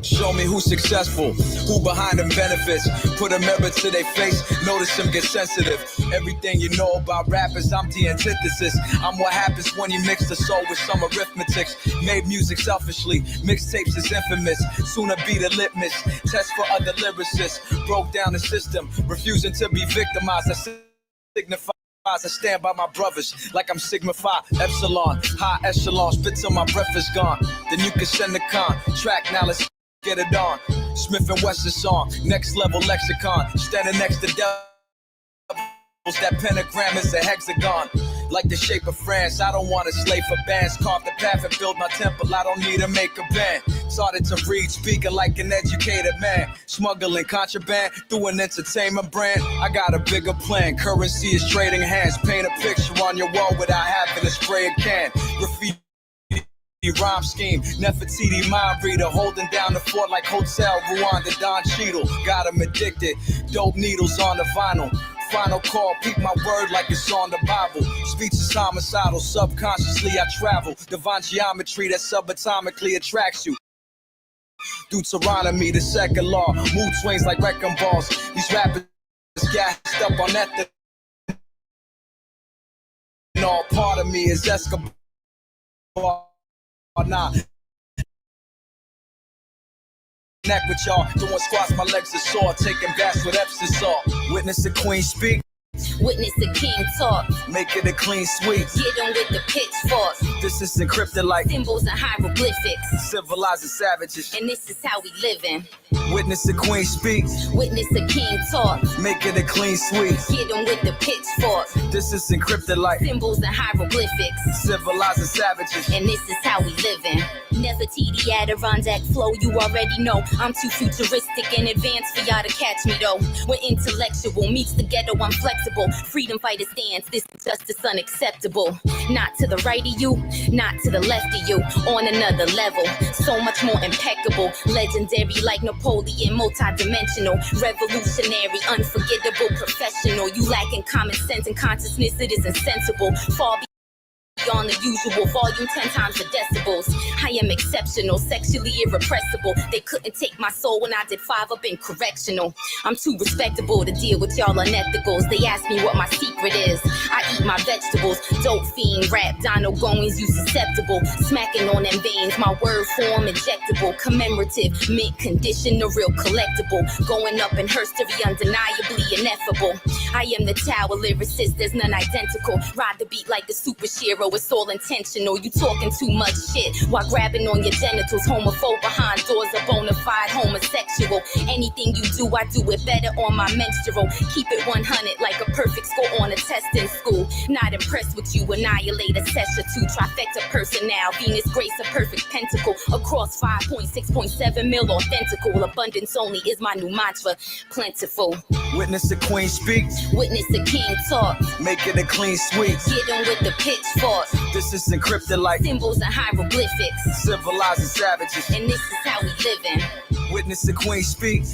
Show me who's successful, who behind them benefits. Put a mirror to their face, notice them get sensitive. Everything you know about rappers, I'm the antithesis. I'm what happens when you mix the soul with some arithmetics. Made music selfishly, mixtapes is infamous. Sooner be the litmus, test for other lyricists. Broke down the system, refusing to be victimized. I signify I stand by my brothers like I'm Sigma Phi Epsilon. High echelon, spit till my breath is gone. Then you can send the contract, now let's get it on. Smith and Wesson song, next level lexicon. Standing next to devils, that pentagram is a hexagon. Like the shape of France, I don't want to slave for bands. Carve the path and build my temple, I don't need to make a band. Started to read, speaking like an educated man. Smuggling contraband through an entertainment brand. I got a bigger plan, currency is trading hands. Paint a picture on your wall without having to spray a can. Graffiti rhyme scheme, Nefertiti mind reader. Holding down the fort like Hotel Rwanda, Don Cheadle. Got him addicted, dope needles on the vinyl. Final call, peep my word like it's on the Bible. Speech is homicidal, subconsciously I travel. Divine geometry that subatomically attracts you. Deuteronomy, the second law. Mood swings like wrecking balls. These rappers gassed up on that. And all part of me is Escobar. Nah. Neck with y'all, doing squats, my legs are sore. Taking baths with Epsom salt. Witness the queen speak. Witness the king talk. Make it a clean sweep. Get on with the pitchfork. This is encrypted like symbols and hieroglyphics. Civilizing savages. And this is how we living. Witness the queen speak. Witness the king talk. Make it a clean sweep. Get on with the pitchfork. This is encrypted like symbols and hieroglyphics. Civilizing savages. And this is how we living. Nefertiti Adirondack flow, you already know. I'm too futuristic and advanced for y'all to catch me though. We're intellectual, meets the ghetto, I'm flexible. Freedom fighter stance, this is justice unacceptable. Not to the right of you, not to the left of you. On another level, so much more impeccable. Legendary like Napoleon, multi-dimensional. Revolutionary, unforgettable, professional. You lacking common sense and consciousness, it is insensible. Far beyond the usual, volume 10 times the decibels. I am exceptional, sexually irrepressible. They couldn't take my soul when I did 5 up in correctional. I'm too respectable to deal with y'all unethicals. They ask me what my secret is. I eat my vegetables. Dope fiend, rap, Dino Goings, you susceptible. Smacking on them veins, my word form injectable. Commemorative, mint condition, a real collectible. Going up in history, undeniably ineffable. I am the tower lyricist, there's none identical. Ride the beat like the super shero, it's all intentional. You talking too much shit while grabbing on your genitals. Homophobe behind doors, a bona fide homosexual. Anything you do, I do it better on my menstrual. Keep it 100 like a perfect score on a test in school. Not impressed with you, annihilate a session 2. Trifecta personnel, Venus grace a perfect pentacle. Across 5.6.7 mil authentical. Abundance only is my new mantra, plentiful. Witness the queen speak. Witness the king talk. Make it a clean sweep. Get on with the pitchfork. This is encrypted like symbols and hieroglyphics. Civilizing savages. And this is how we living. Witness the queen speak.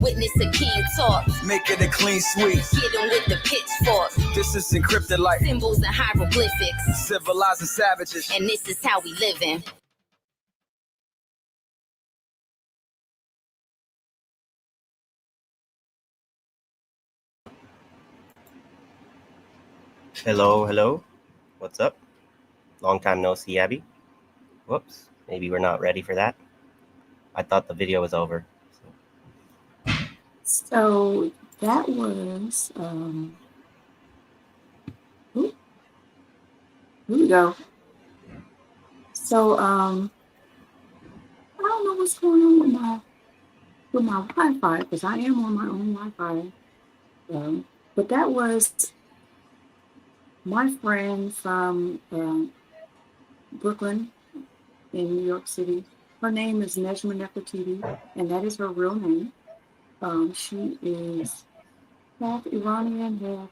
Witness the king talk. Make it a clean sweep. Get on with the pitchfork. This is encrypted like symbols and hieroglyphics. Civilizing savages. And this is how we living. Hello, hello. What's up? Long time no see, Abby. Whoops. Maybe we're not ready for that. I thought the video was over. So that was, here we go. So, I don't know what's going on with my Wi-Fi, because I am on my own Wi-Fi. But that was my friend from Brooklyn in New York City. Her name is Nejma Nefertiti, and that is her real name. She is half Iranian, half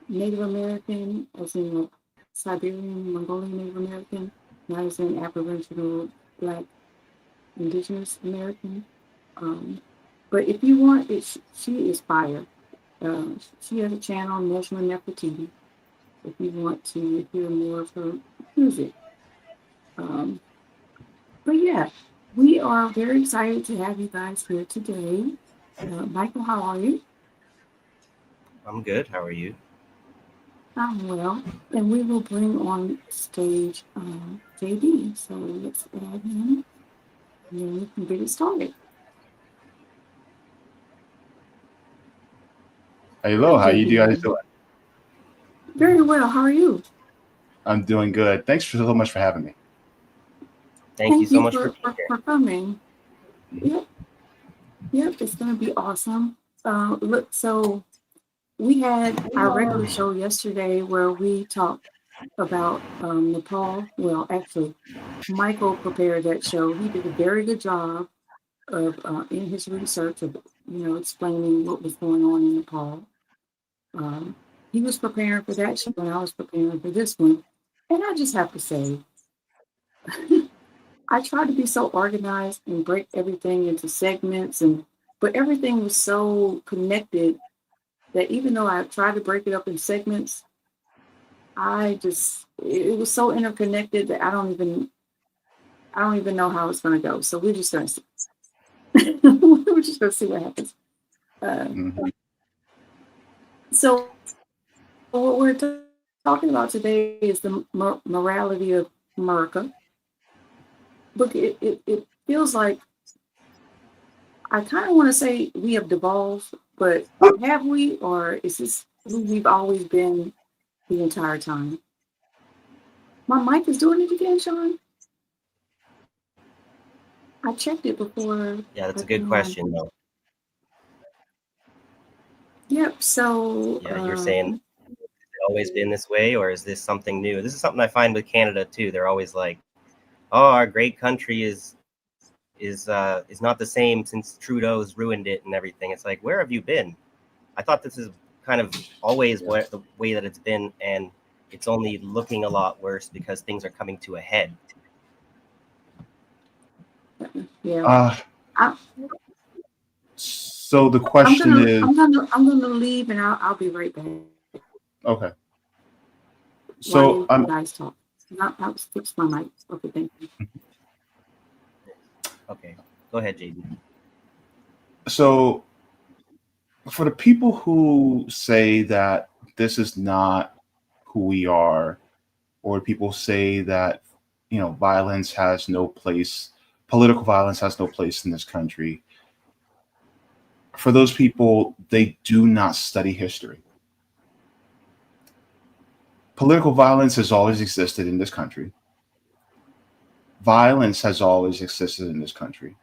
Native American, as in Siberian, Mongolian Native American, and as in Aboriginal, Black, Indigenous American. But if you want it, she is fire. She has a channel, Nejma Nefertiti, if you want to hear more of her music. But yeah, We are very excited to have you guys here today. Michael, how are you? I'm good. How are you? I'm well. And we will bring on stage JB. So let's add him and then we can get it started. Hello, Hi, how you guys JB. doing? Very well. How are you? I'm doing good. Thanks so much for having me. Thank you Thank so you much for being here. for coming. Yep, yep, it's going to be awesome. Look, so we had our regular show yesterday where we talked about Nepal. Well, actually, Michael prepared that show. He did a very good job of in his research of explaining what was going on in Nepal. Um, he was preparing for that show, and I was preparing for this one. And I just have to say, I tried to be so organized and break everything into segments, but everything was so connected that even though I tried to break it up in segments, it was so interconnected that I don't even know how it's going to go. So we're just going to we're just going to see what happens. So what we're talking about today is the morality of Murica. Look, it feels like I kind of want to say we have devolved, but have we, or is this who we've always been the entire time? My mic is doing it again, Sean. I checked it before. Yeah, that's a good question, though. Yep. So. Yeah, you're saying it's always been this way, or is this something new? This is something I find with Canada too. They're always like, "Oh, our great country is not the same since Trudeau's ruined it and everything." It's like, where have you been? I thought this is kind of always the way that it's been, and it's only looking a lot worse because things are coming to a head. Yeah. So the question is, I'm gonna leave, and I'll be right back. Okay. So you guys talk. I'll fix my mic. Okay, thank you. Okay, go ahead, JB. So for the people who say that this is not who we are, or people say that violence has no place, political violence has no place in this country. For those people, they do not study history. Political violence has always existed in this country. Violence has always existed in this country.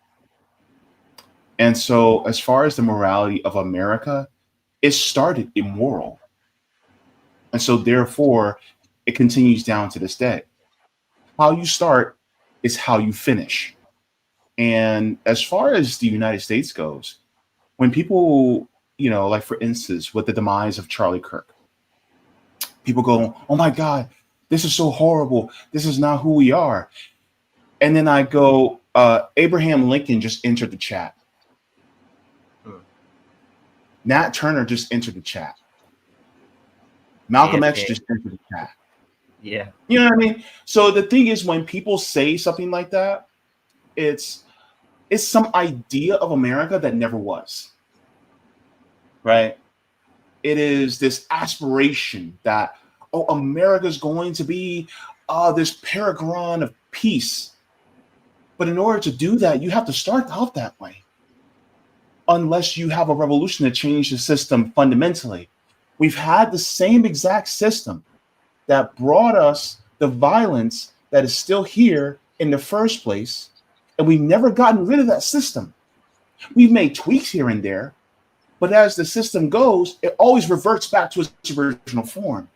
And so, as far as the morality of America, it started immoral. And so, therefore, it continues down to this day. How you start is how you finish. And as far as the United States goes, when people, like for instance, with the demise of Charlie Kirk, people go, "Oh my God, this is so horrible. This is not who we are." And then I go, Abraham Lincoln just entered the chat. Nat Turner just entered the chat. Malcolm X just entered the chat. Yeah. You know what I mean? So the thing is, when people say something like that, it's some idea of America that never was. Right? It is this aspiration that, America's going to be this paragon of peace. But in order to do that, you have to start out that way. Unless you have a revolution to change the system fundamentally. We've had the same exact system that brought us the violence that is still here in the first place, and we've never gotten rid of that system. We've made tweaks here and there, but as the system goes, it always reverts back to its original form.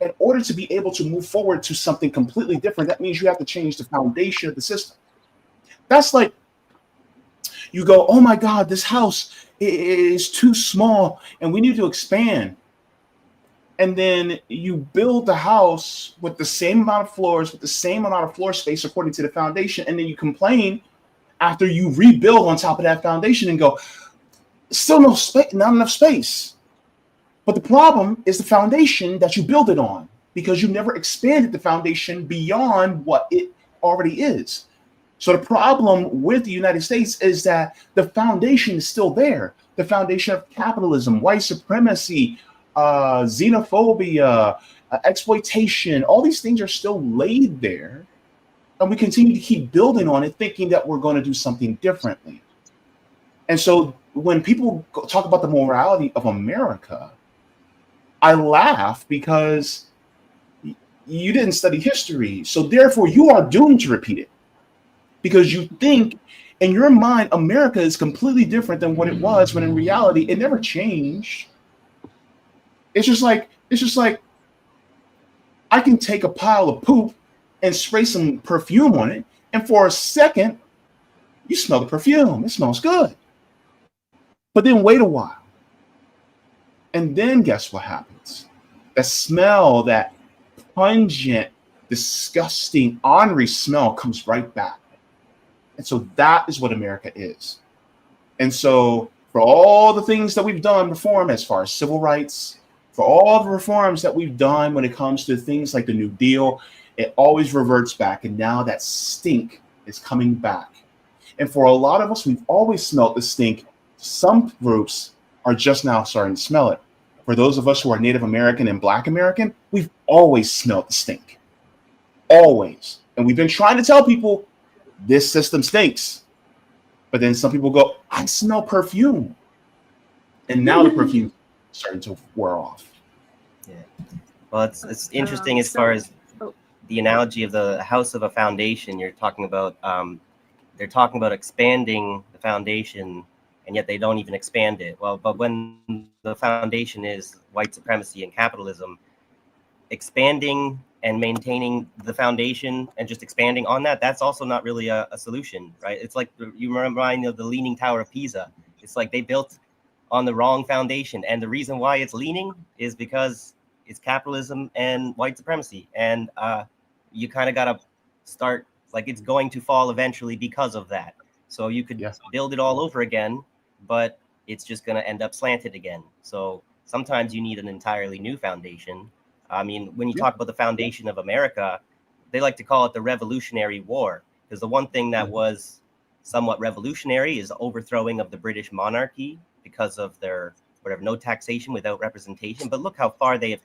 In order to be able to move forward to something completely different, that means you have to change the foundation of the system. That's like you go, "Oh my God, this house is too small and we need to expand." And then you build the house with the same amount of floors, with the same amount of floor space according to the foundation. And then you complain after you rebuild on top of that foundation and go, "Still no space, not enough space." But the problem is the foundation that you build it on, because you never expanded the foundation beyond what it already is. So the problem with the United States is that the foundation is still there. The foundation of capitalism, white supremacy, xenophobia, exploitation, all these things are still laid there. And we continue to keep building on it, thinking that we're going to do something differently. And so when people talk about the morality of America, I laugh because you didn't study history. So therefore, you are doomed to repeat it. Because you think in your mind, America is completely different than what it was, when in reality, it never changed. It's just like I can take a pile of poop and spray some perfume on it, and for a second, you smell the perfume. It smells good. But then wait a while. And then guess what happens? That smell, that pungent, disgusting, ornery smell comes right back. And so that is what America is. And so for all the things that we've done reform as far as civil rights, for all the reforms that we've done when it comes to things like the New Deal, it always reverts back. And now that stink is coming back. And for a lot of us, we've always smelled the stink. Some groups are just now starting to smell it. For those of us who are Native American and Black American, we've always smelled the stink. Always. And we've been trying to tell people, this system stinks. But then some people go, I smell perfume. And now the perfume is starting to wear off. Yeah. Well, it's interesting as far as the analogy of the house of a foundation. You're talking about, they're talking about expanding the foundation, and yet they don't even expand it. Well, but when the foundation is white supremacy and capitalism, expanding and maintaining the foundation and just expanding on that, that's also not really a solution, right? It's like, you remind me of the Leaning Tower of Pisa. It's like they built on the wrong foundation. And the reason why it's leaning is because it's capitalism and white supremacy. And you kind of got to start, like, it's going to fall eventually because of that. So you could build it all over again, but it's just going to end up slanted again. So sometimes you need an entirely new foundation. I mean, when you talk about the foundation of America, they like to call it the Revolutionary War, because the one thing that was somewhat revolutionary is the overthrowing of the British monarchy because of their whatever, no taxation without representation. But look how far that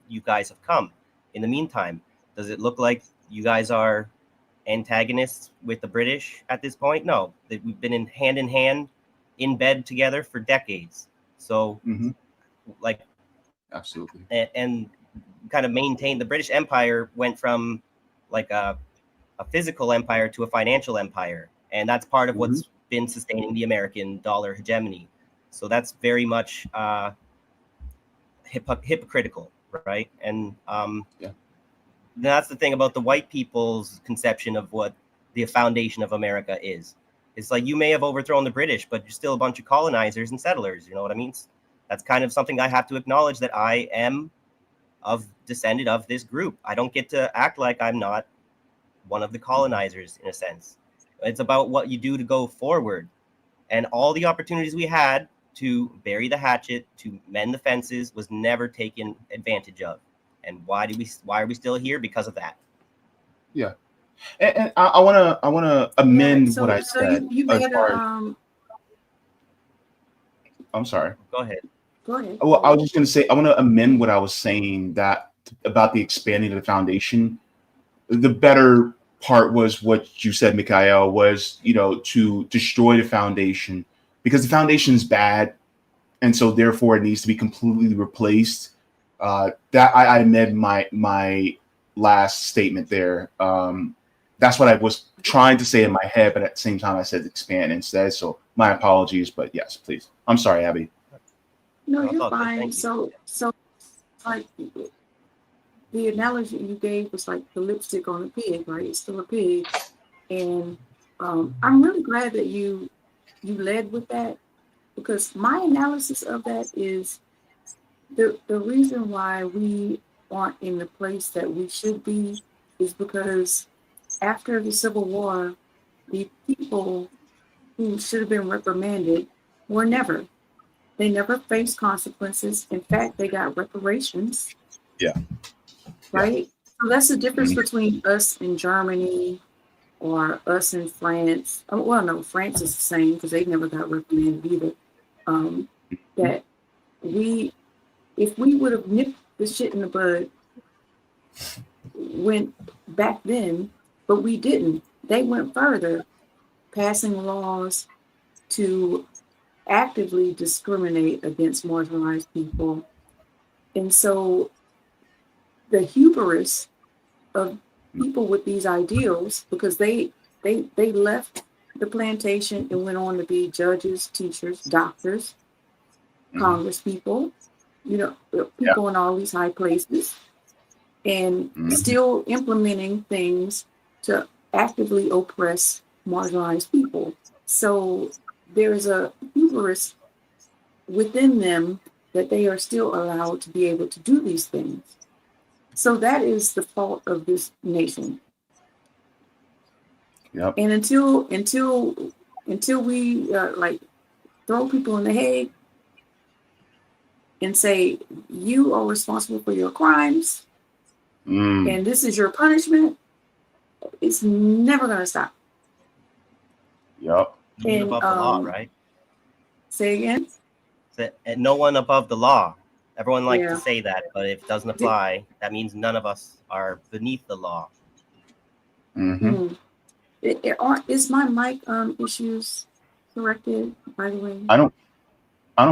you guys have come. In the meantime, does it look like you guys are antagonists with the British at this point? No, we've been in hand in bed together for decades. So like, absolutely. And kind of maintain the British Empire went from like a physical empire to a financial empire. And that's part of what's been sustaining the American dollar hegemony. So that's very much hypocritical, right? And that's the thing about the white people's conception of what the foundation of America is. It's like, you may have overthrown the British, but you're still a bunch of colonizers and settlers. You know what I mean? That's kind of something I have to acknowledge, that I am descended of this group. I don't get to act like I'm not one of the colonizers, in a sense. It's about what you do to go forward. And all the opportunities we had to bury the hatchet, to mend the fences, was never taken advantage of. And why are we still here? Because of that. Yeah. And I wanna amend what I said. You made I'm sorry. Go ahead. Go ahead. Well, I was just gonna say, I want to amend what I was saying, that about the expanding of the foundation. The better part was what you said, Mikhail, was, to destroy the foundation, because the foundation is bad, and so therefore it needs to be completely replaced. That I amend my last statement there. That's what I was trying to say in my head, but at the same time I said expand instead. So my apologies, but yes, please. I'm sorry, Abby. No, you're fine. So like, the analogy you gave was like the lipstick on a pig, right? It's still a pig. And I'm really glad that you led with that, because my analysis of that is the reason why we aren't in the place that we should be is because after the Civil War, the people who should have been reprimanded were never. They never faced consequences. In fact, they got reparations. Yeah. Right? So that's the difference between us and Germany or us in France. Oh, well, no, France is the same because they never got reprimanded either. That if we would have nipped the shit in the bud, went back then, but we didn't. They went further, passing laws to actively discriminate against marginalized people. And so the hubris of people with these ideals, because they left the plantation and went on to be judges, teachers, doctors, Congress people, people in all these high places, and still implementing things to actively oppress marginalized people. So there's a hubris within them that they are still allowed to be able to do these things. So that is the fault of this nation. Yep. And until we like throw people in the head and say you are responsible for your crimes and this is your punishment, it's never going to stop. Yep. No one above the law, right? Say again? No one above the law. Everyone likes to say that, but if it doesn't apply, that means none of us are beneath the law. Is my mic issues corrected, by the way? I don't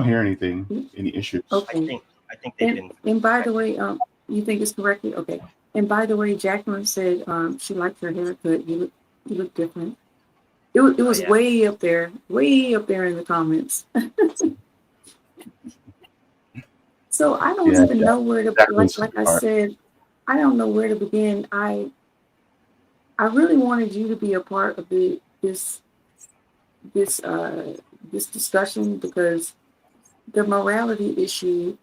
hear anything. Any issues? Okay. I think they've been. And by the way, you think it's corrected? Okay. And by the way, Jacqueline said she liked your haircut. You look different. It was way up there in the comments. So I don't even know where to, like I said, I don't know where to begin. I really wanted you to be a part of this discussion, because the morality issue,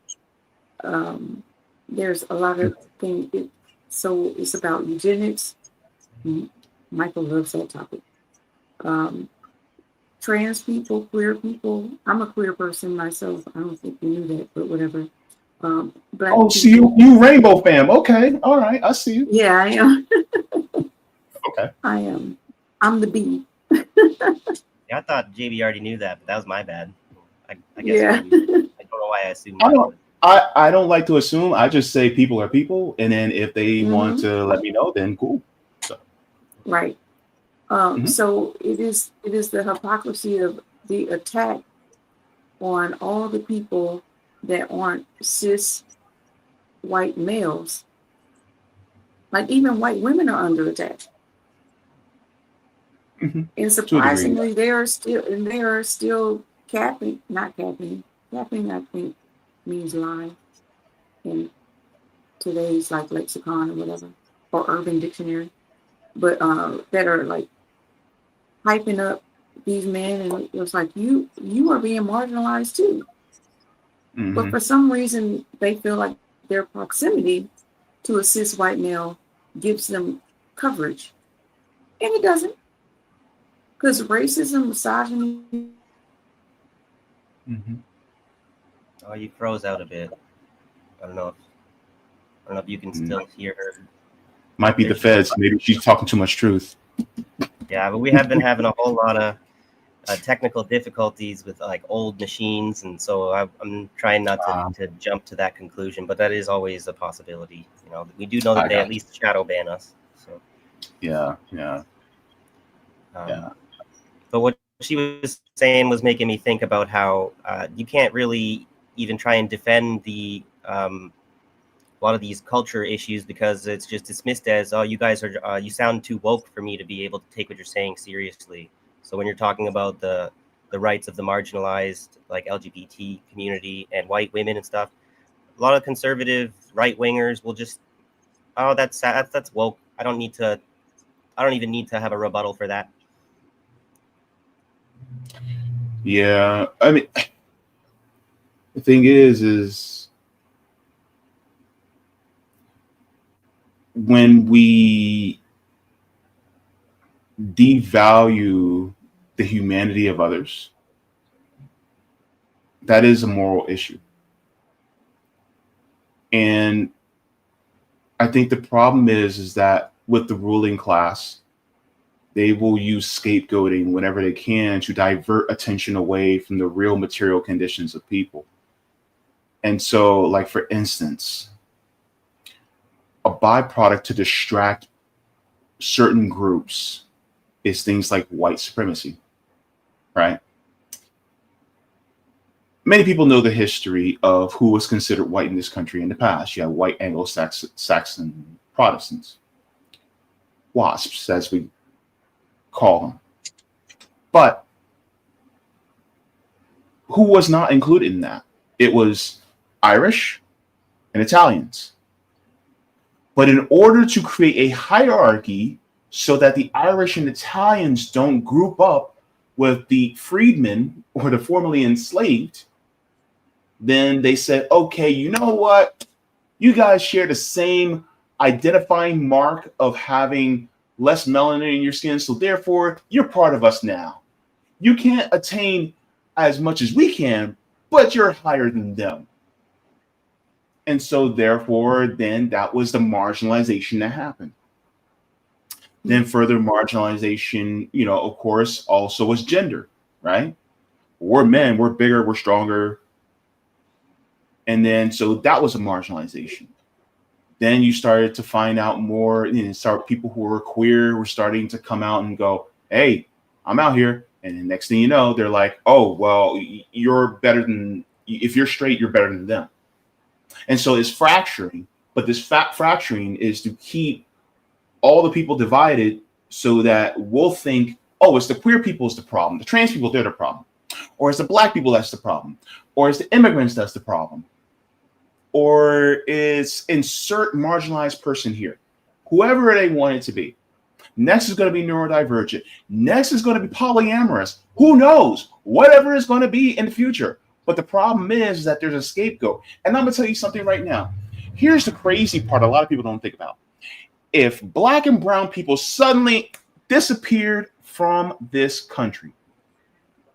there's a lot of things. So it's about eugenics. Michael loves that topic. Trans people, queer people. I'm a queer person myself. I don't think you knew that, but whatever. Black people. See you rainbow fam. Okay, all right, I see you. Yeah, I am. Okay. I am. I'm the bee. I thought JB already knew that, but that was my bad. I guess I don't know why I assumed that. I don't like to assume. I just say people are people, and then if they want to let me know, then cool. So. Right. So it is the hypocrisy of the attack on all the people that aren't cis white males. Like even white women are under attack. And surprisingly, they are still capping, not capping. Capping, I think, means lie in today's like lexicon or whatever, or urban dictionary. But that are like hyping up these men, and it was like you are being marginalized too. But for some reason, they feel like their proximity to a cis white male gives them coverage, and it doesn't. Because racism, misogyny. Oh, you froze out a bit. I don't know if you can still hear her. Might be the feds. Maybe she's talking too much truth. Yeah, but we have been having a whole lot of technical difficulties with like old machines, and so I'm trying not to jump to that conclusion. But that is always a possibility. We do know that they at least shadow ban us. So. Yeah. But what she was saying was making me think about how you can't really even try and defend a lot of these culture issues, because it's just dismissed as, oh, you guys are you sound too woke for me to be able to take what you're saying seriously. So when you're talking about the rights of the marginalized, like LGBT community and white women and stuff, a lot of conservative right wingers will just, oh, that's woke. I don't even need to have a rebuttal for that. Yeah, I mean, the thing is when we devalue the humanity of others, that is a moral issue. And I think the problem is that with the ruling class, They will use scapegoating whenever they can to divert attention away from the real material conditions of people. And so, like, for instance, a byproduct to distract certain groups is things like white supremacy, right? Many people know the history of who was considered white in this country in the past. You have white Anglo-Saxon Protestants, WASPs, as we call them. But who was not included in that? It was Irish and Italians. But in order to create a hierarchy so that the Irish and Italians don't group up with the freedmen or the formerly enslaved, then they said, okay, you know what? You guys share the same identifying mark of having less melanin in your skin, so therefore you're part of us now. You can't attain as much as we can, but you're higher than them. And so therefore, then that was the marginalization that happened. Then further marginalization, you know, of course, also was gender, right? We're men, we're bigger, we're stronger. And then, so that was a marginalization. Then you started to find out more, you know, people who were queer were starting to come out and go, hey, I'm out here. And the next thing you know, they're like, oh, well, you're better than, if you're straight, you're better than them. And so it's fracturing, but this fracturing is to keep all the people divided so that we'll think, oh, it's the queer people is the problem. The trans people, they're the problem. Or it's the black people that's the problem. Or it's the immigrants that's the problem. Or it's insert marginalized person here. Whoever they want it to be. Next is going to be neurodivergent. Next is going to be polyamorous. Who knows? Whatever it's going to be in the future. But the problem is that there's a scapegoat. And I'm going to tell you something right now. Here's the crazy part a lot of people don't think about. If black and brown people suddenly disappeared from this country,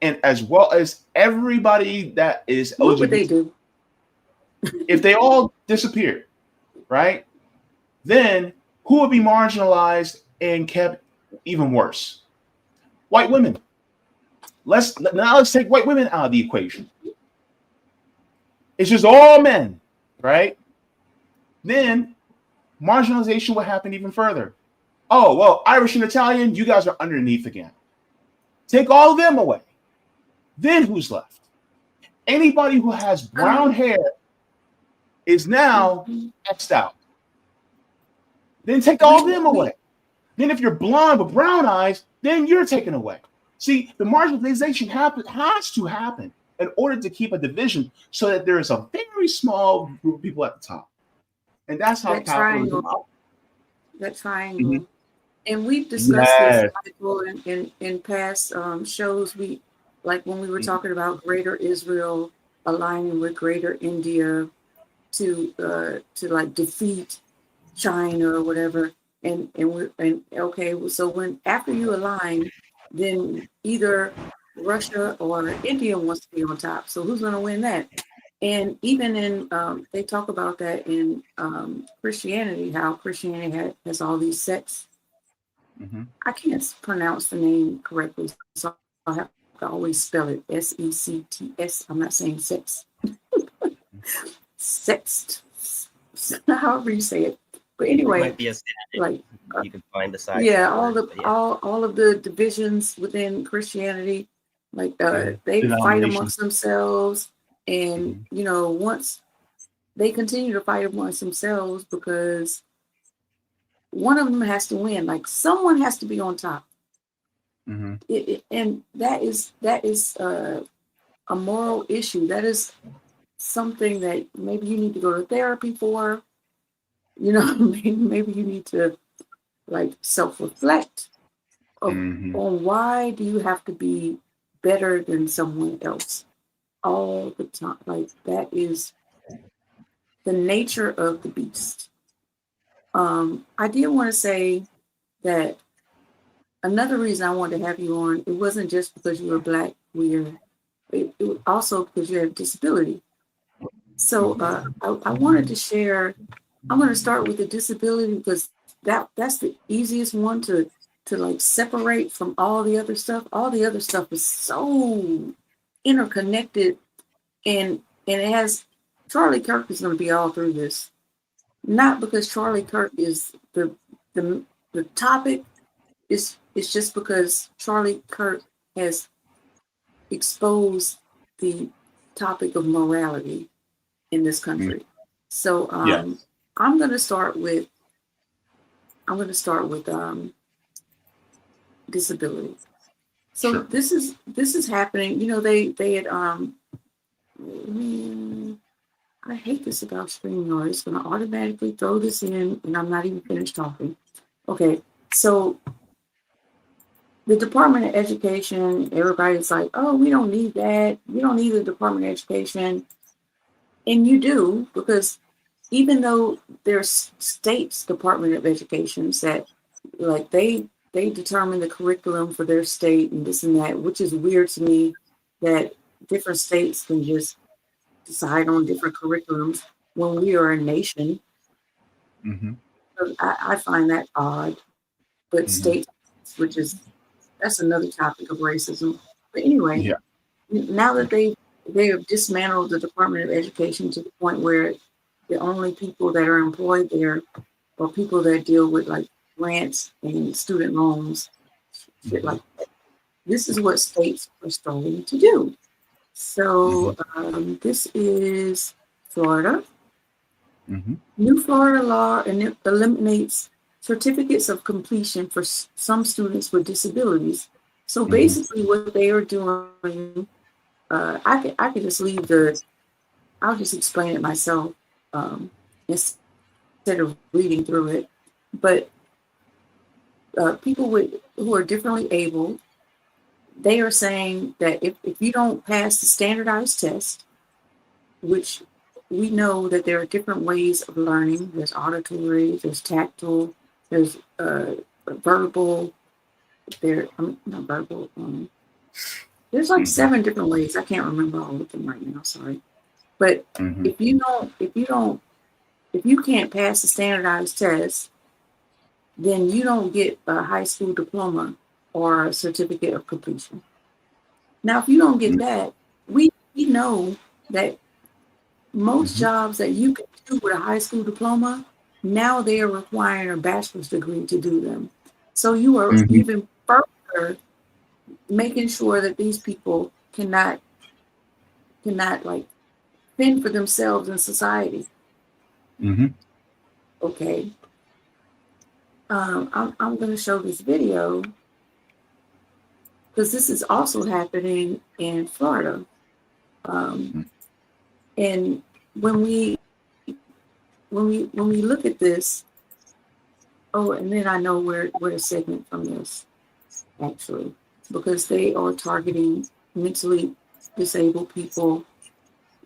and as well as everybody that is LGBT, what would they do? If they all disappeared, right? Then who would be marginalized and kept even worse? White women. Let's take white women out of the equation. It's just all men, right? Then marginalization will happen even further. Oh, well, Irish and Italian, you guys are underneath again. Take all of them away. Then who's left? Anybody who has brown hair is now X'd out. Then take all of them away. Then if you're blonde with brown eyes, then you're taken away. See, the marginalization has to happen in order to keep a division so that there is a very small group of people at the top. And that's how capitalism operates. That triangle. Mm-hmm. And we've discussed this, Michael, in past shows. Like when we were talking about Greater Israel aligning with Greater India to like defeat China or whatever. And okay, so when after you align, then either Russia or India wants to be on top. So who's going to win that? And even in they talk about that in Christianity, how Christianity has all these sects. Mm-hmm. I can't pronounce the name correctly, so I have to always spell it S-E-C-T-S. I'm not saying sex. Sext. However you say it. But anyway, it might be a like you can find the side. Yeah, all of the divisions within Christianity, like they fight amongst themselves, and you know, once they continue to fight amongst themselves because one of them has to win. Like someone has to be on top, and that is a moral issue. That is something that maybe you need to go to therapy for. You know, maybe you need to like self-reflect on why do you have to be better than someone else all the time. Like that is the nature of the beast. I did want to say that another reason I wanted to have you on, it wasn't just because you were Black, it was also because you have a disability. So I wanted to share. I'm going to start with the disability because that's the easiest one to to like separate from all the other stuff. All the other stuff is so interconnected, and it has Charlie Kirk is going to be all through this. Not because Charlie Kirk is the topic. It's just because Charlie Kirk has exposed the topic of morality in this country. So I'm going to start with disability. So this is happening. You know, they had I hate this about StreamYard. It's going to automatically throw this in, and I'm not even finished talking. Okay, so the Department of Education, everybody's like, oh, we don't need that. We don't need the Department of Education. And you do, because even though there's states Department of Education that, like, they determine the curriculum for their state and this and that, which is weird to me that different states can just decide on different curriculums when we are a nation. So I find that odd. But states, that's another topic of racism. But anyway, now that they have dismantled the Department of Education to the point where the only people that are employed there are people that deal with like grants and student loans, shit like that. This is what states are starting to do. So this is Florida. New Florida law eliminates certificates of completion for some students with disabilities. So basically what they are doing, I could just I'll just explain it myself instead of reading through it. But people who are differently able, they are saying that if you don't pass the standardized test, which we know that there are different ways of learning. There's auditory, there's tactile, there's verbal, not verbal. There's like 7 different ways. I can't remember all of them right now. Sorry, but if you can't pass the standardized test, then you don't get a high school diploma or a certificate of completion. Now, if you don't get that, we know that most jobs that you can do with a high school diploma, now they are requiring a bachelor's degree to do them. So you are even further making sure that these people cannot like fend for themselves in society. Okay. I'm going to show this video because this is also happening in Florida. And when we look at this, and then I know where to segment from this, actually, because they are targeting mentally disabled people,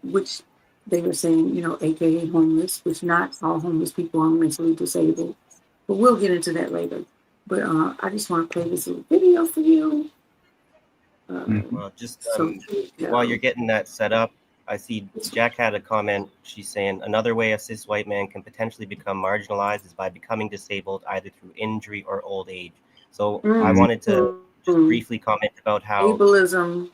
which they were saying, AKA homeless, which not all homeless people are mentally disabled. But we'll get into that later. But I just want to play this little video for you. Well, just while you're getting that set up, I see Jack had a comment. She's saying another way a cis white man can potentially become marginalized is by becoming disabled either through injury or old age. So I wanted to just briefly comment about how ableism.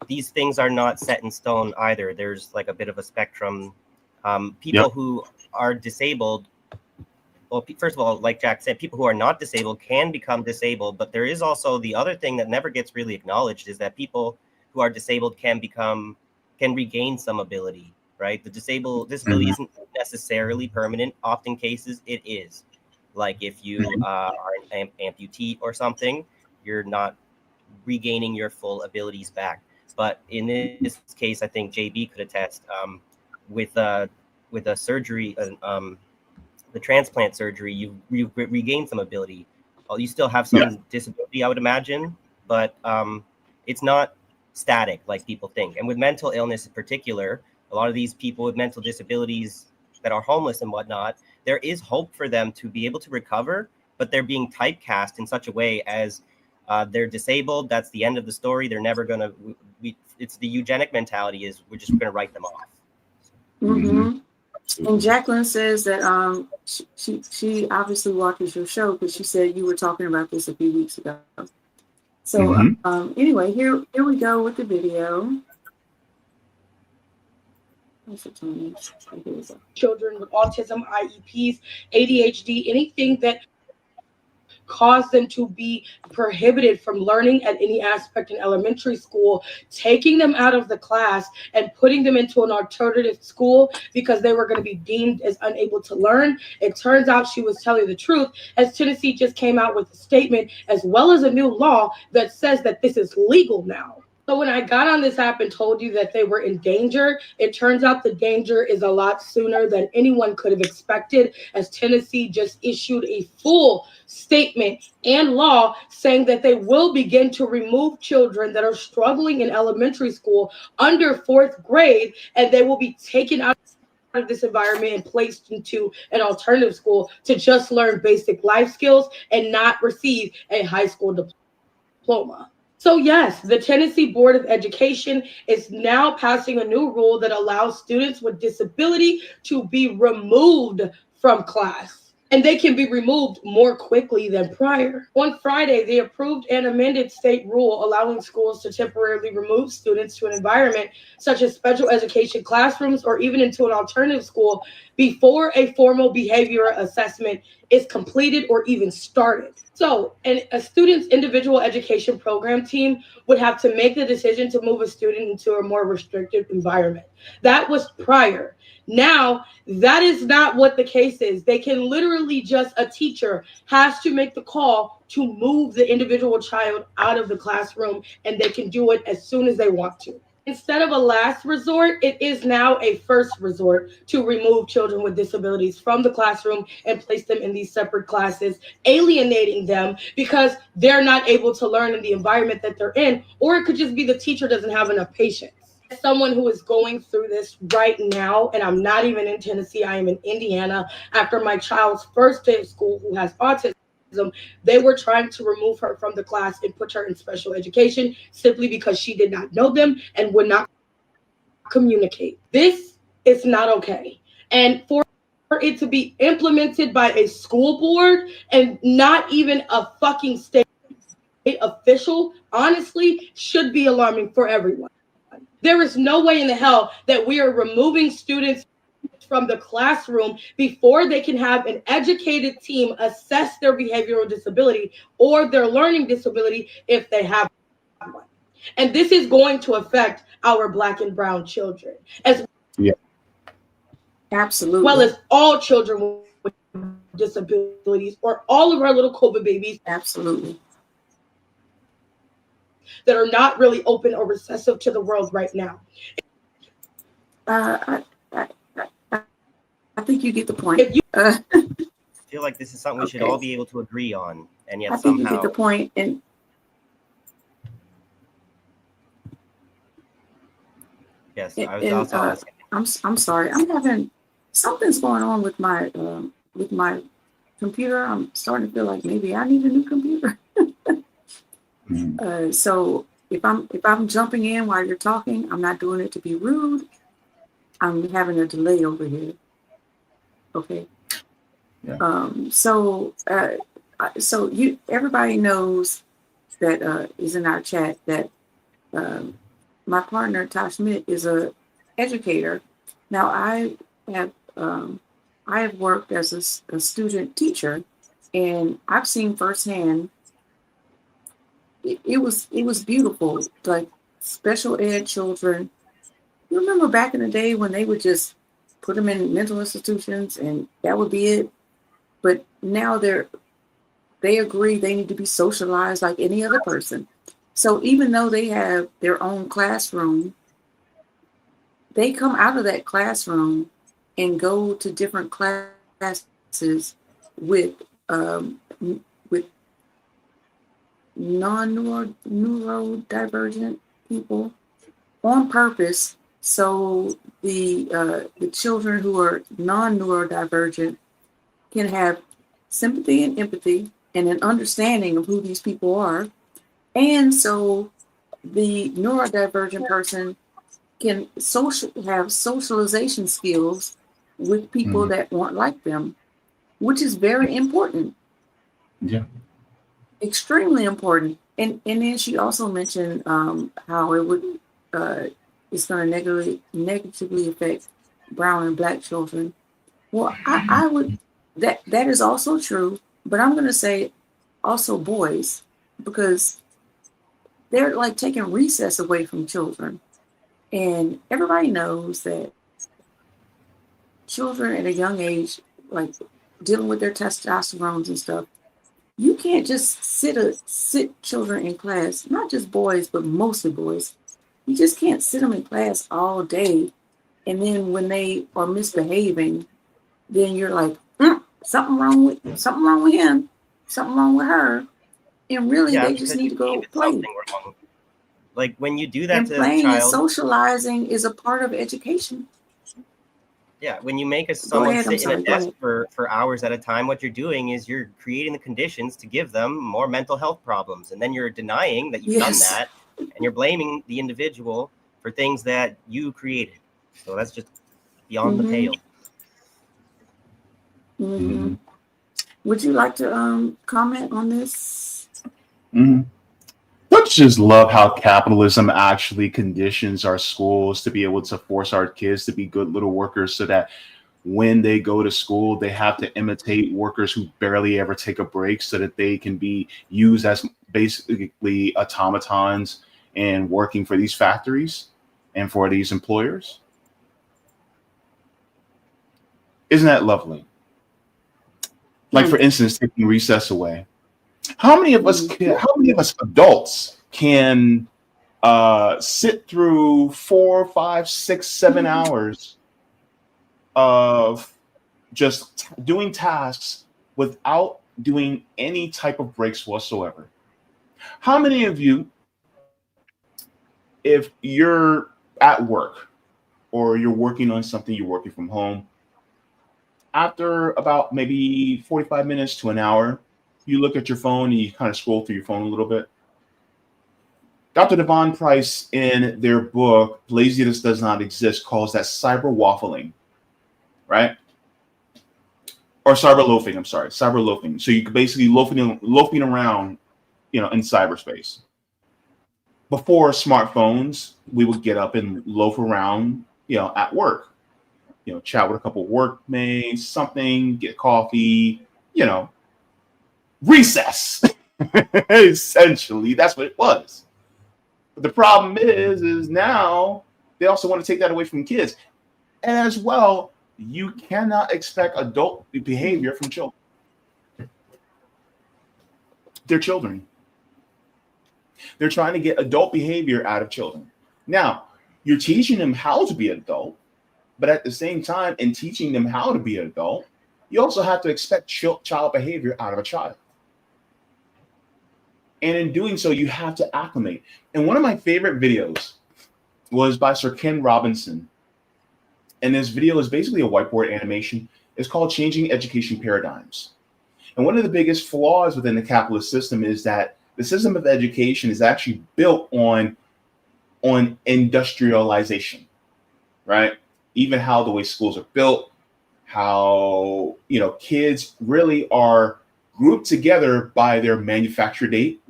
These things are not set in stone either. There's like a bit of a spectrum. People who are disabled, well, first of all, like Jack said, people who are not disabled can become disabled, but there is also the other thing that never gets really acknowledged is that people who are disabled can regain some ability, right? The disability isn't necessarily permanent. Often cases it is. Like if you are an amputee or something, you're not regaining your full abilities back. But in this case, I think JB could attest with a surgery, the transplant surgery, you regain some ability. You still have some disability, I would imagine, but it's not static like people think. And with mental illness in particular, a lot of these people with mental disabilities that are homeless and whatnot, there is hope for them to be able to recover, but they're being typecast in such a way as they're disabled. That's the end of the story. They're never going to, it's the eugenic mentality is we're just going to write them off. And Jacqueline says that she obviously watches your show because she said you were talking about this a few weeks ago. So anyway, here we go with the video. Children with autism, IEPs, ADHD, anything that cause them to be prohibited from learning at any aspect in elementary school, taking them out of the class and putting them into an alternative school because they were going to be deemed as unable to learn. It turns out she was telling the truth, as Tennessee just came out with a statement as well as a new law that says that this is legal now. So when I got on this app and told you that they were in danger, it turns out the danger is a lot sooner than anyone could have expected, as Tennessee just issued a full statement and law saying that they will begin to remove children that are struggling in elementary school under 4th grade, and they will be taken out of this environment and placed into an alternative school to just learn basic life skills and not receive a high school diploma. So yes, the Tennessee Board of Education is now passing a new rule that allows students with disability to be removed from class. And they can be removed more quickly than prior. On Friday, they approved an amended state rule allowing schools to temporarily remove students to an environment such as special education classrooms or even into an alternative school before a formal behavioral assessment is completed or even started. So a student's individual education program team would have to make the decision to move a student into a more restricted environment. That was prior. Now, that is not what the case is. They can literally just, a teacher has to make the call to move the individual child out of the classroom, and they can do it as soon as they want to. Instead of a last resort, it is now a first resort to remove children with disabilities from the classroom and place them in these separate classes, alienating them because they're not able to learn in the environment that they're in, or it could just be the teacher doesn't have enough patience. As someone who is going through this right now, and I'm not even in Tennessee, I am in Indiana, after my child's first day of school who has autism, they were trying to remove her from the class and put her in special education simply because she did not know them and would not communicate. This is not okay. And for it to be implemented by a school board and not even a fucking state official, honestly, should be alarming for everyone. There is no way in the hell that we are removing students from the classroom before they can have an educated team assess their behavioral disability or their learning disability if they have one. And this is going to affect our Black and brown children as absolutely, well as all children with disabilities or all of our little COVID babies. Absolutely. That are not really open or receptive to the world right now. I think you get the point. I feel like this is something we should all be able to agree on, and yet I think somehow you get the point. And yes, I was also asking. I'm sorry. I'm having something's going on with my computer. I'm starting to feel like maybe I need a new computer. So if I'm jumping in while you're talking, I'm not doing it to be rude. I'm having a delay over here. Okay. Yeah. So everybody knows that is in our chat that my partner Tosh Schmidt is a educator. Now I have worked as a student teacher, and I've seen firsthand. It was beautiful. Like special ed children. You remember back in the day when they would just put them in mental institutions and that would be it. But now they agree they need to be socialized like any other person. So even though they have their own classroom, they come out of that classroom and go to different classes with non-neurodivergent people on purpose, so the children who are non-neurodivergent can have sympathy and empathy and an understanding of who these people are, and so the neurodivergent person can have socialization skills with people that weren't like them, which is very important. Yeah. Extremely important. And then she also mentioned how it would it's going to negatively affect brown and black children. Well, I would that is also true, but I'm going to say also boys, because they're like taking recess away from children, and everybody knows that children at a young age, like dealing with their testosterones and stuff, you can't just sit children in class, not just boys, but mostly boys. You just can't sit them in class all day, and then when they are misbehaving, then you're like, something wrong with him, something wrong with her, and really Yeah, they just because need you to gave go it play. something wrong. Like when you do that And to a playing and child, socializing is a part of education. yeah, when you make Go someone ahead, I'm sit in a sorry. Go desk ahead. for hours at a time, what you're doing is you're creating the conditions to give them more mental health problems. And then you're denying that you've done Yes. that, and you're blaming the individual for things that you created. So that's just beyond the pale. Would you like to comment on this? Don't you just love how capitalism actually conditions our schools to be able to force our kids to be good little workers, so that when they go to school, they have to imitate workers who barely ever take a break, so that they can be used as basically automatons and working for these factories and for these employers? Isn't that lovely? Like, for instance, taking recess away. How many of us adults can sit through 4, 5, 6, 7 hours of just doing tasks without doing any type of breaks whatsoever? How many of you, if you're at work or you're working on something, you're working from home, after about maybe 45 minutes to an hour, you look at your phone and you kind of scroll through your phone a little bit? Dr. Devon Price, in their book, Laziness Does Not Exist, calls that cyber waffling, right? Or cyber loafing, I'm sorry, cyber loafing. So you could basically loafing around, in cyberspace. Before smartphones, we would get up and loaf around, at work. Chat with a couple of workmates, something, get coffee, recess. Essentially, that's what it was. But the problem is now they also want to take that away from kids. And as well, you cannot expect adult behavior from children. They're children. They're trying to get adult behavior out of children. Now, you're teaching them how to be an adult, but at the same time, in teaching them how to be an adult, you also have to expect child behavior out of a child. And in doing so, you have to acclimate. And one of my favorite videos was by Sir Ken Robinson. And this video is basically a whiteboard animation. It's called Changing Education Paradigms. And one of the biggest flaws within the capitalist system is that the system of education is actually built on industrialization, right? Even how the way schools are built, how, kids really are grouped together by their manufacture date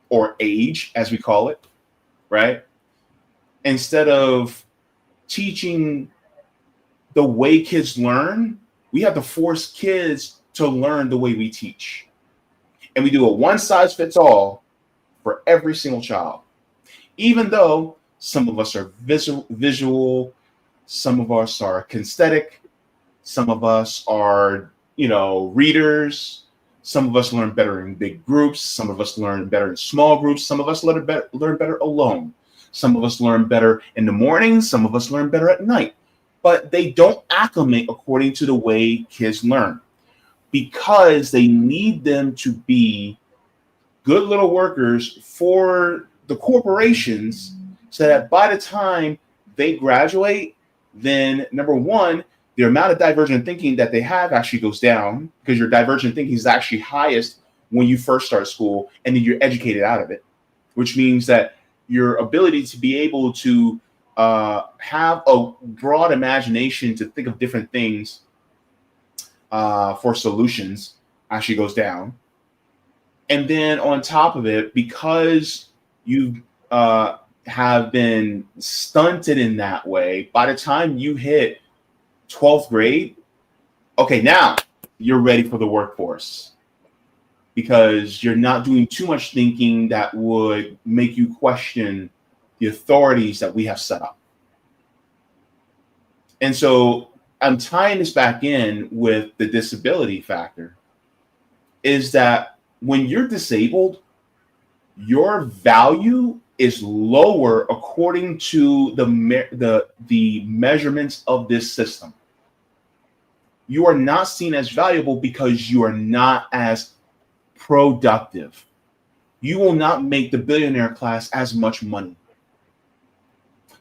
or age, as we call it, right? Instead of teaching the way kids learn, we have to force kids to learn the way we teach. And we do a one-size-fits-all for every single child. Even though some of us are visual, some of us are kinesthetic, some of us are, readers, some of us learn better in big groups, some of us learn better in small groups, some of us learn better alone. Some of us learn better in the morning, some of us learn better at night. But they don't acclimate according to the way kids learn, because they need them to be good little workers for the corporations, so that by the time they graduate, then number one, the amount of divergent thinking that they have actually goes down, because your divergent thinking is actually highest when you first start school, and then you're educated out of it, which means that your ability to be able to have a broad imagination to think of different things for solutions as she goes down. And then on top of it, because you have been stunted in that way, by the time you hit 12th grade, okay, now you're ready for the workforce because you're not doing too much thinking that would make you question the authorities that we have set up. And so I'm tying this back in with the disability factor, is that when you're disabled, your value is lower according to the measurements of this system. You are not seen as valuable because you are not as productive. You will not make the billionaire class as much money.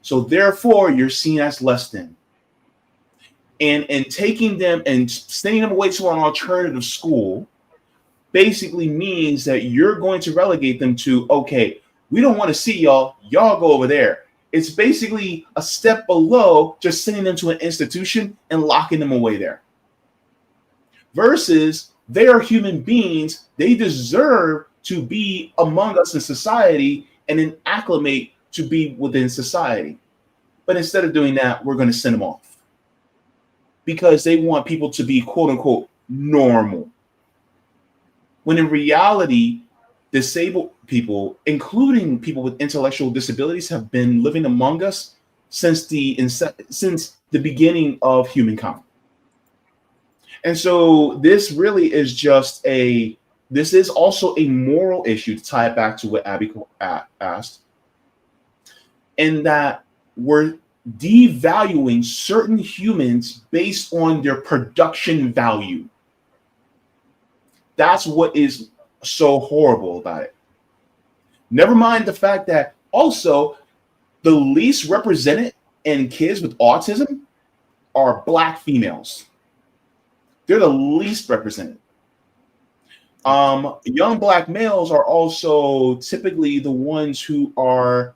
So therefore, you're seen as less than. And taking them and sending them away to an alternative school basically means that you're going to relegate them to, okay, we don't want to see y'all go over there. It's basically a step below just sending them to an institution and locking them away there. Versus they are human beings. They deserve to be among us in society and then acclimate to be within society. But instead of doing that, we're going to send them off because they want people to be quote unquote normal. When in reality, disabled people, including people with intellectual disabilities, have been living among us since the beginning of humankind. And so this really is this is also a moral issue, to tie it back to what Abby asked, in that we're devaluing certain humans based on their production value. That's what is so horrible about it. Never mind the fact that also the least represented in kids with autism are Black females. They're the least represented. Young Black males are also typically the ones who are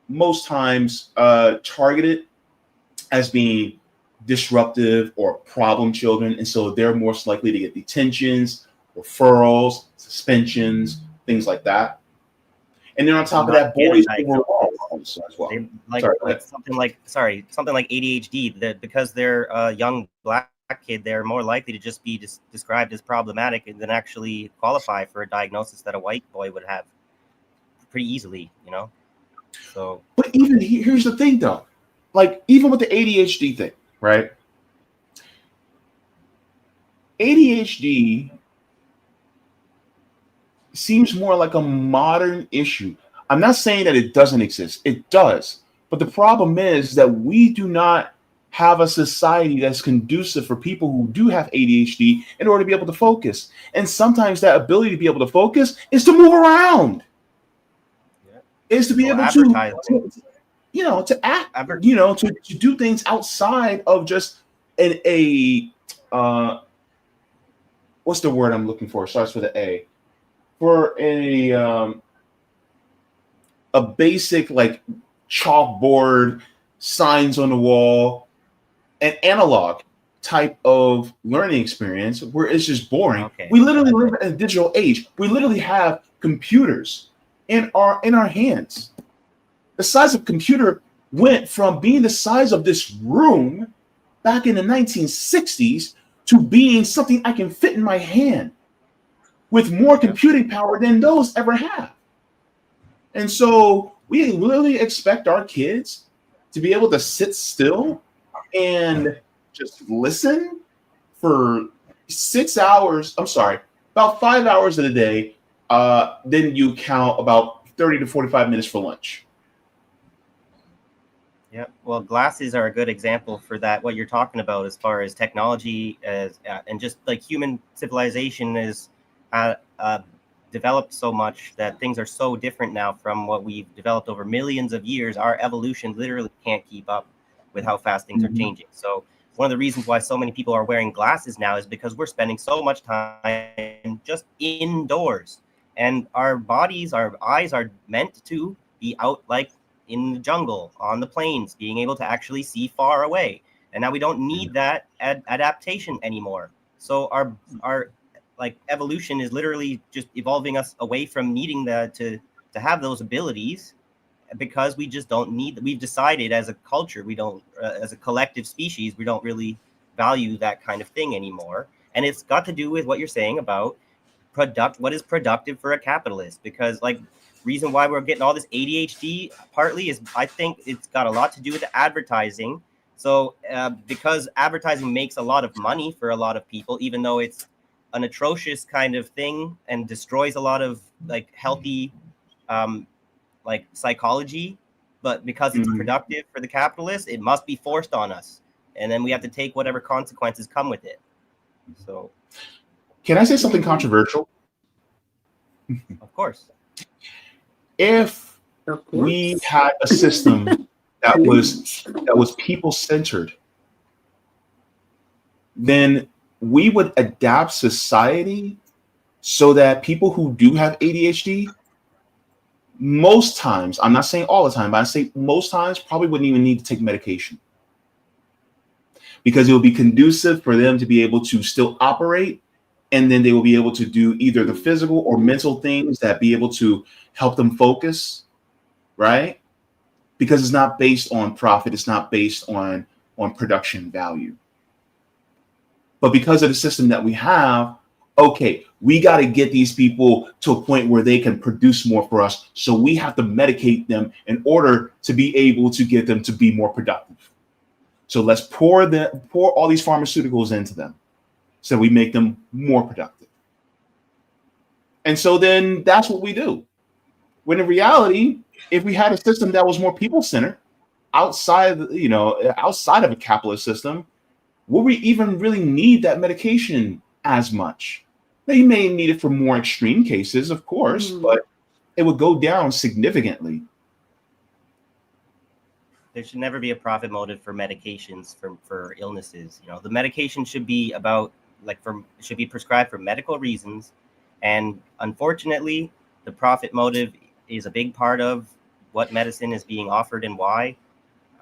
most times targeted as being disruptive or problem children. And so they're most likely to get detentions, referrals, suspensions, things like that. And then on top of that, boys overall also as well. Something like ADHD, that because they're a young Black kid, they're more likely to just be described as problematic and then actually qualify for a diagnosis that a white boy would have pretty easily, you know? So, but even here's the thing though, like even with the ADHD thing, right? ADHD seems more like a modern issue. I'm not saying that it doesn't exist. It does. But the problem is that we do not have a society that's conducive for people who do have ADHD in order to be able to focus. And sometimes that ability to be able to focus is to move around. Yeah. Is to be able to act, to do things outside of just what's the word I'm looking for? It starts with an A. For a basic like chalkboard, signs on the wall, an analog type of learning experience where it's just boring. Okay. We literally live in a digital age. We literally have computers in our hands. The size of computer went from being the size of this room back in the 1960s to being something I can fit in my hand with more computing power than those ever have. And so we literally expect our kids to be able to sit still and just listen for 6 hours. I'm sorry, about 5 hours of the day. Then you count about 30 to 45 minutes for lunch. Yeah, well, glasses are a good example for that. What you're talking about as far as technology and just like human civilization is developed so much that things are so different now from what we've developed over millions of years. Our evolution literally can't keep up with how fast things are changing. So one of the reasons why so many people are wearing glasses now is because we're spending so much time just indoors, and our bodies, our eyes are meant to be out like in the jungle, on the plains, being able to actually see far away. And now we don't need that adaptation anymore. So our like evolution is literally just evolving us away from needing to have those abilities, because we just don't need. We've decided as a culture, we don't, as a collective species, we don't really value that kind of thing anymore. And it's got to do with what you're saying about what is productive for a capitalist, because like reason why we're getting all this ADHD partly is, I think it's got a lot to do with the advertising. So because advertising makes a lot of money for a lot of people, even though it's an atrocious kind of thing and destroys a lot of like healthy like psychology, but because it's productive for the capitalist, it must be forced on us, and then we have to take whatever consequences come with it. So can I say something controversial? Of course. If we had a system that was people centered, then we would adapt society so that people who do have ADHD, most times, I'm not saying all the time, but I say most times, probably wouldn't even need to take medication, because it will be conducive for them to be able to still operate, and then they will be able to do either the physical or mental things that be able to help them focus, right? Because it's not based on profit, it's not based on production value. But because of the system that we have, okay, we got to get these people to a point where they can produce more for us. So we have to medicate them in order to be able to get them to be more productive. So let's pour all these pharmaceuticals into them so we make them more productive. And so then that's what we do. When in reality, if we had a system that was more people-centered, outside of a capitalist system, would we even really need that medication as much? Now, you may need it for more extreme cases, of course, but it would go down significantly. There should never be a profit motive for medications for illnesses. You know, the medication should be about should be prescribed for medical reasons, and unfortunately, the profit motive is a big part of what medicine is being offered and why.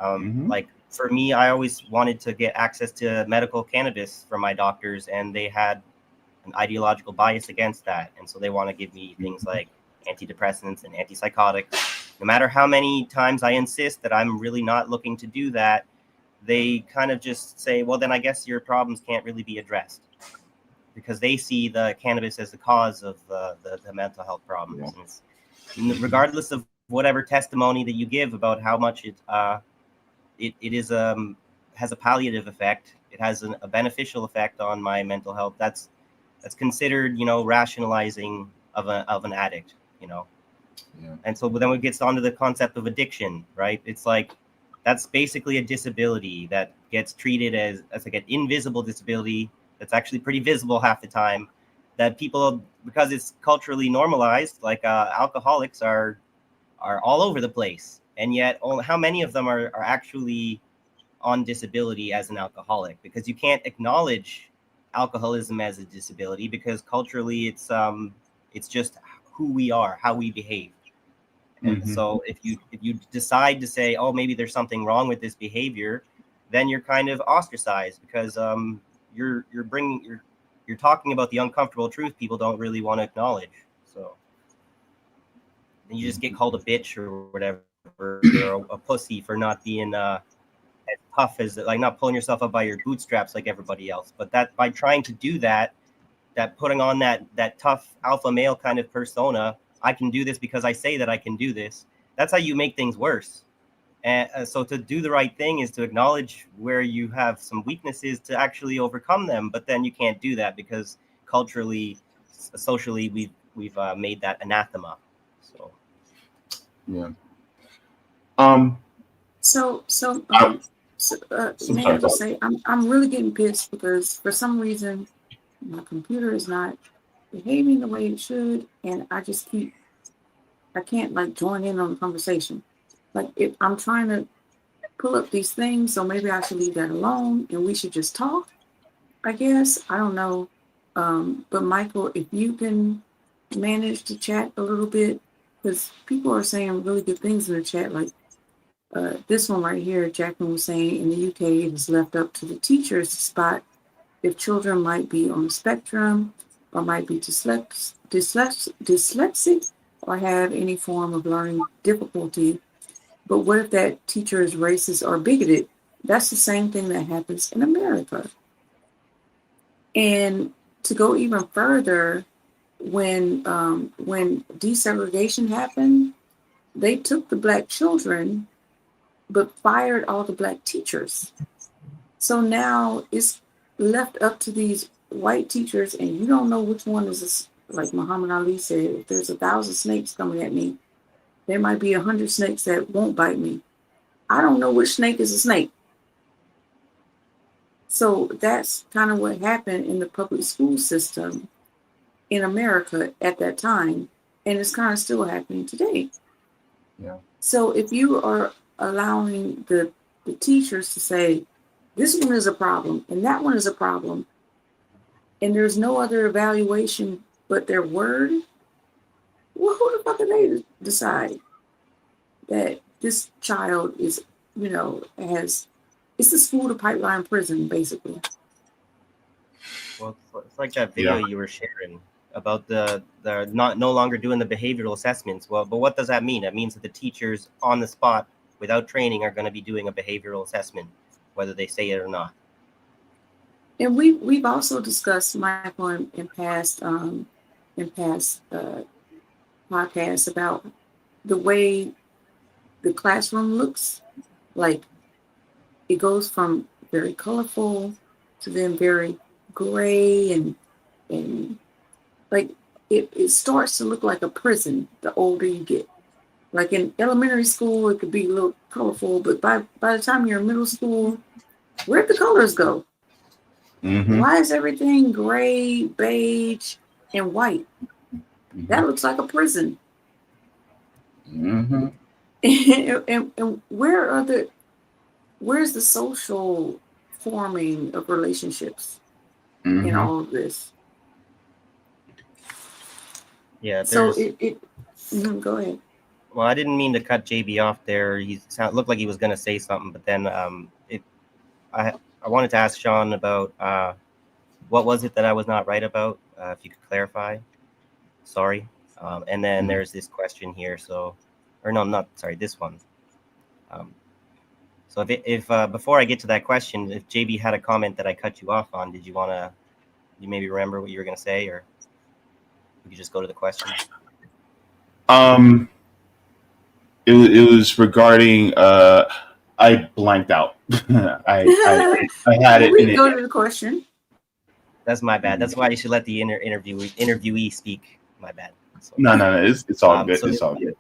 Like for me, I always wanted to get access to medical cannabis from my doctors, and they had an ideological bias against that. And so they want to give me things like antidepressants and antipsychotics. No matter how many times I insist that I'm really not looking to do that, they kind of just say, well, then I guess your problems can't really be addressed, because they see the cannabis as the cause of the mental health problems. Yeah. And it's, regardless of whatever testimony that you give about how much it is has a palliative effect, it has a beneficial effect on my mental health, that's considered, rationalizing of an addict, Yeah. And so then it gets onto the concept of addiction, right? It's like that's basically a disability that gets treated as like an invisible disability that's actually pretty visible half the time, that people, because it's culturally normalized, like alcoholics are all over the place, and yet how many of them are actually on disability as an alcoholic? Because you can't acknowledge alcoholism as a disability, because culturally it's just who we are, how we behave. And so if you decide to say, oh, maybe there's something wrong with this behavior, then you're kind of ostracized, because you're talking about the uncomfortable truth people don't really want to acknowledge. So then you just get called a bitch or whatever, or a pussy for not being as tough as, like, not pulling yourself up by your bootstraps like everybody else. But that by trying to do that putting on that tough alpha male kind of persona, I can do this because I say that I can do this, that's how you make things worse. And so to do the right thing is to acknowledge where you have some weaknesses to actually overcome them. But then you can't do that because culturally, socially, we've made that anathema. So yeah. May I just say, I'm really getting pissed because for some reason my computer is not behaving the way it should, and I can't like join in on the conversation. Like, if I'm trying to pull up these things, so maybe I should leave that alone and we should just talk, I guess. I don't know. But Michael, if you can manage to chat a little bit, because people are saying really good things in the chat, like This one right here, Jacqueline was saying, in the UK, it is left up to the teachers to spot if children might be on the spectrum or might be dyslexic or have any form of learning difficulty. But what if that teacher is racist or bigoted? That's the same thing that happens in America. And to go even further, when desegregation happened, they took the black children but fired all the black teachers. So now it's left up to these white teachers, and you don't know which one is this. Like Muhammad Ali said, if there's 1,000 snakes coming at me, there might be 100 snakes that won't bite me. I don't know which snake is a snake. So that's kind of what happened in the public school system in America at that time, and it's kind of still happening today. Yeah. So if you are allowing the teachers to say, this one is a problem and that one is a problem, and there's no other evaluation but their word, well, who the fuck are they to decide that this child is, it's the school to pipeline prison, basically. Well, it's like that video you were sharing about the no longer doing the behavioral assessments. Well, but what does that mean? That means that the teachers on the spot without training are going to be doing a behavioral assessment, whether they say it or not. And we've also discussed, Michael, in past podcasts about the way the classroom looks. Like, it goes from very colorful to then very gray, and like it starts to look like a prison the older you get. Like in elementary school, it could be a little colorful, but by the time you're in middle school, where'd the colors go? Mm-hmm. Why is everything gray, beige, and white? Mm-hmm. That looks like a prison. Mm-hmm. And where's the social forming of relationships in all of this? Yeah. So go ahead. Well, I didn't mean to cut JB off there. He looked like he was going to say something, but then I wanted to ask Sean about what was it that I was not right about? If you could clarify. Sorry. And then there's this question here. This one. So if before I get to that question, if JB had a comment that I cut you off on, did you want to, you maybe remember what you were going to say, or we could just go to the question? It was regarding I blanked out. I had it. We can go to the question. That's my bad. That's why you should let the interviewee speak. My bad. So, no, it's all good. It's all good.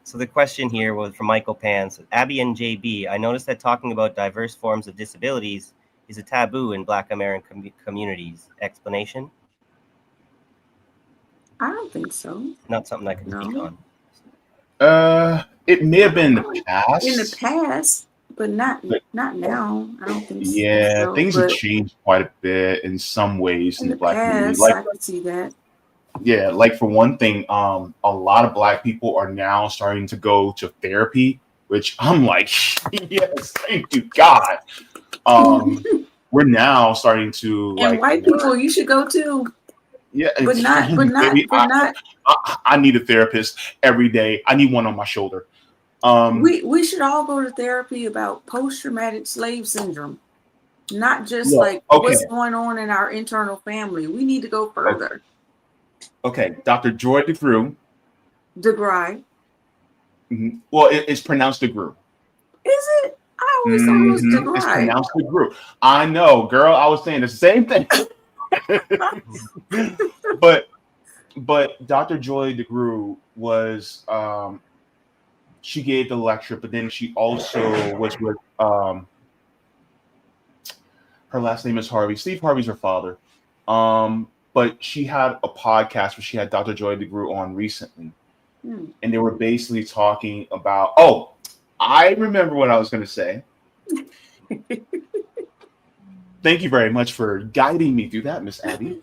So the question here was from Michael Pans. Abby and JB, I noticed that talking about diverse forms of disabilities is a taboo in Black American communities. Explanation? I don't think so. Not something I can speak on. It may have been in the past. In the past, but not now. I don't think so. Yeah, things have changed quite a bit in some ways in the Black community. Like, I could see that. Yeah, like for one thing, a lot of Black people are now starting to go to therapy, which I'm like, yes, thank you, God. We're now starting to and white people, you should go too. Yeah, but not. I need a therapist every day. I need one on my shoulder. We should all go to therapy about post-traumatic slave syndrome, not just what's going on in our internal family. We need to go further. Okay, Dr. Joy DeGruy. DeGruy. Mm-hmm. Well, it's pronounced DeGruy. Is it? I always thought it was DeGruy. It's pronounced DeGruy. I know, girl. I was saying the same thing. But Dr. Joy DeGruy was she gave the lecture, but then she also was with her last name is Harvey. Steve Harvey's her father. But she had a podcast where she had Dr. Joy DeGruy on recently. And they were basically talking about, I remember what I was going to say. Thank you very much for guiding me through that, Miss Abby.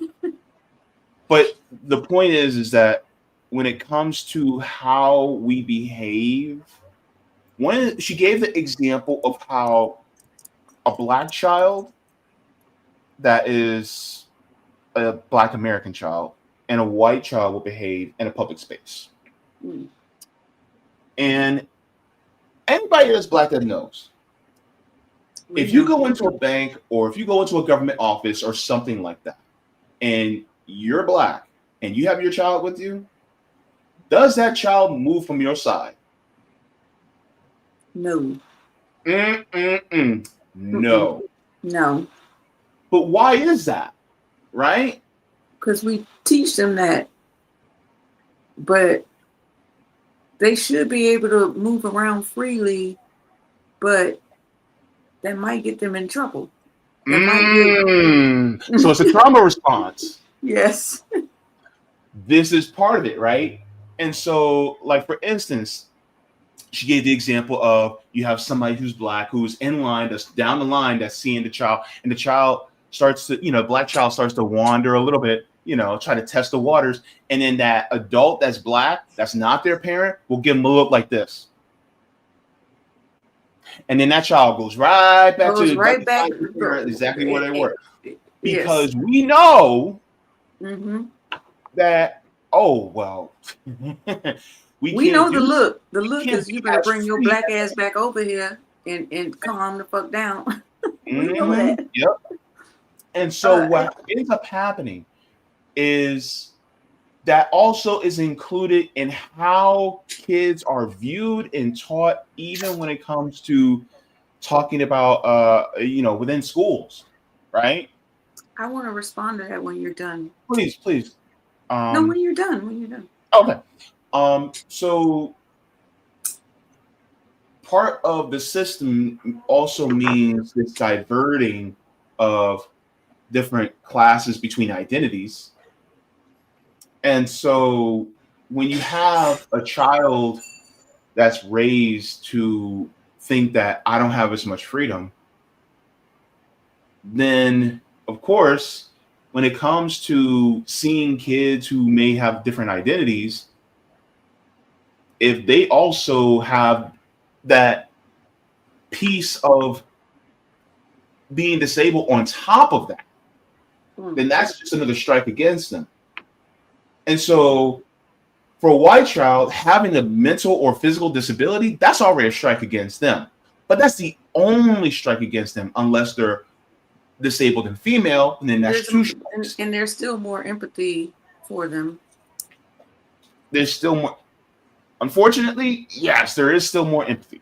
But the point is that when it comes to how we behave When she gave the example of how a black child that is a black American child and a white child will behave in a public space. Mm. And anybody that's black that knows, if you go into a bank or if you go into a government office or something like that, and you're black and you have your child with you, does that child move from your side? No. No. No. But why is that? Right? Because we teach them that. But they should be able to move around freely, but that might get them in trouble. So it's a trauma response. Yes. This is part of it, right? And so, like, for instance, she gave the example of you have somebody who's black, who's in line, that's down the line, that's seeing the child, and the child starts to, black child starts to wander a little bit, try to test the waters. And then that adult that's black, that's not their parent, will give them a look like this. And then that child goes right back to exactly where they were. Because we know that, we know the look. The look is you better bring your black ass back over here and calm the fuck down. We know that. Yep. And so what ends up happening is that also is included in how kids are viewed and taught, even when it comes to talking about, within schools, right? I want to respond to that when you're done. Please. No, when you're done. Okay. So part of the system also means this diverting of different classes between identities. And so when you have a child that's raised to think that I don't have as much freedom, then of course, when it comes to seeing kids who may have different identities, if they also have that piece of being disabled on top of that, then that's just another strike against them. And so for a white child, having a mental or physical disability, that's already a strike against them. But that's the only strike against them, unless they're disabled and female, and then that's two strikes. And there's still more empathy for them. There's still more. Unfortunately, yes, there is still more empathy.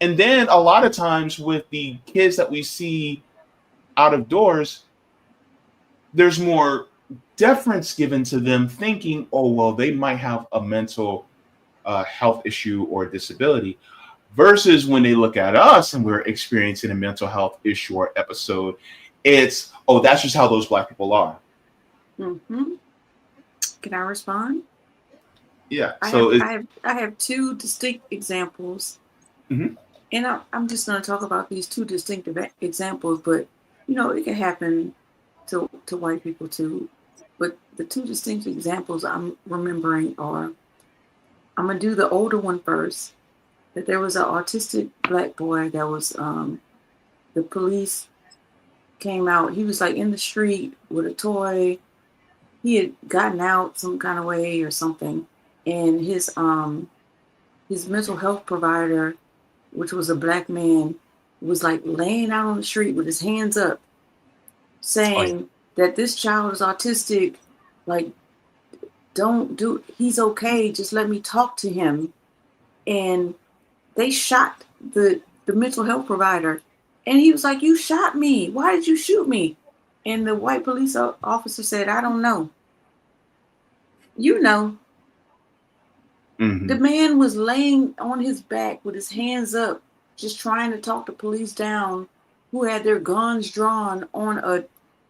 And then a lot of times with the kids that we see out of doors, there's more deference given to them, thinking, oh, well, they might have a mental health issue or disability, versus when they look at us and we're experiencing a mental health issue or episode, it's, oh, that's just how those black people are. Mm-hmm. Can I respond? Yeah. I have two distinct examples. Mm-hmm. And I'm just going to talk about these two distinct examples, but, it can happen to white people too. But the two distinct examples I'm remembering are, I'm going to do the older one first, that there was an autistic black boy that was, the police came out. He was like in the street with a toy. He had gotten out some kind of way or something. And his mental health provider, which was a black man, was like laying out on the street with his hands up, saying that this child is autistic. Like, he's okay. Just let me talk to him. And they shot the mental health provider. And he was like, you shot me. Why did you shoot me? And the white police officer said, I don't know. Mm-hmm. The man was laying on his back with his hands up, just trying to talk the police down, who had their guns drawn on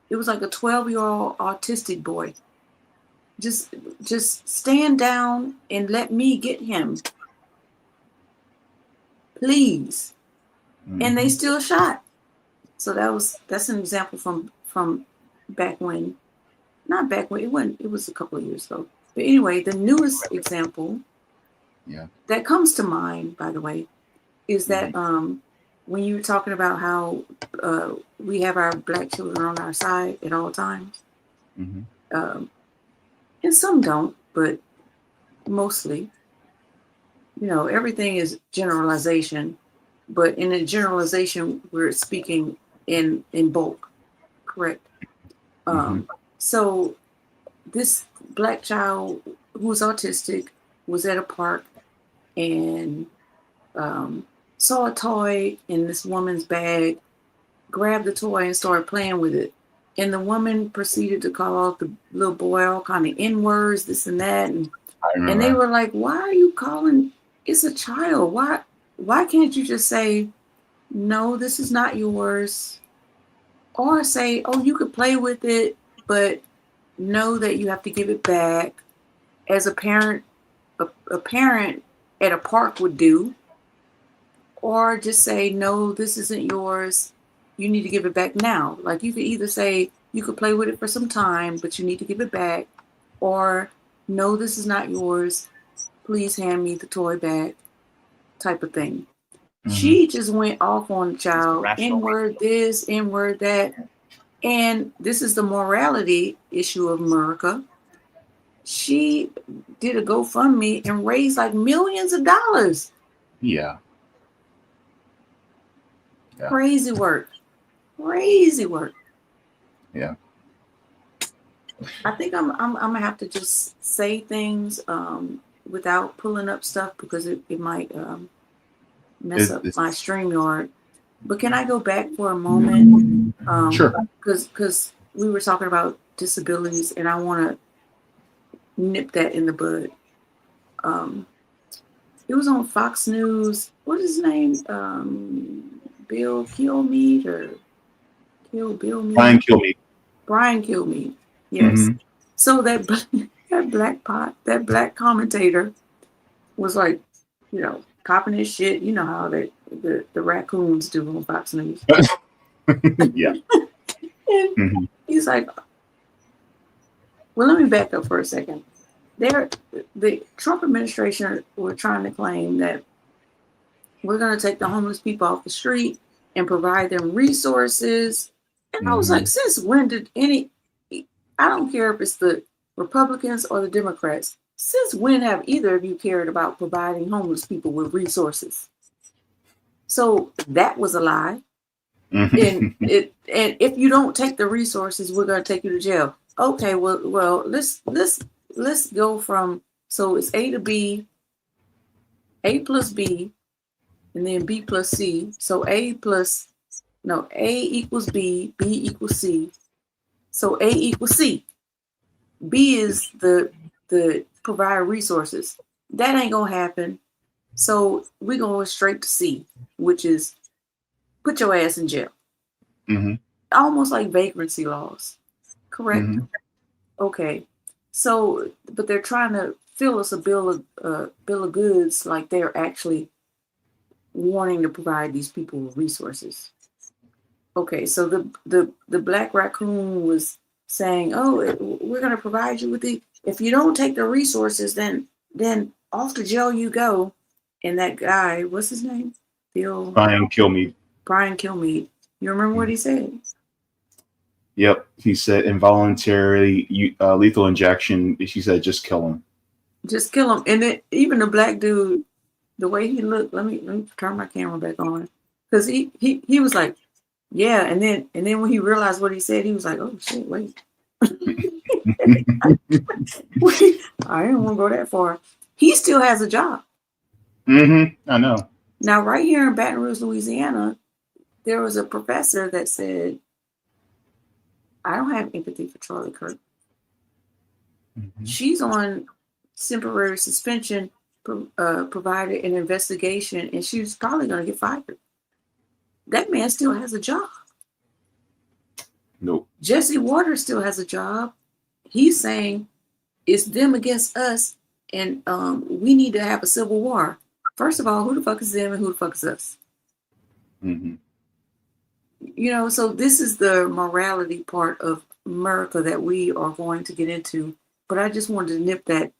it was like a 12-year-old autistic boy. Just stand down and let me get him. Please. Mm-hmm. And they still shot. So that's an example from back when. Not back when, it was a couple of years ago. But anyway, the newest example Yeah. that comes to mind, by the way, is that when you were talking about how we have our black children on our side at all times, and some don't, but mostly, everything is generalization, but in a generalization, we're speaking in bulk, correct? So this black child who's autistic was at a park and saw a toy in this woman's bag, grabbed the toy and started playing with it. And the woman proceeded to call out the little boy all kind of N-words, this and that. And they were like, why are you calling? It's a child. Why can't you just say, no, this is not yours? Or say, oh, you could play with it, but know that you have to give it back, as a parent at a park would do. Or just say, no, this isn't yours. You need to give it back now. Like, you could either say you could play with it for some time, but you need to give it back. Or, no, this is not yours. Please hand me the toy back, type of thing. She just went off on the child. N-word this, N-word that. And this is the morality issue of Murica. She did a GoFundMe and raised like millions of dollars. Yeah. Crazy work. Crazy work. Yeah. I think I'm gonna have to just say things without pulling up stuff because it might mess up my StreamYard. But can I go back for a moment? Sure. Because we were talking about disabilities, and I want to nip that in the bud. It was on Fox News. What is his name? Bill Kilmeade or Bill Meade? Brian Kilmeade. Yes. So that black commentator was like, copping his shit. You know how the raccoons do on Fox News. Yeah. And he's like, well, let me back up for a second. The Trump administration were trying to claim that we're going to take the homeless people off the street and provide them resources. And I was like, since when did I don't care if it's the Republicans or the Democrats, since when have either of you cared about providing homeless people with resources? So that was a lie. And if you don't take the resources, we're going to take you to jail. Okay, well, let's go from, so it's A to B, A plus B, and then B plus C. So A equals B, B equals C. So A equals C. B is the provide resources. That ain't gonna happen. So we're going straight to C, which is put your ass in jail. Almost like vagrancy laws. Correct? Okay. So, but they're trying to fill us a bill of goods, like they're actually wanting to provide these people with resources. Okay, so the black raccoon was saying, "Oh, we're going to provide you with the. If you don't take the resources, then off to jail you go." And that guy, what's his name? Brian Kilmeade. Brian Kilmeade. You remember what he said? Yep, he said involuntary lethal injection. She said, "Just kill him." Just kill him. And then even the black dude, the way he looked. Let me turn my camera back on, because he was like, yeah. And then when he realized what he said, he was like, oh shit, wait. I didn't want to go that far. He still has a job. I know. Now, right here in Baton Rouge, Louisiana, there was a professor that said, I don't have empathy for Charlie Kirk. She's on temporary suspension, provided an investigation, and she's probably going to get fired. That man still has a job. Nope. Jesse Waters still has a job. He's saying it's them against us, and we need to have a civil war. First of all, who the fuck is them and who the fuck is us? So this is the morality part of America that we are going to get into. But I just wanted to nip that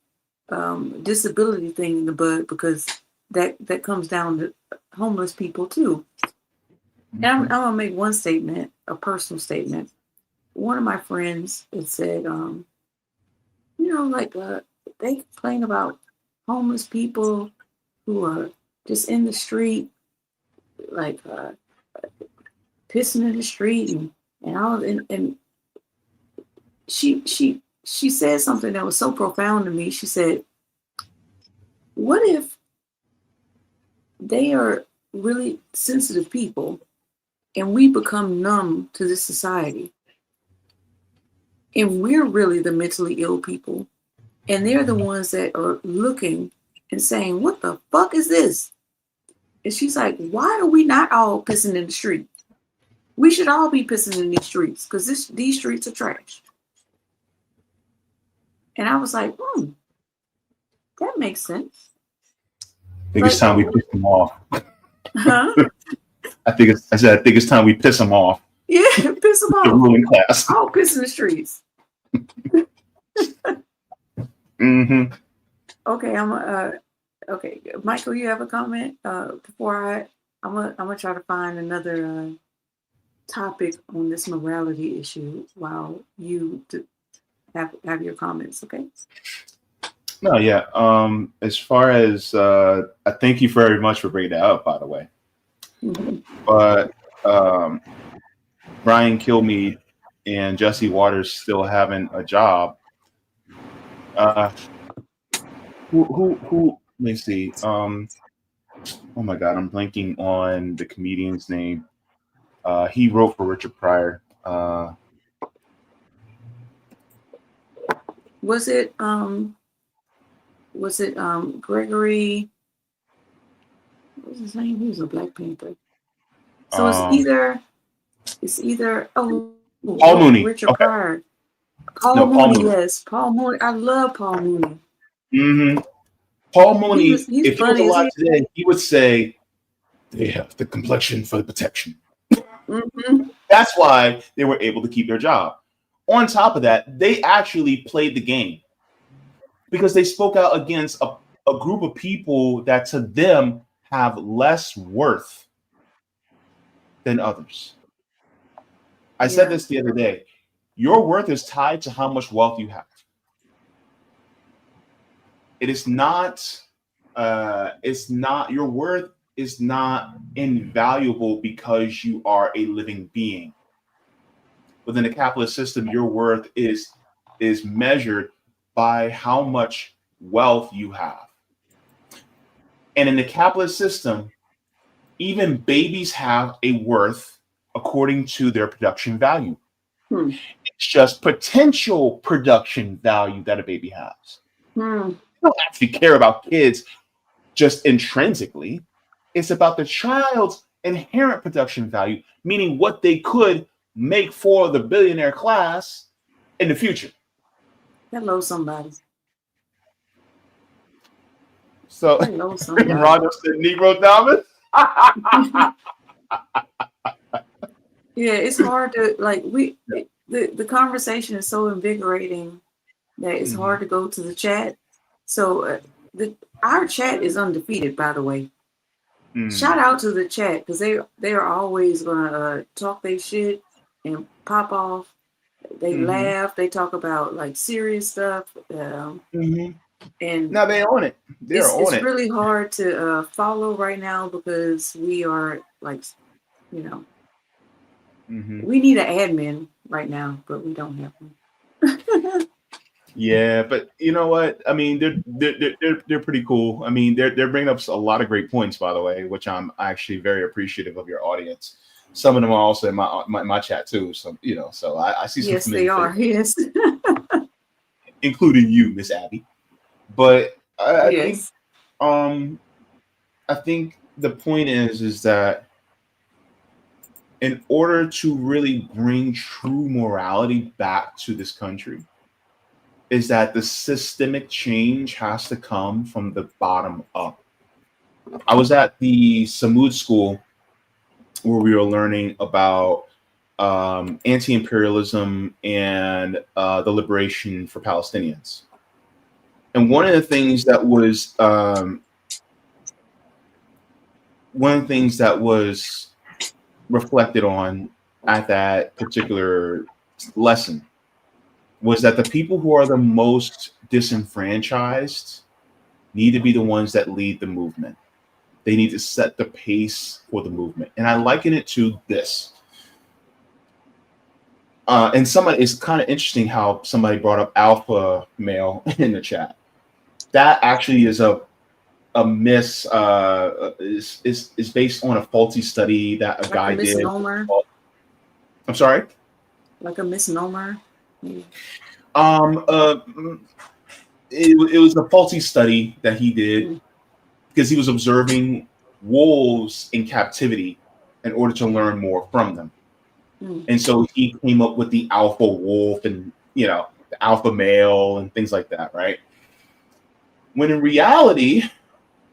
disability thing in the bud, because that comes down to homeless people too. And I'm gonna make one statement, a personal statement. One of my friends had said, they complain about homeless people who are just in the street, like pissing in the street and all, and she said something that was so profound to me. She said, what if they are really sensitive people and we become numb to this society, and we're really the mentally ill people, and they're the ones that are looking and saying, what the fuck is this? And she's like, why are we not all pissing in the street? We should all be pissing in these streets, because these streets are trash. And I was like, that makes sense. I think it's time we piss them off. Huh? I think it's time we piss them off. Yeah, piss them off. The ruling class. I'll piss in the streets. Mm-hmm. Okay, okay, Michael, you have a comment? Before I'm gonna try to find another topic on this morality issue while you have your comments. Okay. No, yeah. As far as I thank you very much for bringing that up, by the way. Mm-hmm. But Brian Kilmeade and Jesse Waters still having a job. Who? Let me see. Oh my God, I'm blanking on the comedian's name. He wrote for Richard Pryor. Was it Gregory? What was his name? He was a Black Panther. So it's either Paul Mooney. Richard Okay. Pryor. Paul Mooney, yes. Paul Mooney. I love Paul Mooney. Mm-hmm. Paul Mooney, He's if he was alive today, he would say, they have the complexion for the protection. Mm-hmm. That's why they were able to keep their job. On top of that, they actually played the game because they spoke out against a group of people that to them have less worth than others. I said this the other day. Your worth is tied to how much wealth you have. It is not, your worth is not invaluable because you are a living being. Within the capitalist system, your worth is measured by how much wealth you have. And in the capitalist system, even babies have a worth according to their production value. It's just potential production value that a baby has. You don't actually care about kids just intrinsically. It's about the child's inherent production value, meaning what they could make for the billionaire class in the future. Hello, somebody. So, Hello, somebody. Rondo said Negro Diamond. Yeah, it's hard to the conversation is so invigorating that it's hard to go to the chat. So our chat is undefeated, by the way. Shout out to the chat, because they are always gonna talk their shit and pop off. They laugh. They talk about like serious stuff. And now they own it. It's really hard to follow right now because we are like, we need an admin right now, but we don't have one. Yeah, but you know what? I mean, they're pretty cool. I mean, they're bringing up a lot of great points, by the way, which I'm actually very appreciative of your audience. Some of them are also in my chat too. So so I see some. Yes, they are. Yes, including you, Miss Abby. But I think the point is that in order to really bring true morality back to this country, is that the systemic change has to come from the bottom up. I was at the Samud school where we were learning about anti-imperialism and the liberation for Palestinians. And one of the things that was reflected on at that particular lesson was that the people who are the most disenfranchised need to be the ones that lead the movement. They need to set the pace for the movement. And I liken it to this. And it's kind of interesting how somebody brought up alpha male in the chat. That actually is a miss, is based on a faulty study that a guy did. Misnomer. I'm sorry? Like a misnomer. Maybe. It was a faulty study that he did because he was observing wolves in captivity in order to learn more from them. And so he came up with the alpha wolf and, the alpha male and things like that, right? When in reality,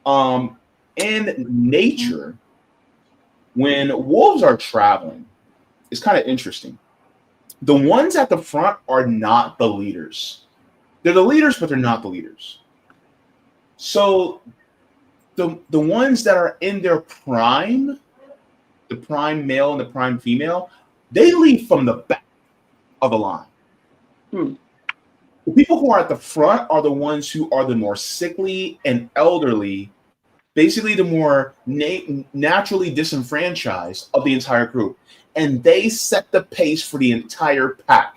in nature, when wolves are traveling, it's kind of interesting. The ones at the front are not the leaders. They're the leaders, but they're not the leaders. So the ones that are in their prime, the prime male and the prime female, they lead from the back of the line. The people who are at the front are the ones who are the more sickly and elderly, basically the more naturally disenfranchised of the entire group. And they set the pace for the entire pack.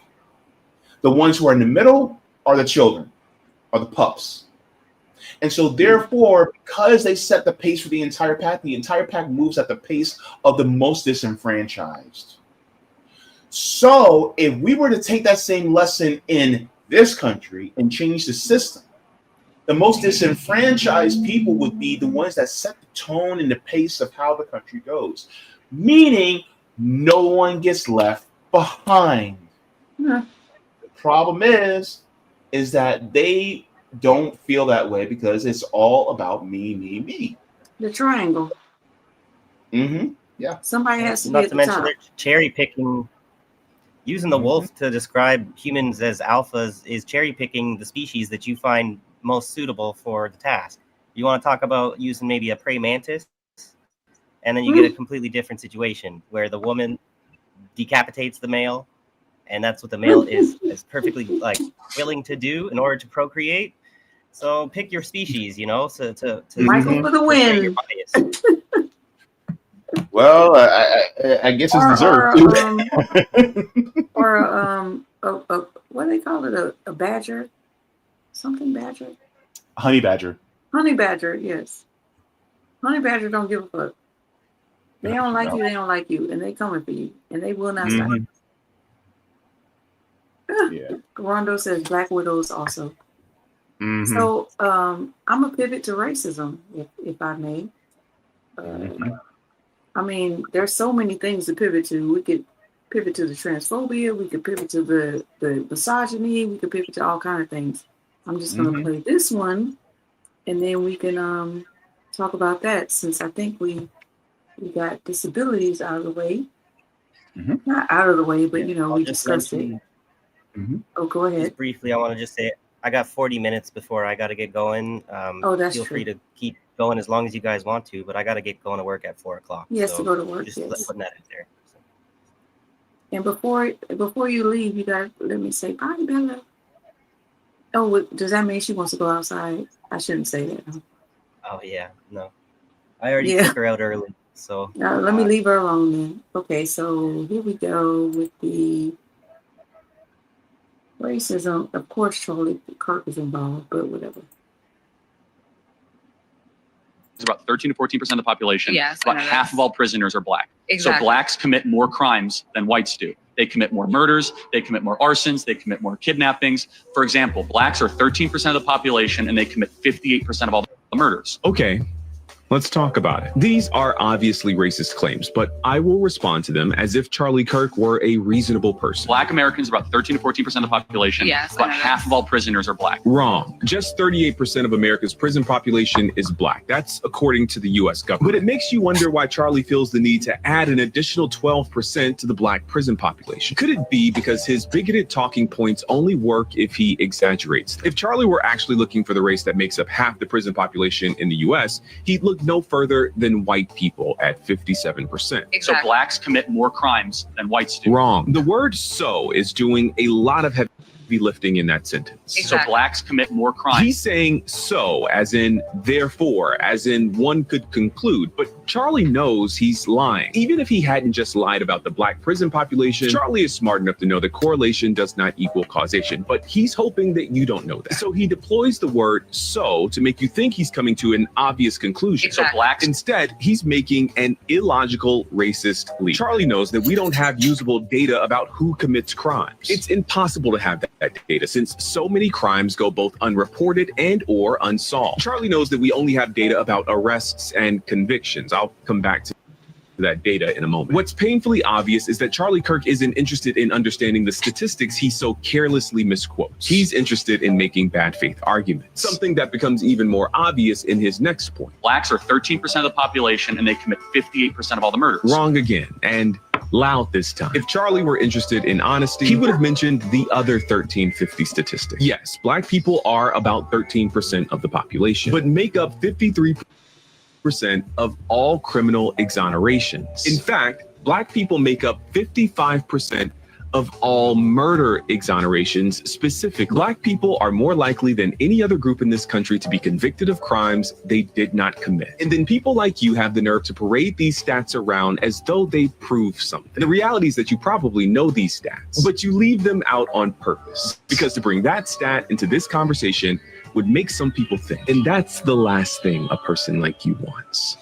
The ones who are in the middle are the children, are the pups. And so therefore, because they set the pace for the entire pack moves at the pace of the most disenfranchised. So if we were to take that same lesson in this country and change the system, the most disenfranchised people would be the ones that set the tone and the pace of how the country goes, meaning no one gets left behind. The problem is that they don't feel that way because it's all about me. The triangle. Yeah. Somebody has to be Not at to the mention top. they're cherry picking. Using the wolf to describe humans as alphas is cherry picking the species that you find most suitable for the task. You want to talk about using maybe a praying mantis, and then you get a completely different situation where the woman decapitates the male, and that's what the male is perfectly willing to do in order to procreate. So pick your species, to Michael for the win. your bias. Well, I guess it's deserved. What do they call it? A badger? Something badger? Honey badger. Honey badger, yes. Honey badger don't give a fuck. They don't like you, they don't like you, and they coming for you, and they will not stop. Yeah. Rondo says Black Widows also. So I'm a pivot to racism, if I may. I mean, there's so many things to pivot to. We could pivot to the transphobia. We could pivot to the misogyny. We could pivot to all kinds of things. I'm just going to play this one, and then we can talk about that, since I think we got disabilities out of the way. Not out of the way, but, we discussed it. Oh, go ahead. Just briefly, I want to just say I got 40 minutes before I got to get going. That's Feel true. free to keep going as long as you guys want to, but I got to get going to work at 4 o'clock. Yes, to go to work. Just Yes. putting that out there. So. And before you leave, you got to let me say bye, Bella. Oh, does that mean she wants to go outside? I shouldn't say that. Huh? Oh yeah, no, I already took her out early. So let me leave her alone then. Okay, so here we go with the racism. Of course, Charlie Kirk is involved, but whatever. It's about 13 to 14% of the population. Yes, about half of all prisoners are black. Exactly. So blacks commit more crimes than whites do. They commit more murders. They commit more arsons. They commit more kidnappings. For example, blacks are 13% of the population, and they commit 58% of all the murders. Okay, Let's talk about it. These are obviously racist claims, but I will respond to them as if Charlie Kirk were a reasonable person. Black Americans are about 13 to 14% of the population. Yes, About half of all prisoners are black. Wrong. Just 38% of America's prison population is black. That's according to the U.S. government. But it makes you wonder why Charlie feels the need to add an additional 12% to the black prison population. Could it be because his bigoted talking points only work if he exaggerates? If Charlie were actually looking for the race that makes up half the prison population in the U.S., he'd look no further than white people at 57%. Exactly. So blacks commit more crimes than whites do. Wrong. The word "so" is doing a lot of heavy lifting in that sentence. So blacks commit more crimes. He's saying "so" as in therefore, as in one could conclude, but Charlie knows he's lying. Even if he hadn't just lied about the black prison population, Charlie is smart enough to know that correlation does not equal causation, but he's hoping that you don't know that. So he deploys the word "so" to make you think he's coming to an obvious conclusion. So blacks. Instead, he's making an illogical, racist leap. Charlie knows that we don't have usable data about who commits crimes. It's impossible to have that data since so many crimes go both unreported and or unsolved. Charlie knows that we only have data about arrests and convictions. I'll come back to that data in a moment. What's painfully obvious is that Charlie Kirk isn't interested in understanding the statistics he so carelessly misquotes. He's interested in making bad faith arguments, something that becomes even more obvious in his next point. Blacks are 13% of the population and they commit 58% of all the murders. Wrong again, and loud this time. If Charlie were interested in honesty, he would have mentioned the other 1350 statistic. Yes, black people are about 13% of the population, but make up 53% of all criminal exonerations. In fact, black people make up 55% of all murder exonerations specifically. Black people are more likely than any other group in this country to be convicted of crimes they did not commit. And then people like you have the nerve to parade these stats around as though they prove something. The reality is that you probably know these stats, but you leave them out on purpose, because to bring that stat into this conversation would make some people think. And that's the last thing a person like you wants.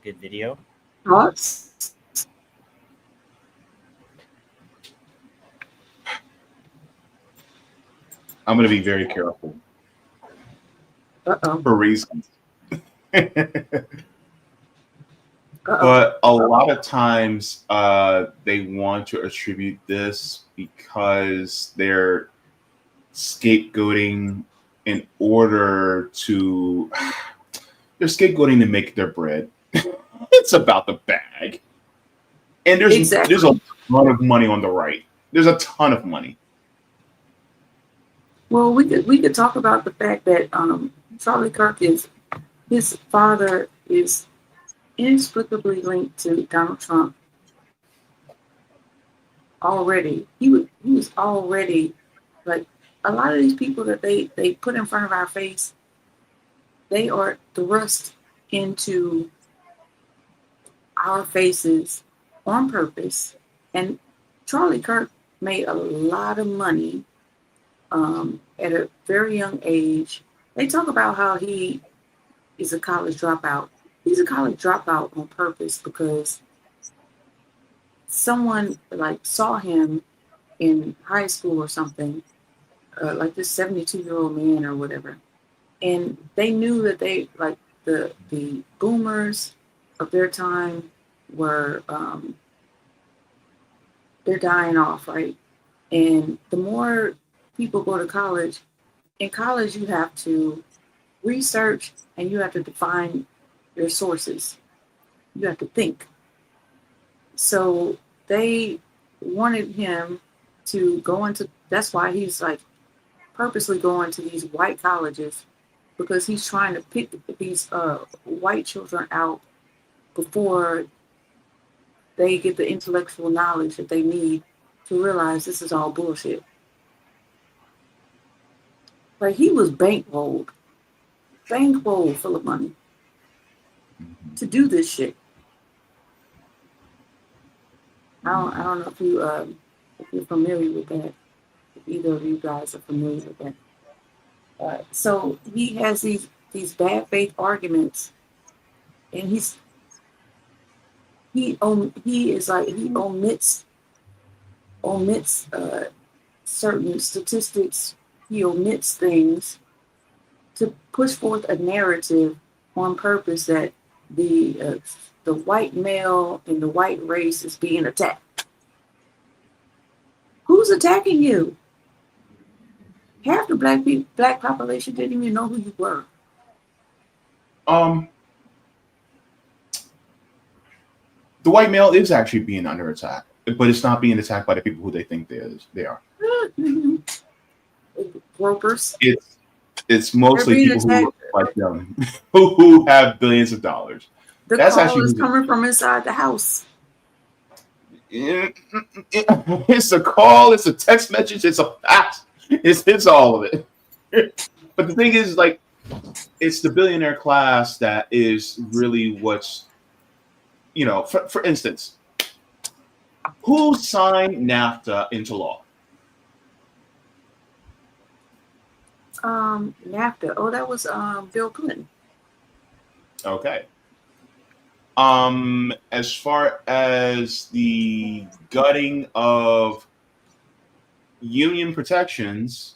Good video. Thoughts? I'm going to be very careful for reasons. But a lot of times they want to attribute this because they're scapegoating in order to, they're scapegoating to make their bread. It's about the bag. And there's a ton of money on the right. There's a ton of money. Well, we could talk about the fact that Charlie Kirk his father is inexplicably linked to Donald Trump. Already, he was already, like, a lot of these people that they put in front of our face, they are thrust into our faces on purpose. And Charlie Kirk made a lot of money at a very young age. They talk about how he is a college dropout. He's a college dropout on purpose because someone like saw him in high school or something, like this 72-year-old man or whatever. And they knew that they, like, the boomers of their time were, they're dying off, right? And the more people go to college, in college you have to research and you have to define your sources. You have to think. So they wanted him to go into, that's why he's like purposely going to these white colleges, because he's trying to pick these white children out before they get the intellectual knowledge that they need to realize this is all bullshit. Like, he was bankrolled full of money to do this shit. I don't know if you're familiar with that. If either of you guys are familiar with that. So he has these bad faith arguments, and he omits certain statistics he omits things to push forth a narrative on purpose that the white male and the white race is being attacked. Who's attacking you? Half the black population didn't even know who you were. The white male is actually being under attack, but it's not being attacked by the people who they think they are. Gropers. It's mostly being people who attacked. look like them, who have billions of dollars. The That's call actually is coming from inside the house. It's a call, it's a text message, it's a fax, it's all of it. But the thing is, like, it's the billionaire class that is really what's, you know, for instance, who signed NAFTA into law? NAFTA. Oh, that was Bill Clinton. Okay. As far as the gutting of union protections,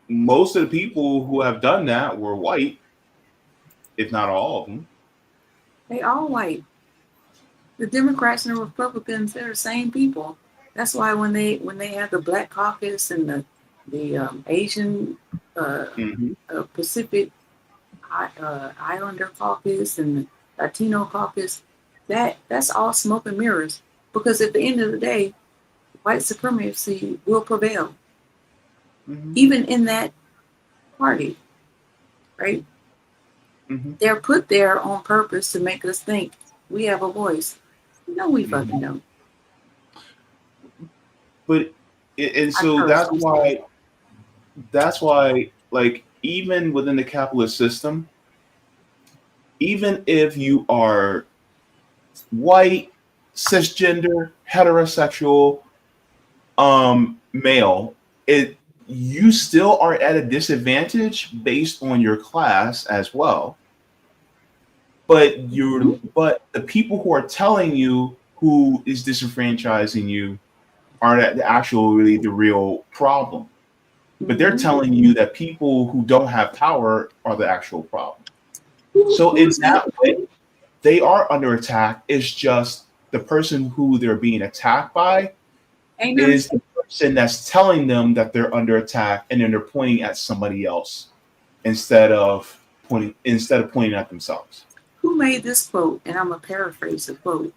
most of the people who have done that were white, if not all of them. They all white. The Democrats and the Republicans, they're the same people. That's why when they have the Black Caucus and the Asian Pacific Islander Caucus and the Latino Caucus, that's all smoke and mirrors. Because at the end of the day, white supremacy will prevail, even in that party, right? They're put there on purpose to make us think we have a voice. No, we fucking don't. But and so that's why, like, even within the capitalist system, even if you are white, cisgender, heterosexual, male, you still are at a disadvantage based on your class as well. But the people who are telling you who is disenfranchising you are actually the real problem. But they're telling you that people who don't have power are the actual problem. So in that way, they are under attack. It's just the person who they're being attacked by is the person that's telling them that they're under attack, and then they're pointing at somebody else instead of pointing at themselves. Who made this quote? And I'm gonna paraphrase the quote.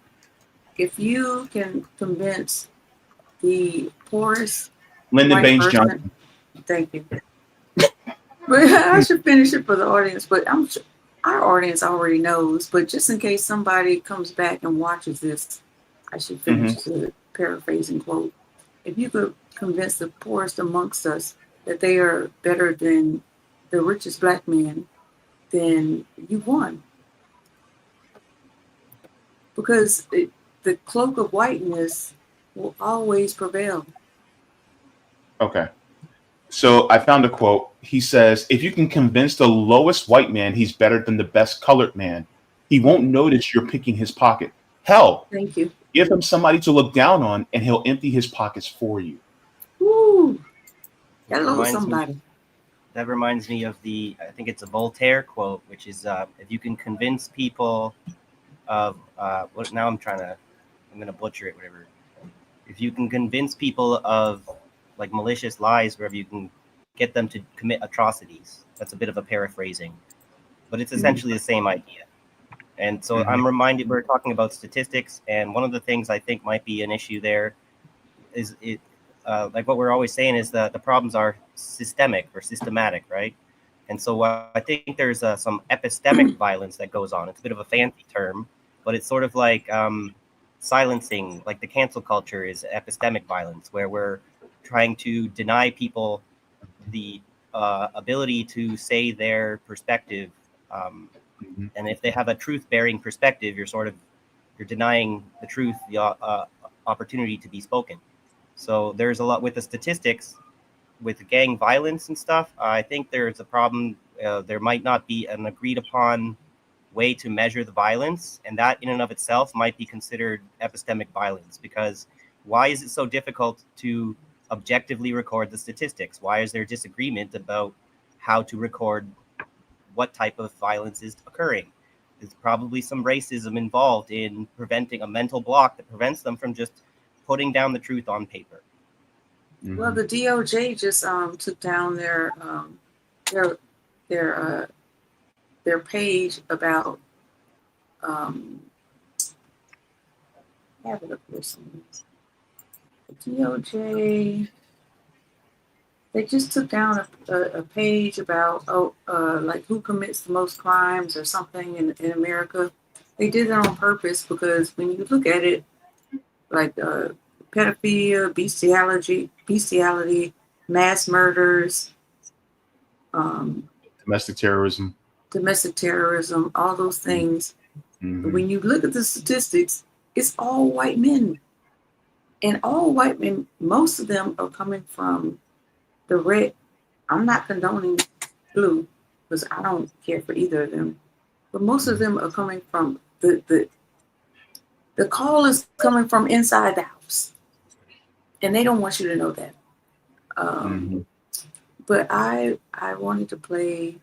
If you can convince the poorest Lyndon Baines person, Johnson. Thank you. But I should finish it for the audience. But I'm sure our audience already knows. But just in case somebody comes back and watches this, I should finish the paraphrasing quote. If you could convince the poorest amongst us that they are better than the richest black man, then you won. Because the cloak of whiteness will always prevail. Okay. So I found a quote. He says, if you can convince the lowest white man he's better than the best colored man, he won't notice you're picking his pocket. Hell, thank you. Give him somebody to look down on, and he'll empty his pockets for you. Woo! Hello, somebody. That reminds me of I think it's a Voltaire quote, which is, if you can convince people of, now I'm going to butcher it, whatever. If you can convince people of, like, malicious lies, wherever you can get them to commit atrocities. That's a bit of a paraphrasing, but it's essentially the same idea. And so I'm reminded, we're talking about statistics, and one of the things I think might be an issue there is like what we're always saying is that the problems are systemic or systematic, right? And so I think there's some epistemic violence that goes on. It's a bit of a fancy term, but it's sort of like silencing, like the cancel culture is epistemic violence, where we're trying to deny people the ability to say their perspective. And if they have a truth-bearing perspective, you're denying the truth the opportunity to be spoken. So there's a lot with the statistics, with gang violence and stuff. I think there's a problem. There might not be an agreed-upon way to measure the violence, and that in and of itself might be considered epistemic violence. Because why is it so difficult to objectively record the statistics? Why is there disagreement about how to record what type of violence is occurring? There's probably some racism involved in preventing a mental block that prevents them from just putting down the truth on paper. Well, the DOJ just took down their page about have it up there somewhere. The DOJ, they just took down a page about like who commits the most crimes or something in America. They did that on purpose because when you look at it, like pedophilia, bestiality, mass murders, Domestic terrorism, all those things. Mm-hmm. When you look at the statistics, it's all white men. And all white men, most of them are coming from the red. I'm not condoning blue because I don't care for either of them. But most of them are coming from the call is coming from inside the house. And they don't want you to know that. But I wanted to play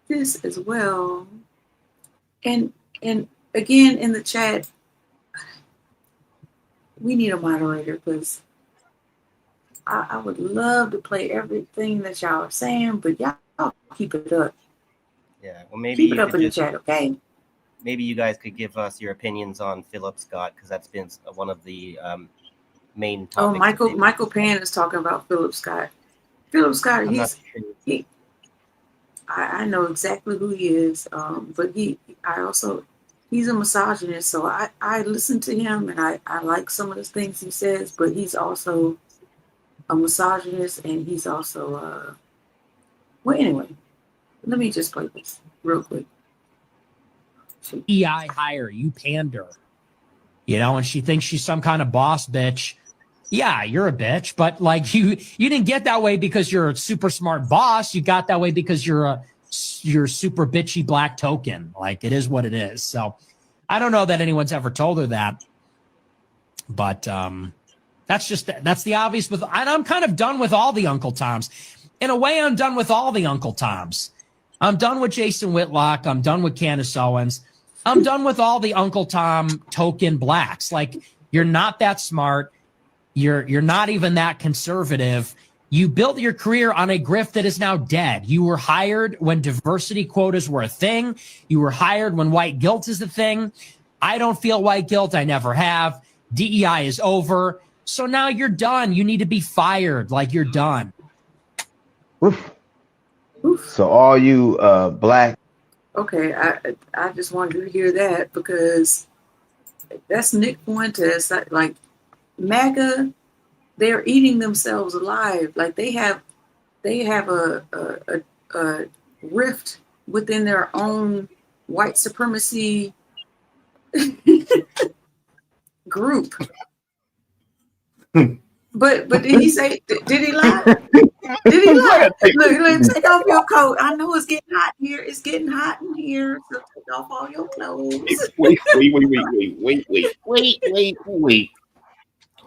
this as well. And again, in the chat, we need a moderator because I would love to play everything that y'all are saying, but y'all keep it up. Yeah, well, maybe keep it up in the chat, okay? Maybe you guys could give us your opinions on Philip Scott, because that's been one of the main topics. Oh, Michael Pan is talking about Philip Scott. Philip Scott, I know exactly who he is, but he's a misogynist, so I listen to him and I like some of the things he says, but he's also a misogynist and he's also well, anyway, let me just play this real quick. EI hire, you pander, and she thinks she's some kind of boss bitch. Yeah, you're a bitch, but like you didn't get that way because you're a super smart boss. You got that way because you're super bitchy black token. Like, it is what it is. So I don't know that anyone's ever told her that, but that's the obvious. And I'm kind of done with all the Uncle Toms. In a way, I'm done with all the Uncle Toms. I'm done with Jason Whitlock. I'm done with Candace Owens. I'm done with all the Uncle Tom token blacks. Like, you're not that smart. You're not even that conservative. You built your career on a grift that is now dead. You were hired when diversity quotas were a thing. You were hired when white guilt is a thing. I don't feel white guilt. I never have. DEI is over. So now you're done. You need to be fired. Like, you're done. Oof. So all you black. Okay, I just wanted you to hear that because that's Nick Fuentes. Like MAGA, they're eating themselves alive. Like they have a rift within their own white supremacy group. But did he say? Did he lie? Did he lie? Look, take off your coat. I know it's getting hot here. It's getting hot in here. So take off all your clothes. Wait.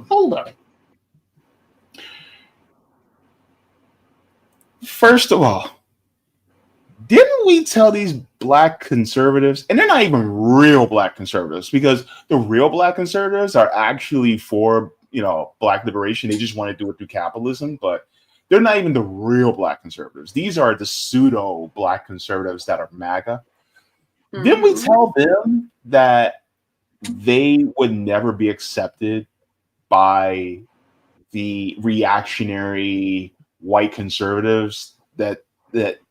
Hold on. First of all, didn't we tell these black conservatives, and they're not even real black conservatives, because the real black conservatives are actually for, black liberation. They just want to do it through capitalism, but they're not even the real black conservatives. These are the pseudo black conservatives that are MAGA. Mm-hmm. Didn't we tell them that they would never be accepted by the reactionary white conservatives, that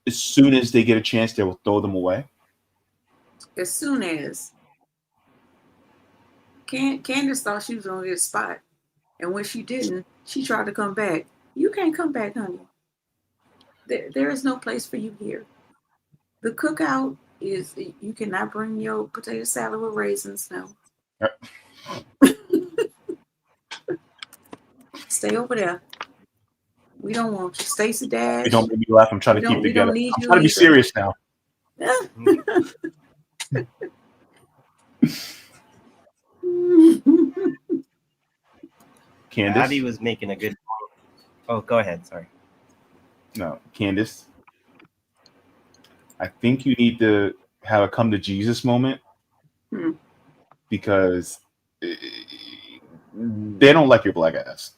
as soon as they get a chance, they will throw them away? As soon as. Candace thought she was going to get a spot. And when she didn't, she tried to come back. You can't come back, honey. There is no place for you here. The cookout is, you cannot bring your potato salad with raisins now. Stay over there. We don't want you. Stacey Dash. You don't make me laugh. I'm trying to keep it together. I'm trying to be serious now. Candace? Abby was making a good point. Oh, go ahead. Sorry. No, Candace, I think you need to have a come to Jesus moment because they don't like your black ass.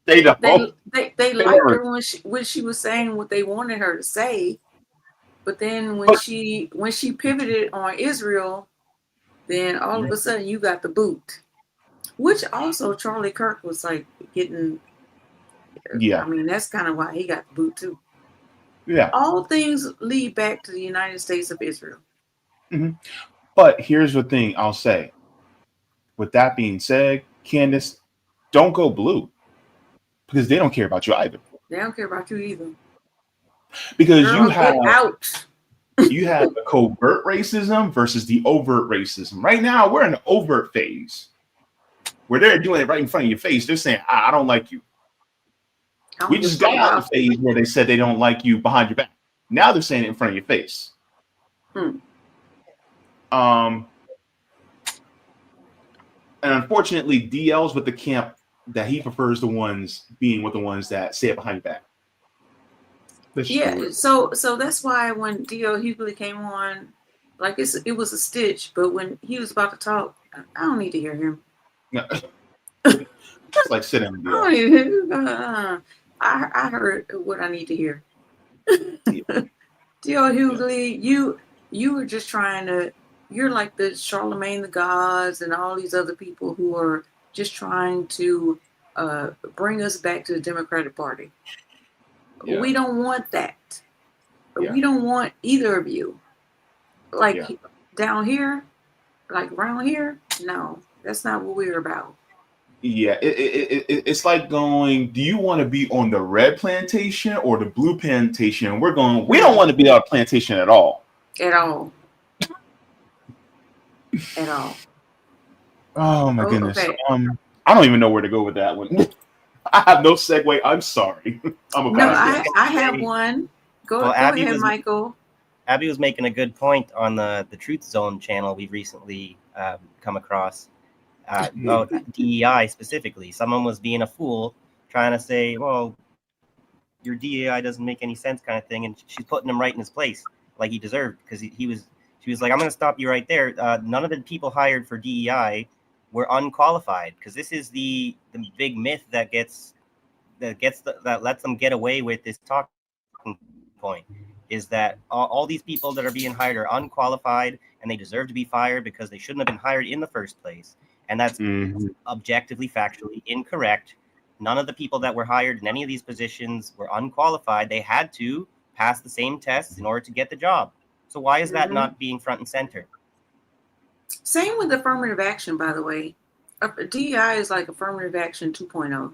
They don't. They liked her when she was saying what they wanted her to say, but then when she pivoted on Israel, then all of a sudden you got the boot. Which also Charlie Kirk was like getting. Yeah, I mean that's kind of why he got the boot too. Yeah. All things lead back to the United States of Israel. Mm-hmm. But here's the thing I'll say. With that being said, Candace, don't go blue because they don't care about you either. They don't care about you either. Because Girl, you have the covert racism versus the overt racism. Right now, we're in the overt phase where they're doing it right in front of your face. They're saying, I don't like you. We just got out the phase where they said they don't like you behind your back. Now they're saying it in front of your face. And unfortunately, DL's with the camp that he prefers the ones being with the ones that say it behind your back. Yeah, so that's why when D.L. Hughley came on, like it was a stitch, but when he was about to talk, I don't need to hear him. No. It's like sit down. I heard what I need to hear. D.L. Hughley, you were just trying to. You're like the Charlemagne the Gods and all these other people who are just trying to bring us back to the Democratic Party. Yeah. We don't want that. Yeah. We don't want either of you. Like down here, like around here, no, that's not what we're about. Yeah, it's like going, do you want to be on the red plantation or the blue plantation? We're going, we don't want to be on a plantation at all. At all. At all. Oh my goodness. Okay. I don't even know where to go with that one. I have no segue. I'm sorry. I have one. Go ahead, Michael. Abby was making a good point on the Truth Zone channel we've recently come across. About DEI specifically. Someone was being a fool trying to say, well, your DEI doesn't make any sense kind of thing. And she's putting him right in his place like he deserved because she was like, I'm going to stop you right there. None of the people hired for DEI were unqualified because this is the big myth that lets them get away with this talking point is that all these people that are being hired are unqualified and they deserve to be fired because they shouldn't have been hired in the first place. And that's objectively, factually incorrect. None of the people that were hired in any of these positions were unqualified. They had to pass the same tests in order to get the job. So why is that not being front and center? Same with affirmative action, by the way. DEI is like affirmative action 2.0.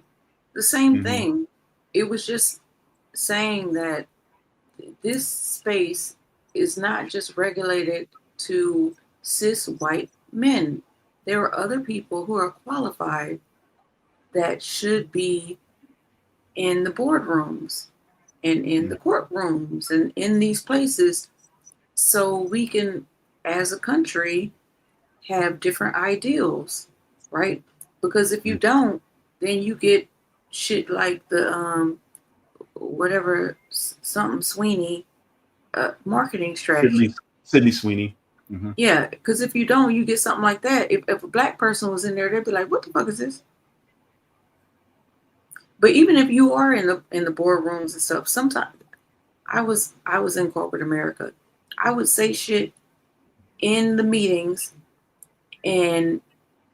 The same thing. It was just saying that this space is not just regulated to cis white men. There are other people who are qualified that should be in the boardrooms and in the courtrooms and in these places so we can, as a country, have different ideals, right? Because if you don't, then you get shit like the something Sweeney marketing strategy. Sydney Sweeney. Yeah, because if you don't, you get something like that. If a black person was in there, they'd be like, "What the fuck is this?" But even if you are in the boardrooms and stuff, sometimes I was in corporate America. I would say shit in the meetings, and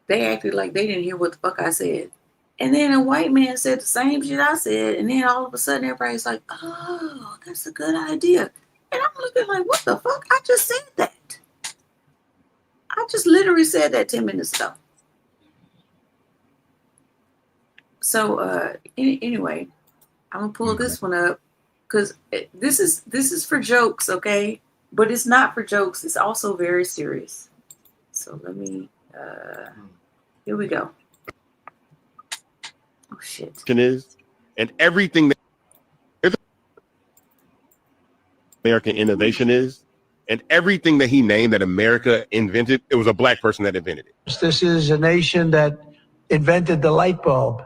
they acted like they didn't hear what the fuck I said. And then a white man said the same shit I said, and then all of a sudden everybody's like, "Oh, that's a good idea," and I'm looking like, "What the fuck? I just said that." I just literally said that 10 minutes ago. So anyway, I'm gonna pull this one up because this is for jokes, okay? But it's not for jokes. It's also very serious. So let me. Here we go. Oh shit. Is and everything that American innovation is. And everything that he named that America invented, it was a black person that invented it. This is a nation that invented the light bulb.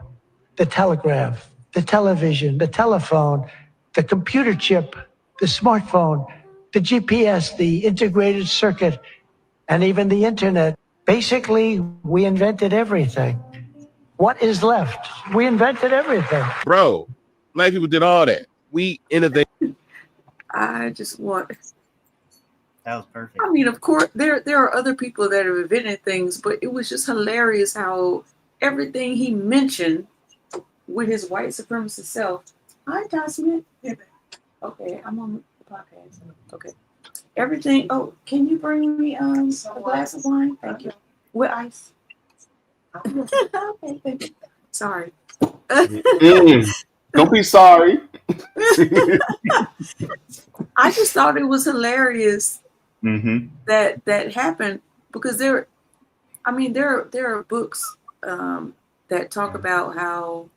the telegraph, the television, the telephone, the computer chip, the smartphone, the GPS, the integrated circuit, and even the internet. Basically, we invented everything. What is left? We invented everything. Bro, black people did all that. We innovated. I just want. That was perfect. I mean, of course, there are other people that have invented things, but it was just hilarious how everything he mentioned with his white supremacist self. Hi, Tasman. Okay, I'm on the podcast. Okay. Everything. Oh, can you bring me a glass of wine? Thank you. With ice. Okay, thank you. Sorry. Don't be sorry. I just thought it was hilarious Mm-hmm. that happened because there are books that talk about how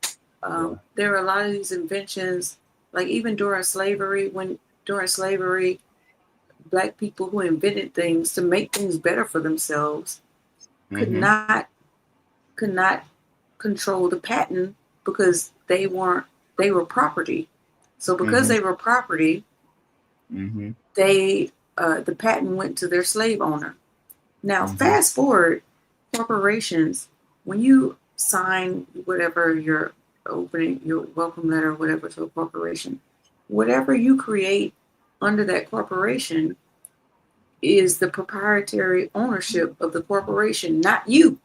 there are a lot of these inventions, like even during slavery, Black people who invented things to make things better for themselves could not control the patent because they were property. So because they were property, they the patent went to their slave owner. Now fast forward, corporations, when you sign whatever you're opening your welcome letter or whatever to a corporation, whatever you create under that corporation is the proprietary ownership of the corporation, not you.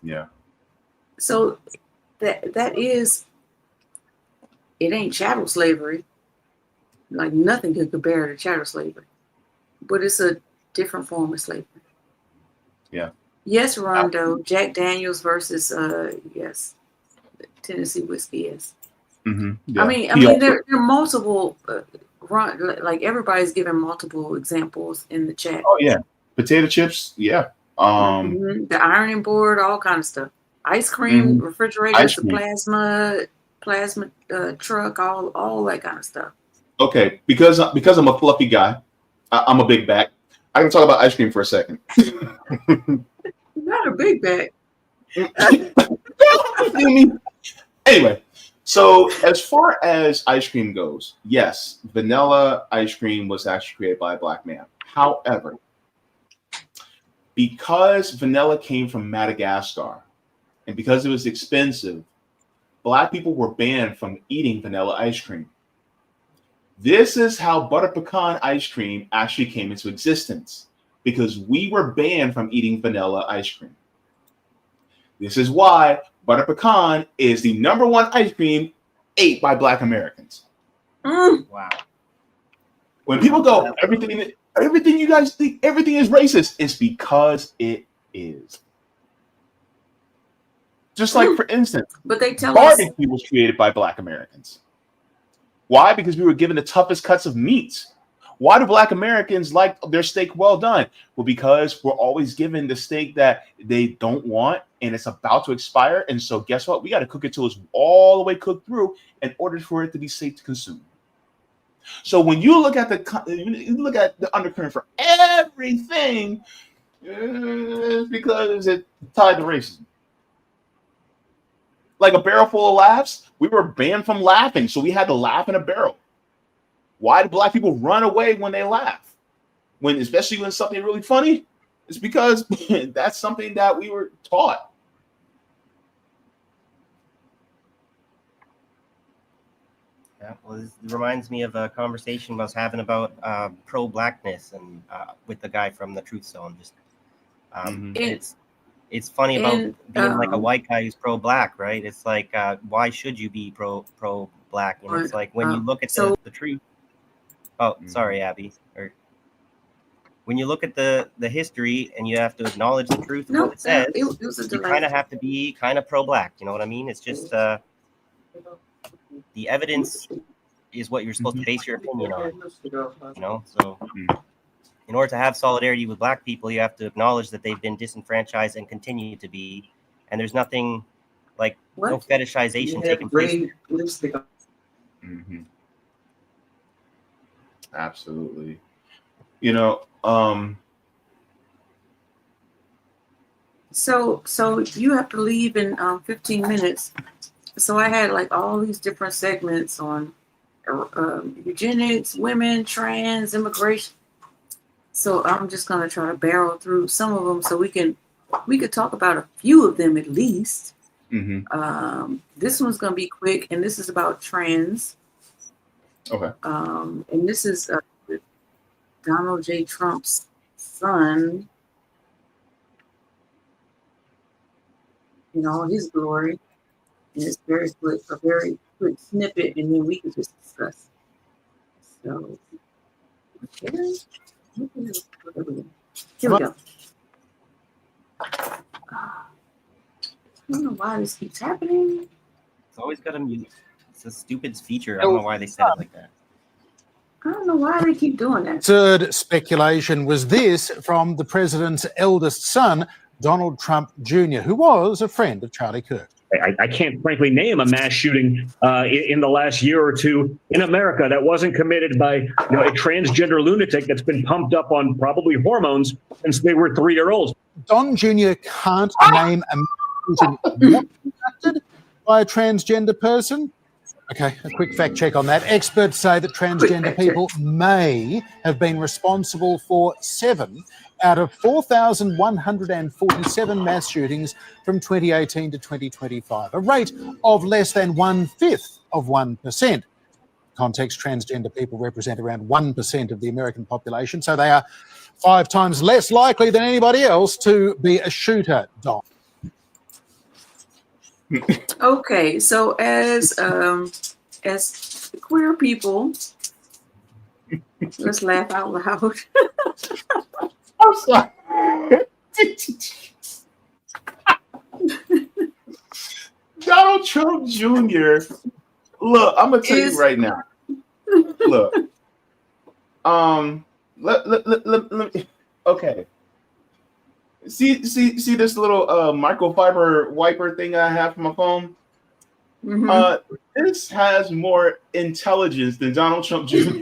Yeah. So that is, it ain't chattel slavery. Like nothing can compare to chattel slavery, but it's a different form of slavery. Yeah. Yes, Rondo, Jack Daniels versus yes, Tennessee whiskey. Yes. Yeah. I mean, there are multiple. Like everybody's giving multiple examples in the chat. Oh yeah, potato chips. Yeah. The ironing board, all kind of stuff. Ice cream, refrigerators, the plasma truck, all that kind of stuff. Okay, because I'm a fluffy guy, I'm a big back. I can talk about ice cream for a second. Not a big back. Anyway, so as far as ice cream goes, yes, vanilla ice cream was actually created by a Black man. However, because vanilla came from Madagascar and because it was expensive, Black people were banned from eating vanilla ice cream. This is how butter pecan ice cream actually came into existence, because we were banned from eating vanilla ice cream. This is why butter pecan is the #1 ice cream ate by Black Americans. Wow. When people go, everything you guys think everything is racist, it's because it is. Just like, for instance, but they tell us barbecue was created by Black Americans. Why? Because we were given the toughest cuts of meats. Why do Black Americans like their steak well done? Well, because we're always given the steak that they don't want and it's about to expire. And so guess what? We got to cook it till it's all the way cooked through in order for it to be safe to consume. So when you look at the undercurrent for everything, it's because it's tied to racism. Like a barrel full of laughs, we were banned from laughing, so we had to laugh in a barrel. Why do Black people run away when they laugh? Especially when something really funny? It's because that's something that we were taught. Yeah, well, this reminds me of a conversation I was having about pro-Blackness and with the guy from the Truth Zone. Just it's funny about being like a white guy who's pro-Black, right? It's like, why should you be pro-Black? And it's like when you look at the truth. Oh, sorry, Abby. Or when you look at the history and you have to acknowledge the truth of what it says, you kind of have to be kind of pro-Black. You know what I mean? It's just the evidence is what you're supposed to base your opinion on. You know, so in order to have solidarity with Black people, you have to acknowledge that they've been disenfranchised and continue to be, and there's nothing like no fetishization taking place. Absolutely. You know, So you have to leave in 15 minutes. So I had like all these different segments on eugenics, women, trans, immigration. So I'm just gonna try to barrel through some of them so we could talk about a few of them at least. Mm-hmm. This one's gonna be quick, and this is about trans. Okay. And this is Donald J. Trump's son in all his glory. And it's a very quick snippet, and then we can just discuss. So, okay. Here we go. I don't know why this keeps happening. It's always got a mute. It's a stupid feature. I don't know why they set it like that. I don't know why they keep doing that. Third speculation was this from the president's eldest son, Donald Trump Jr., who was a friend of Charlie Kirk. I can't frankly name a mass shooting in the last year or two in America that wasn't committed by a transgender lunatic that's been pumped up on probably hormones since they were 3-year-olds. Don Jr. can't name a mass shooting not conducted by a transgender person. Okay, a quick fact check on that. Experts say that transgender people may have been responsible for 7 out of 4,147 mass shootings from 2018 to 2025, a rate of less than 1/5 of 1%. Context, transgender people represent around 1% of the American population, so they are 5 times less likely than anybody else to be a shooter, Don. Okay, so as queer people, let's laugh out loud. I'm sorry. Donald Trump Jr. Look, I'm gonna tell you right now. Look, let me. Okay. See this little microfiber wiper thing I have for my phone. Mm-hmm. This has more intelligence than Donald Trump Jr.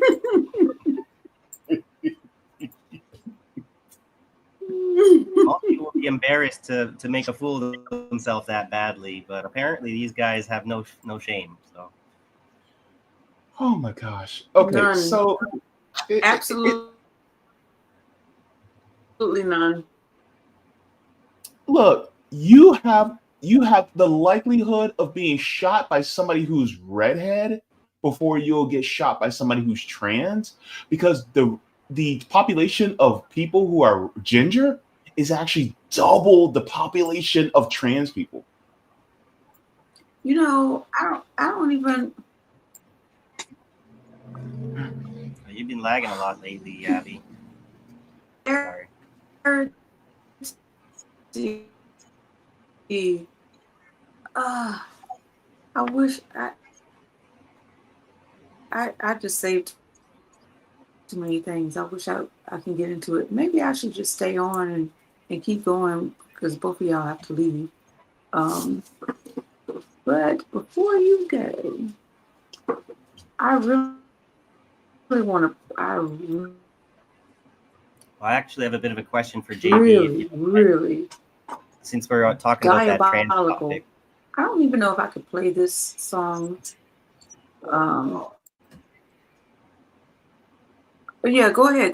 Most people would be embarrassed to make a fool of themselves that badly, but apparently these guys have no shame. So. Oh my gosh. Okay, None. so Absolutely none. Look, you have the likelihood of being shot by somebody who's redhead before you'll get shot by somebody who's trans, because the population of people who are ginger is actually double the population of trans people. You know, I don't even. You've been lagging a lot lately, Abby. Sorry. I wish I just saved too many things. I wish I can get into it. Maybe I should just stay on and keep going because both of y'all have to leave. But before you go, I really want to. I actually have a bit of a question for JB. Really. Since we're talking about that trans topic. I don't even know if I could play this song. But yeah, go ahead.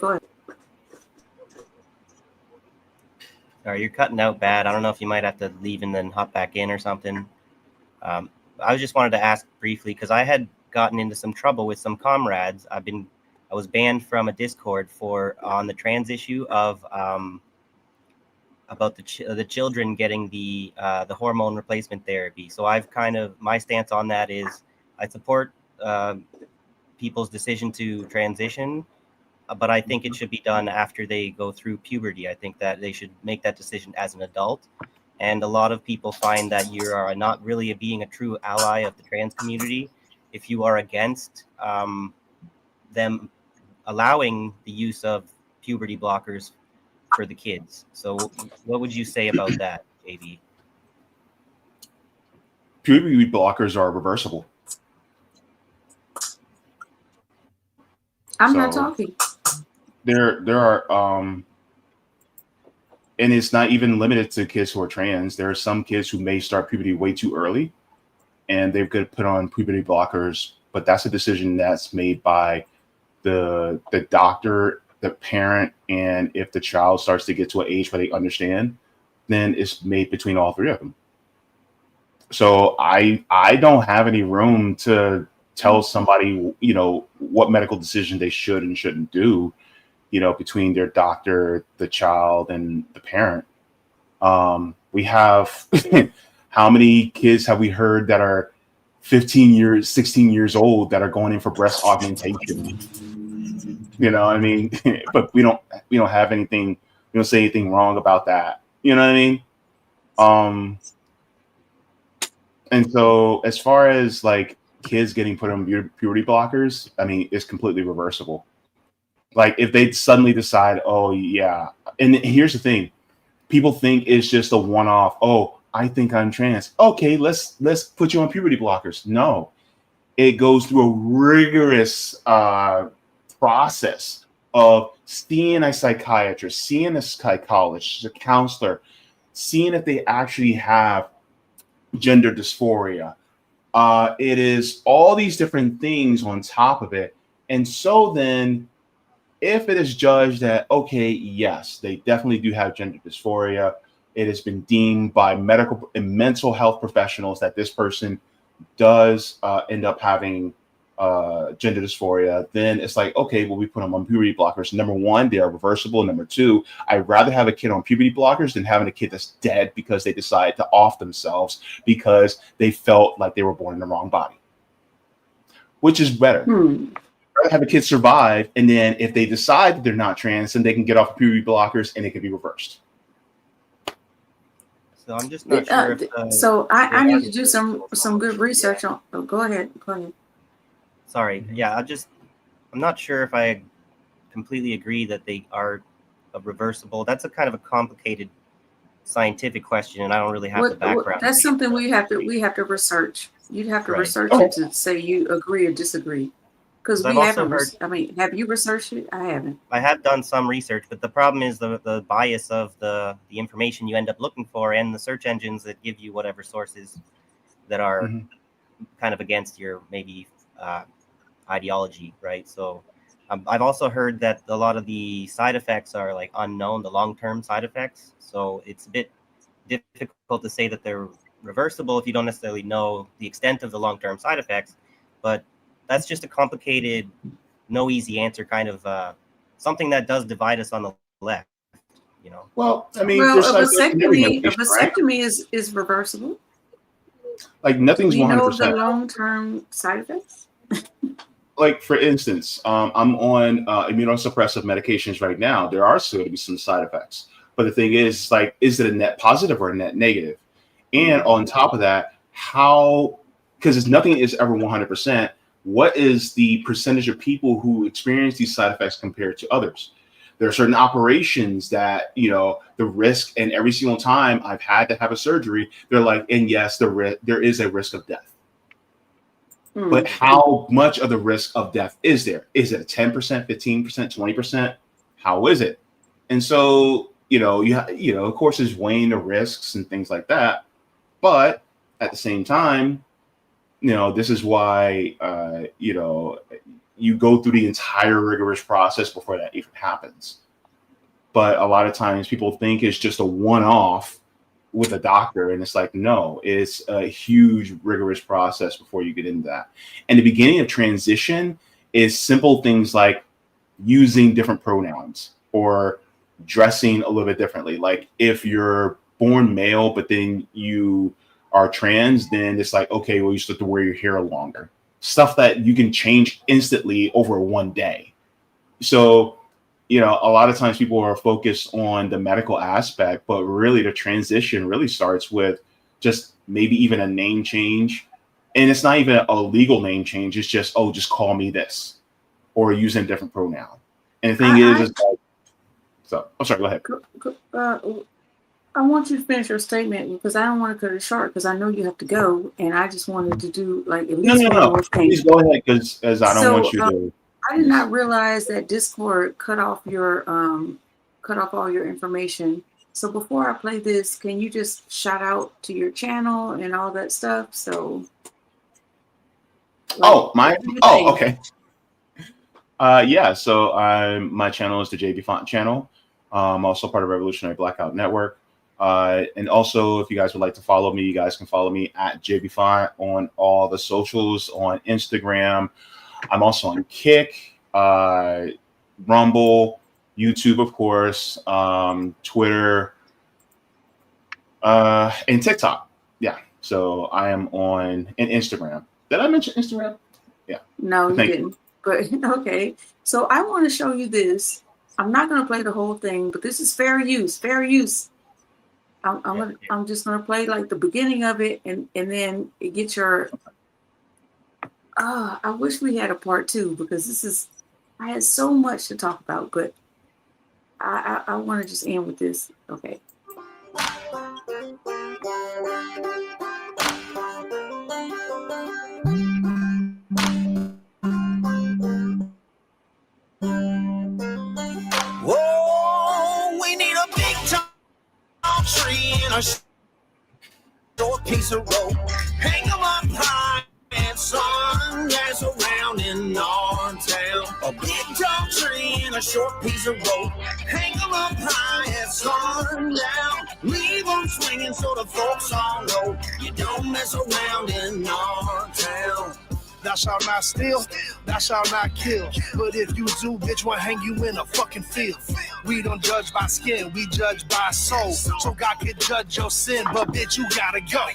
Sorry, you're cutting out bad. I don't know if you might have to leave and then hop back in or something. I just wanted to ask briefly because I had gotten into some trouble with some comrades. I was banned from a Discord on the trans issue of about the children getting the hormone replacement therapy. So my stance on that is I support people's decision to transition, but I think it should be done after they go through puberty. I think that they should make that decision as an adult. And a lot of people find that you are not really being a true ally of the trans community if you are against them allowing the use of puberty blockers for the kids. So what would you say about that, JB? Puberty blockers are reversible. I'm not talking. There are and it's not even limited to kids who are trans. There are some kids who may start puberty way too early, and they've got to put on puberty blockers. But that's a decision that's made by the doctor, the parent, and if the child starts to get to an age where they understand, then it's made between all three of them. So I don't have any room to tell somebody, what medical decision they should and shouldn't do, between their doctor, the child, and the parent. We have how many kids have we heard that are 15 years, 16 years old that are going in for breast augmentation? I mean, but we don't have anything, we don't say anything wrong about that. You know what I mean? And so as far as like kids getting put on puberty blockers, I mean, it's completely reversible. Like if they suddenly decide, oh yeah, and here's the thing, people think it's just a one-off. Oh, I think I'm trans. Okay, let's put you on puberty blockers. No, it goes through a rigorous process of seeing a psychiatrist, seeing a psychologist, a counselor, seeing if they actually have gender dysphoria. It is all these different things on top of it. And so then if it is judged that, okay, yes, they definitely do have gender dysphoria, it has been deemed by medical and mental health professionals that this person does end up having gender dysphoria, then it's like, okay, well, we put them on puberty blockers. Number one, they are reversible. Number two, I'd rather have a kid on puberty blockers than having a kid that's dead because they decided to off themselves because they felt like they were born in the wrong body. Which is better. I'd rather have a kid survive, and then if they decide that they're not trans, then they can get off puberty blockers and it can be reversed. So I'm just not sure if so I need to do some good research on. Oh, go ahead. Sorry. Yeah, I'm not sure if I completely agree that they are reversible. That's a kind of a complicated scientific question, and I don't really have the background. That's something we have to research. You'd have to research it to say you agree or disagree. Because we haven't. I mean, have you researched it? I haven't. I have done some research, but the problem is the bias of the information you end up looking for, and the search engines that give you whatever sources that are kind of against your maybe ideology, right? So I've also heard that a lot of the side effects are like unknown, the long-term side effects. So it's a bit difficult to say that they're reversible if you don't necessarily know the extent of the long-term side effects. But that's just a complicated, no easy answer kind of something that does divide us on the left, Well, I mean, a vasectomy is reversible. Like nothing's 100%. You know the long-term side effects? Like for instance, I'm on immunosuppressive medications right now. There are still to be some side effects, but the thing is, like, is it a net positive or a net negative? And on top of that, because nothing is ever 100%. What is the percentage of people who experience these side effects compared to others? There are certain operations that, the risk, and every single time I've had to have a surgery, they're like, and yes, there is a risk of death. But how much of the risk of death is there? Is it a 10%, 15%, 20%? How is it? And so, of course, there's weighing the risks and things like that. But at the same time, this is why, you go through the entire rigorous process before that even happens. But a lot of times people think it's just a one-off with a doctor, and it's like, no, it's a huge rigorous process before you get into that. And the beginning of transition is simple things like using different pronouns or dressing a little bit differently. Like if you're born male, but then you are trans, then it's like, okay, well, you still have to wear your hair longer. Stuff that you can change instantly over one day. So, a lot of times people are focused on the medical aspect, but really the transition really starts with just maybe even a name change. And it's not even a legal name change. It's just, just call me this, or using a different pronoun. And the thing is like, so I'm sorry, go ahead. I want you to finish your statement because I don't want to cut it short because I know you have to go, and I just wanted to do like at least one more thing. Please go ahead, because I don't want you to. I did not realize that Discord cut off all your information So before I play this, can you just shout out to your channel and all that stuff? So. Okay. Yeah. So my channel is the JaybeFaunt channel. Also part of Revolutionary Blackout Network. And also, if you guys would like to follow me, you guys can follow me at JaybeFaunt on all the socials, on Instagram. I'm also on Kick, Rumble, YouTube, of course, Twitter, and TikTok. Yeah. So I am on Instagram. Did I mention Instagram? Yeah. No, you didn't. But okay. So I want to show you this. I'm not going to play the whole thing, but this is fair use. Fair use. I'm just going to play like the beginning of it, and then it gets your. I wish we had a part 2 because I had so much to talk about, but I want to just end with this. Okay. Whoa, we need a big tall tree and a short piece of rope. Hang them up high and sun that's around in our town. A big tall tree and a short piece of rope. Hang them up high at sundown. Leave them swinging so the folks all know you don't mess around in our town. Thou shalt not steal, thou shalt not kill. But if you do, bitch, we'll hang you in a fucking field. We don't judge by skin, we judge by soul. So God can judge your sin, but bitch, you gotta go.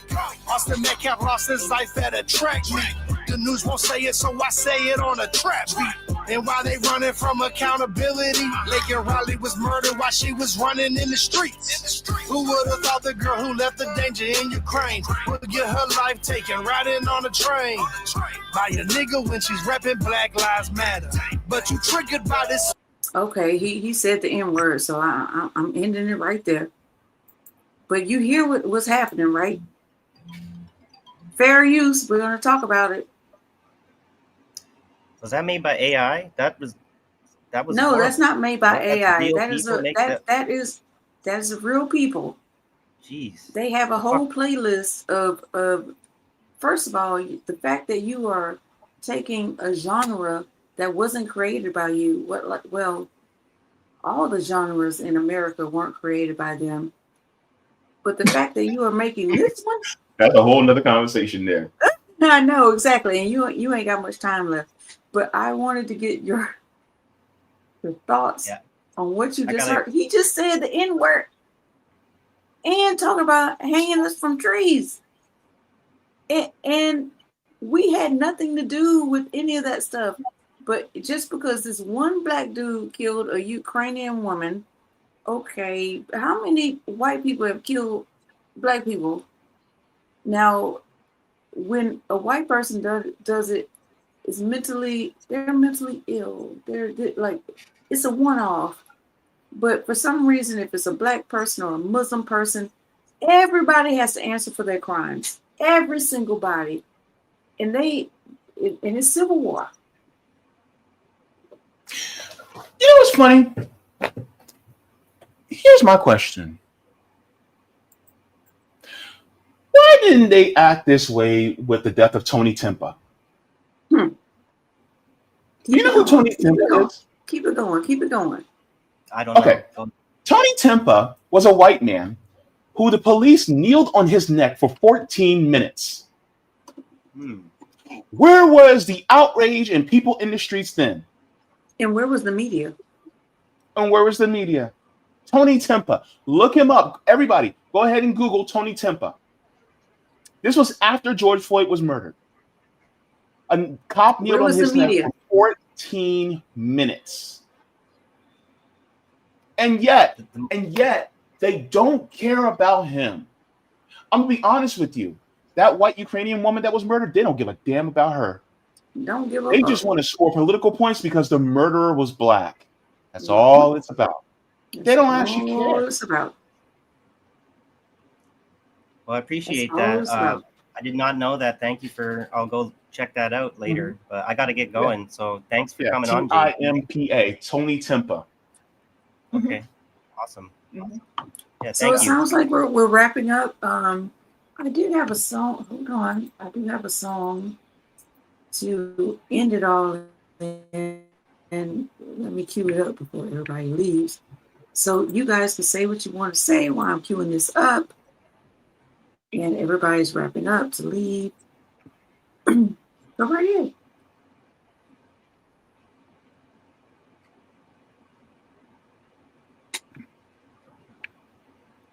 Austin Metcalf lost his life at a track meet. The news won't say it, so I say it on a trap beat. And while they running from accountability, Laken Riley was murdered while she was running in the streets. Who would have thought the girl who left the danger in Ukraine would get her life taken riding on a train by a nigga when she's repping Black Lives Matter? But you triggered by this. Okay, he said the N word, so I'm ending it right there. But you hear what's happening, right? Fair use. We're gonna talk about it. Was that made by AI? That was No, horrible. that's not made by AI. That is a real people. Jeez. They have a whole playlist of first of all, the fact that you are taking a genre that wasn't created by you. Well, all the genres in America weren't created by them. But the fact that you are making this one, that's a whole nother conversation there. I know exactly, and you ain't got much time left. But I wanted to get your thoughts on what you just heard. He just said the N word and talking about hanging us from trees. And we had nothing to do with any of that stuff. But just because this one black dude killed a Ukrainian woman, okay, how many white people have killed black people? Now, when a white person does it, they're mentally ill. They're like, it's a one-off. But for some reason, if it's a black person or a Muslim person, everybody has to answer for their crimes. Every single body. And it's civil war. You know what's funny? Here's my question. Why didn't they act this way with the death of Tony Timpa? You know who Tony Timpa is? Keep it going. I don't know. Okay. Tony Timpa was a white man who the police kneeled on his neck for 14 minutes. Where was the outrage and people in the streets then? And where was the media? Tony Timpa. Look him up. Everybody, go ahead and Google Tony Timpa. This was after George Floyd was murdered. A cop kneeled on his neck for 14 minutes. And yet, they don't care about him. I'm going to be honest with you. That white Ukrainian woman that was murdered, they don't give a damn about her. They just want to score political points because the murderer was black. That's all it's about. They don't actually care. All it's about. Well, I appreciate that. I did not know that. Thank you I'll go check that out later. But I got to get going. So thanks for coming on, Jay. Timpa, Tony Timpa. Okay, awesome. Yeah, So it thank you. sounds like we're wrapping up. I did have a song. Hold on. I do have a song to end it all in, and let me cue it up before everybody leaves. So you guys can say what you want to say while I'm queuing this up, and everybody's wrapping up to leave. Go right ahead.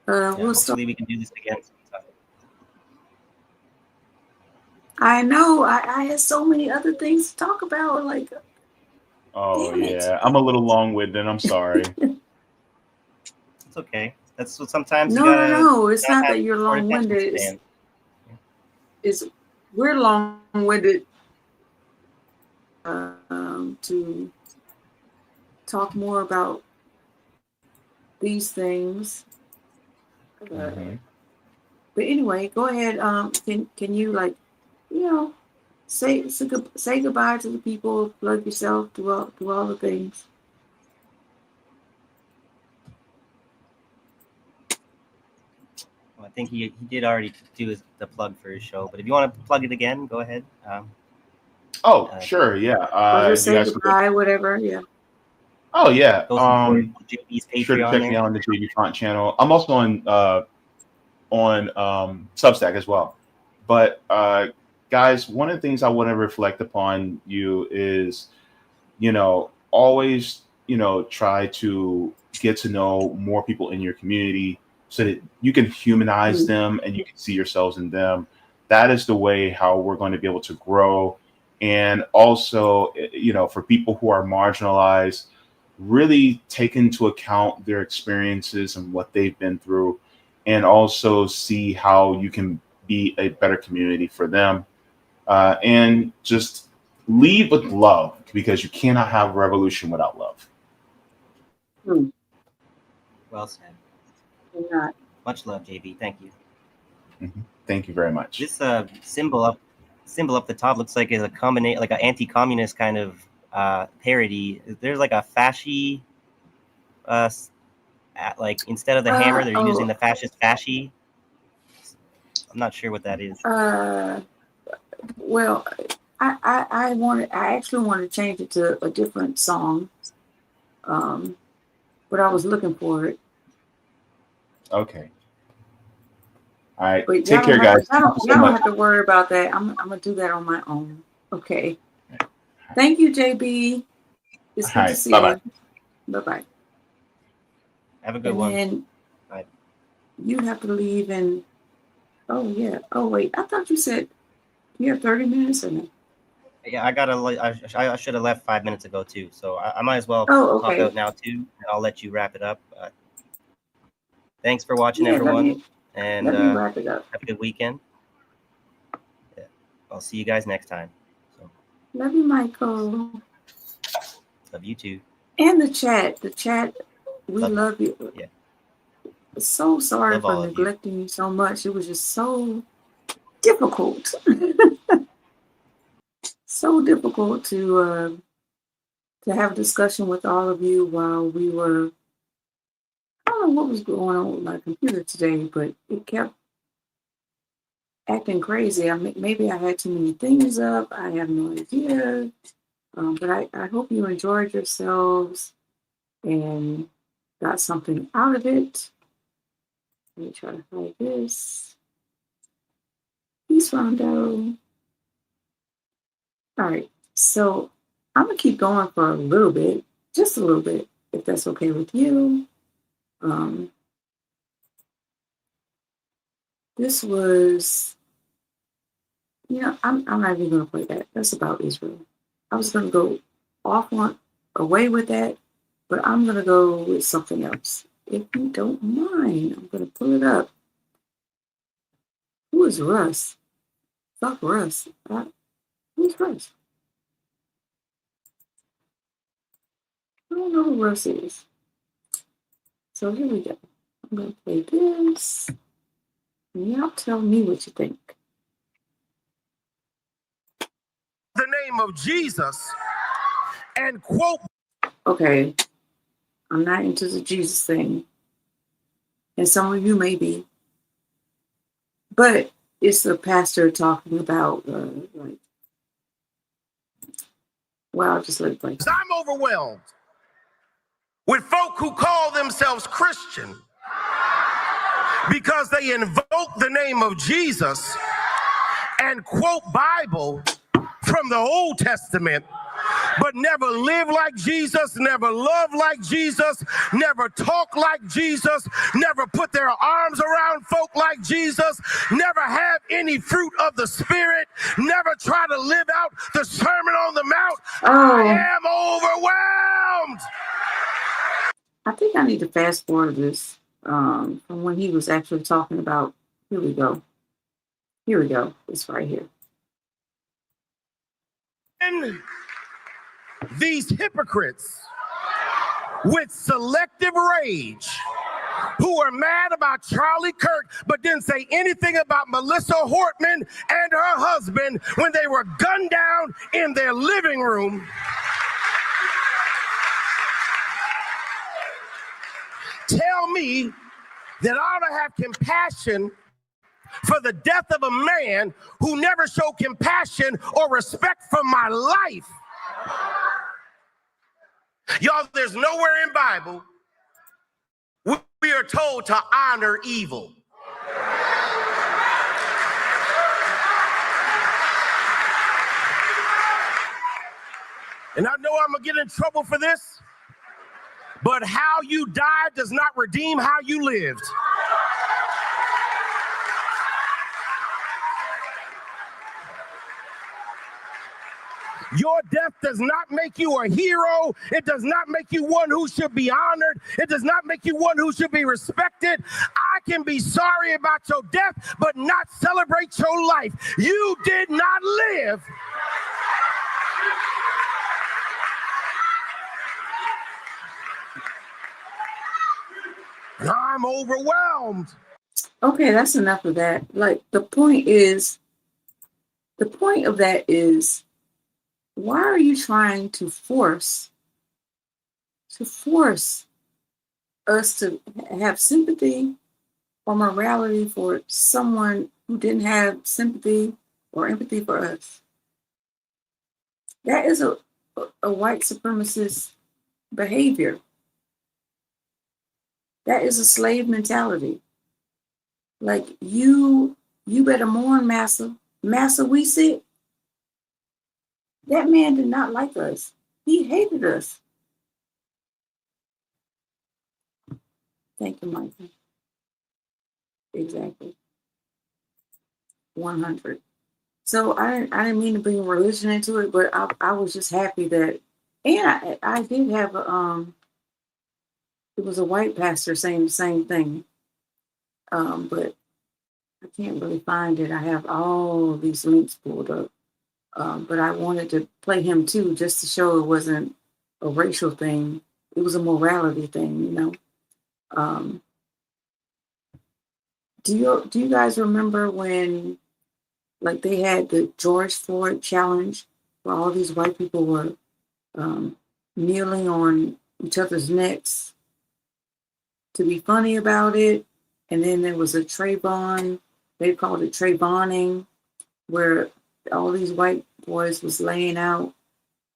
We'll start. Hopefully we can do this again sometime. I know. I had so many other things to talk about. Like, Oh damn it. yeah, I'm a little long-winded. I'm sorry. It's okay. That's what sometimes No, you gotta. no. It's gotta not have that you're short attention long-winded. span. We're long-winded to talk more about these things. Mhm. But anyway, go ahead. Can you, like, say goodbye to the people, plug yourself, do all the things. Well, I think he did already do the plug for his show, but if you want to plug it again, go ahead. Sure, yeah. Or just You say guys can goodbye, whatever. Yeah. Oh yeah. Go support JB's Sure to Patreon check there. me out on the JaybeFaunt channel. I'm also on Substack as well. But guys, one of the things I want to reflect upon you is, always, try to get to know more people in your community so that you can humanize them and you can see yourselves in them. That is the way how we're going to be able to grow. And also, for people who are marginalized, really take into account their experiences and what they've been through, and also see how you can be a better community for them. And just lead with love, because you cannot have revolution without love. Well said. Yeah. Much love, JB. Thank you. Mm-hmm. Thank you very much. This symbol up the top looks like it's a combination, like an anti-communist kind of parody. There's like a fasci, like instead of the hammer, they're using the fascist fasci. I'm not sure what that is. Well, I actually wanted to change it to a different song, but I was looking for it. Okay. All right. But take care, guys. Y'all don't have to worry about that. I'm gonna do that on my own. Okay. Thank you, JB. It's good to see you. Bye-bye. Have a good one. And bye. You have to leave in. Oh yeah. Oh wait. I thought you said you have 30 minutes or no? Yeah, I should have left 5 minutes ago too. So I might as well okay. talk out now too, and I'll let you wrap it up. Thanks for watching, everyone. And let me wrap it up. Have a good weekend. Yeah. I'll see you guys next time. So. Love you, Michael. Love you too. And the chat. We love you. Yeah. So sorry love for neglecting you so much. It was just so difficult. So difficult to have a discussion with all of you while we were. I don't know what was going on with my computer today, but it kept acting crazy. Maybe I had too many things up. I have no idea. But I hope you enjoyed yourselves and got something out of it. Let me try to hide this. Peace, Rondo. All right. So I'm going to keep going for a little bit, just a little bit, if that's okay with you. This was, I'm not even going to play that. That's about Israel. I was going to go away with that, but I'm going to go with something else. If you don't mind, I'm going to pull it up. Who is Russ? Fuck Russ. Who's Russ? I don't know who Russ is. So here we go. I'm going to play this. And y'all tell me what you think. The name of Jesus and quote. Okay. I'm not into the Jesus thing. and some of you may be, but it's a pastor talking about like, well, I'll just let it play. I'm overwhelmed with folk who call themselves Christian because they invoke the name of Jesus and quote Bible from the Old Testament, but never live like Jesus, never love like Jesus, never talk like Jesus, never put their arms around folk like Jesus, never have any fruit of the Spirit, never try to live out the Sermon on the Mount. I am overwhelmed. I think I need to fast forward this from when he was actually talking about, here we go. Here we go. It's right here. And these hypocrites with selective rage who are mad about Charlie Kirk but didn't say anything about Melissa Hortman and her husband when they were gunned down in their living room. Tell me that I ought to have compassion for the death of a man who never showed compassion or respect for my life. Y'all, there's nowhere in Bible we are told to honor evil. And I know I'm gonna get in trouble for this, but how you died does not redeem how you lived. Your death does not make you a hero. It does not make you one who should be honored. It does not make you one who should be respected. I can be sorry about your death, but not celebrate your life. You did not live. I'm overwhelmed. Okay, that's enough of that. Like, the point of that is, why are you trying to force us to have sympathy or morality for someone who didn't have sympathy or empathy for us? That is a white supremacist behavior. That is a slave mentality. Like, you better mourn, Massa. Massa, we sick. That man did not like us. He hated us. Thank you, Michael. Exactly. 100. So I didn't mean to bring religion into it, but I was just happy that, and I did have it was a white pastor saying the same thing. But I can't really find it. I have all these links pulled up. But I wanted to play him too, just to show it wasn't a racial thing. It was a morality thing, you know. Do you guys remember when, like, they had the George Floyd challenge where all these white people were kneeling on each other's necks to be funny about it? And then there was a Trayvon, they called it Trayvoning, where all these white boys was laying out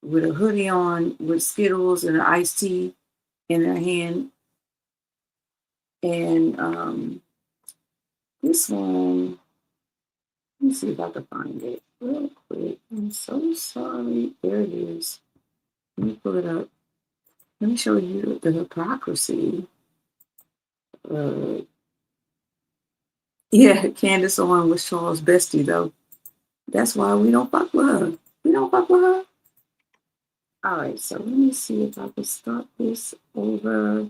with a hoodie on, with Skittles and an iced tea in their hand. And this one, let me see if I can find it real quick. I'm so sorry. There it is. Let me pull it up. Let me show you the hypocrisy. Yeah, Candace Owens was Charles' bestie, though. That's why we don't fuck with her. We don't fuck with her. All right, so let me see if I can start this over.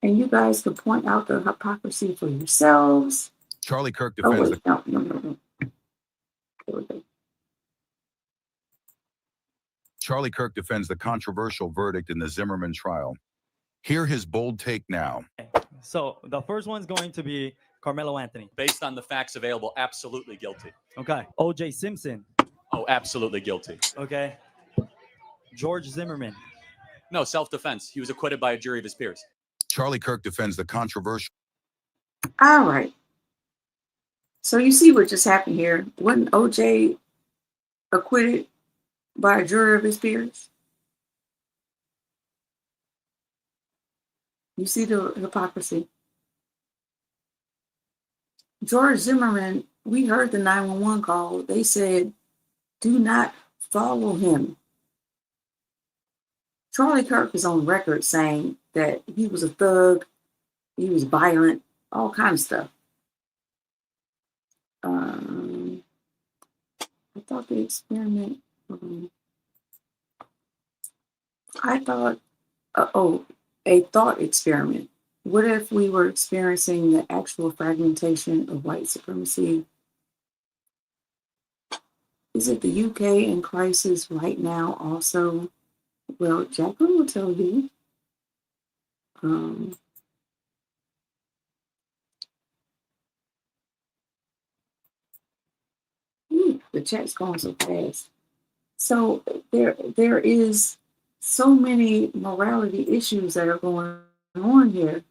And you guys can point out the hypocrisy for yourselves. Charlie Kirk defends No. There we go. Charlie Kirk defends the controversial verdict in the Zimmerman trial. Hear his bold take now. So the first one's going to be Carmelo Anthony. Based on the facts available, absolutely guilty. Okay. O.J. Simpson. Oh, absolutely guilty. Okay. George Zimmerman. No, self-defense. He was acquitted by a jury of his peers. Charlie Kirk defends the controversial. All right. So you see what just happened here. Wasn't OJ acquitted by a jury of his peers? You see the hypocrisy. George Zimmerman, we heard the 911 call. They said, do not follow him. Charlie Kirk is on record saying that he was a thug, he was violent, all kinds of stuff. I thought the experiment, I thought, a thought experiment. What if we were experiencing the actual fragmentation of white supremacy? Is it the UK in crisis right now also? Well, Jacqueline will tell you. The chat's going so fast. So there is so many morality issues that are going on here.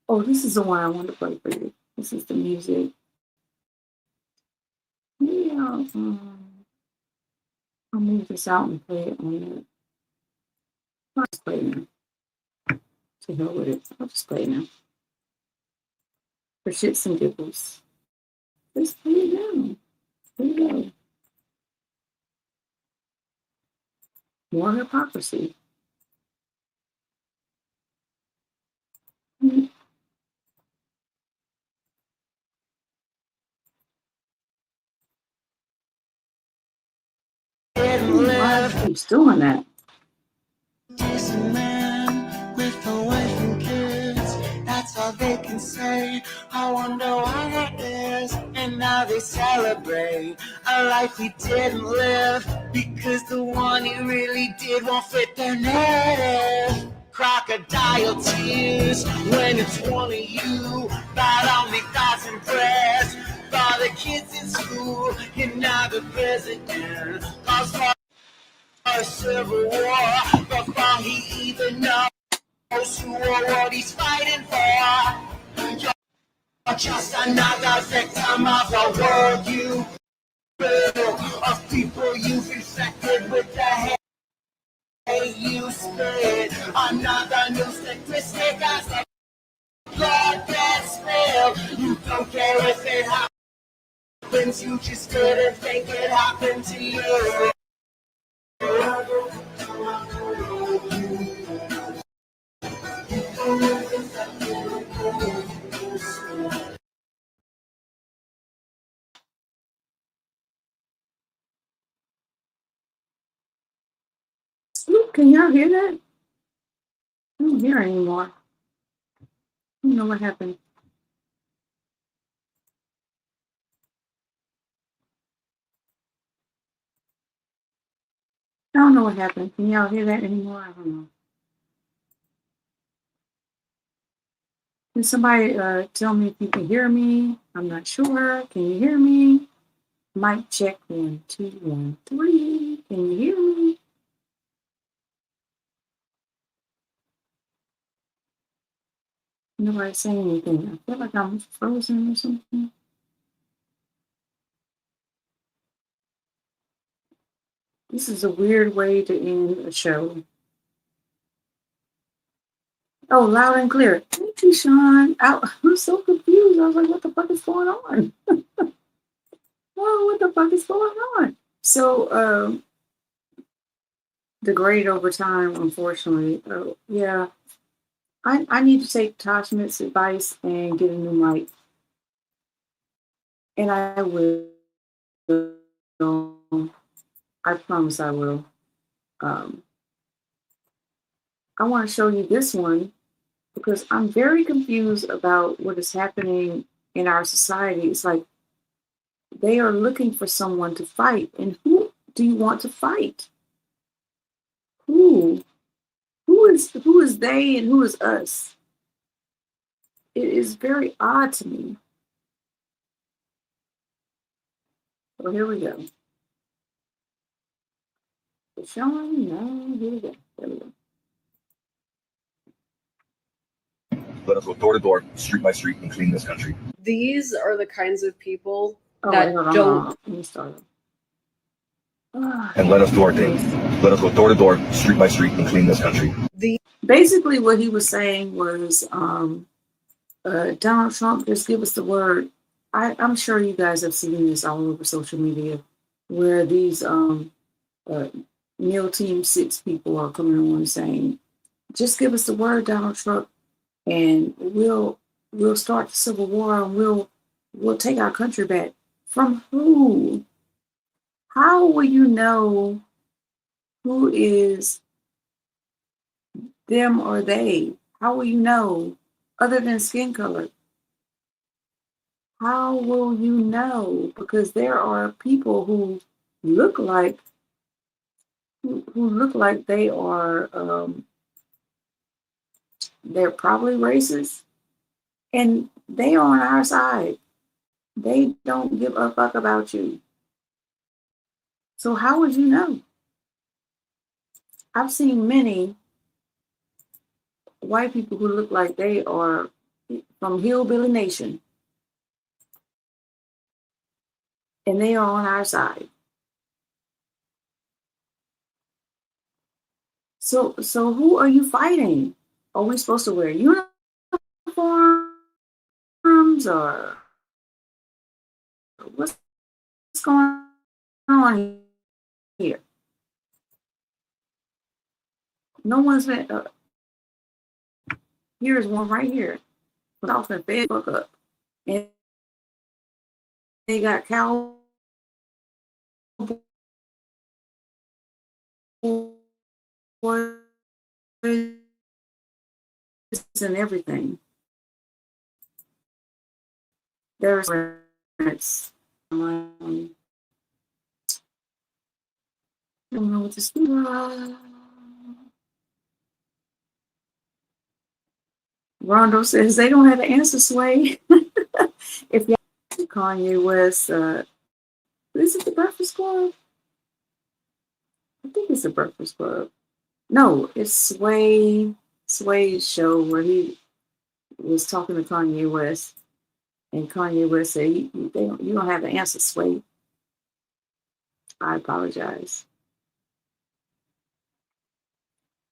Oh, this is the one I want to play for you. This is the music. Maybe I'll move this out and play it on the. I'll just play it now. To hell with it. I'll just play it now. For shits and giggles. Let's play it now. Here we go. More hypocrisy. Why keeps doing that? Decent man with a wife and kids, that's all they can say. I wonder why that is, and now they celebrate a life he didn't live, because the one he really did won't fit their narrative. Crocodile tears when it's one of you, about only thoughts and prayers for the kids in school, and now the president calls for a civil war before he even knows who or what he's fighting for. You're just another victim of the world you build, of people you've infected with the hate you spit. Another new statistic as the blood gets spilled. You don't care if it happens, you just didn't think it happened to you. Ooh, can y'all hear that? I don't hear it anymore. I don't know what happened. I don't know what happened. Can y'all hear that anymore? I don't know. Can somebody tell me if you can hear me? I'm not sure. Can you hear me? Mic check 1, 2, 1, 3. Can you hear me? Nobody's saying anything. I feel like I'm frozen or something. This is a weird way to end a show. Oh, loud and clear. Thank you, Sean. I'm so confused. I was like, what the fuck is going on? Oh, what the fuck is going on? So, the grade over time, unfortunately. Yeah. I need to take Tosh Smith's advice and get a new mic. And I will. I promise I will. I want to show you this one because I'm very confused about what is happening in our society. It's like they are looking for someone to fight. And who do you want to fight? Who? Who is they and who is us? It is very odd to me. So here we go. Sean, no, here we go. There we go. Let us go door to door, street by street, and clean this country. These are the kinds of people Oh, that wait, hold on, don't. hold on. Let me start. And let us do our thing. Let us go door to door, street by street, and clean this country. Basically, what he was saying was, Donald Trump, just give us the word. I'm sure you guys have seen this all over social media, where these Meal Team 6 people are coming on saying, just give us the word, Donald Trump, and we'll start the Civil War, and we'll take our country back. From who? How will you know who is them or they? How will you know other than skin color? How will you know? Because there are people who look like they are they're probably racist, and they are on our side. They don't give a fuck about you. So how would you know? I've seen many white people who look like they are from Hillbilly Nation, and they are on our side. So who are you fighting? Are we supposed to wear uniforms, or what's going on here? No one's been. Here's one right here. But off the bed, fuck up, and they got cowboys and everything. There's I don't know what to do. Rondo says they don't have an answer, Sway. If you Kanye West, is it the Breakfast Club? I think it's the Breakfast Club. No, it's Sway's show where he was talking to Kanye West, and Kanye West said, "You don't have the answer, Sway." I apologize.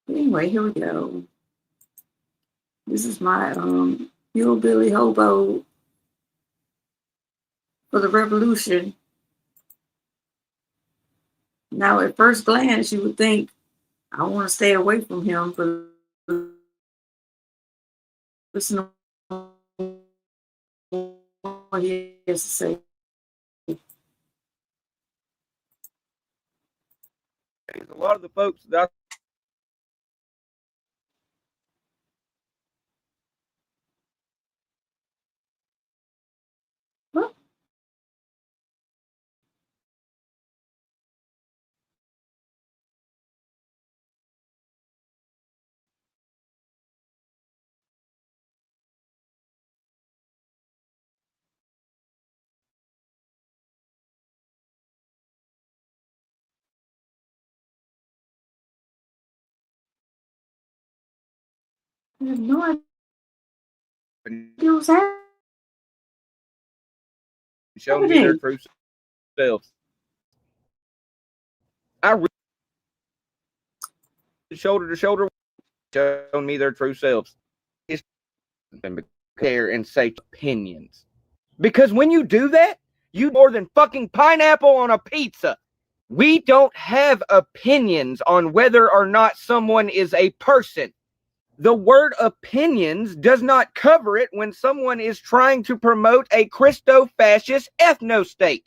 But anyway, here we go. This is my hillbilly hobo for the revolution. Now, at first glance, you would think, I want to stay away from him, but listen to what he has to say. A lot of the folks that I have no idea what's happening. show me their true selves. I really, shoulder to shoulder, showing me their true selves. It's care and say opinions. Because when you do that, you more than fucking pineapple on a pizza. We don't have opinions on whether or not someone is a person. The word opinions does not cover it when someone is trying to promote a Christo-fascist ethno-state.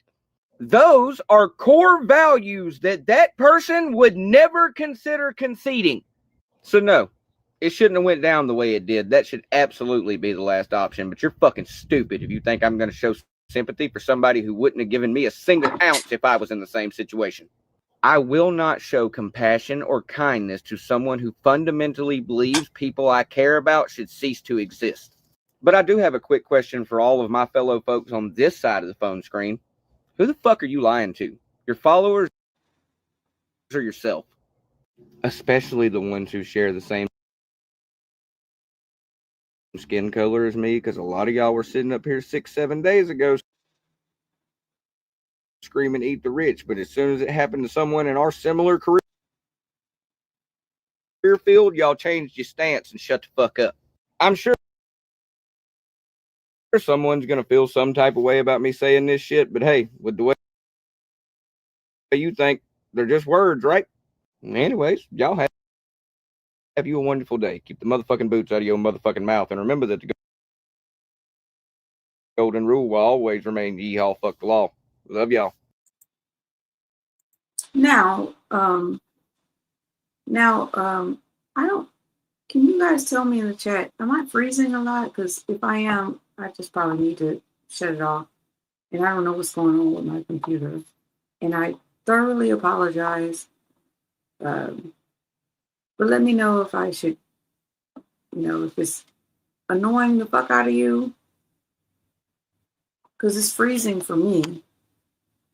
Those are core values that person would never consider conceding. So no, it shouldn't have went down the way it did. That should absolutely be the last option. But you're fucking stupid if you think I'm going to show sympathy for somebody who wouldn't have given me a single ounce if I was in the same situation. I will not show compassion or kindness to someone who fundamentally believes people I care about should cease to exist. But I do have a quick question for all of my fellow folks on this side of the phone screen. Who the fuck are you lying to? Your followers or yourself? Especially the ones who share the same skin color as me, because a lot of y'all were sitting up here 6-7 days ago screaming eat the rich, but as soon as it happened to someone in our similar career field, y'all changed your stance and shut the fuck up. I'm sure someone's gonna feel some type of way about me saying this shit, but hey, with the way you think, they're just words, right? Anyways, y'all have you a wonderful day. Keep the motherfucking boots out of your motherfucking mouth, and remember that the golden rule will always remain: yeehaw, fuck the law. Love y'all. Now, I don't. Can you guys tell me in the chat? Am I freezing a lot? Because if I am, I just probably need to shut it off. And I don't know what's going on with my computer. And I thoroughly apologize. But let me know if I should, if it's annoying the fuck out of you. Because it's freezing for me.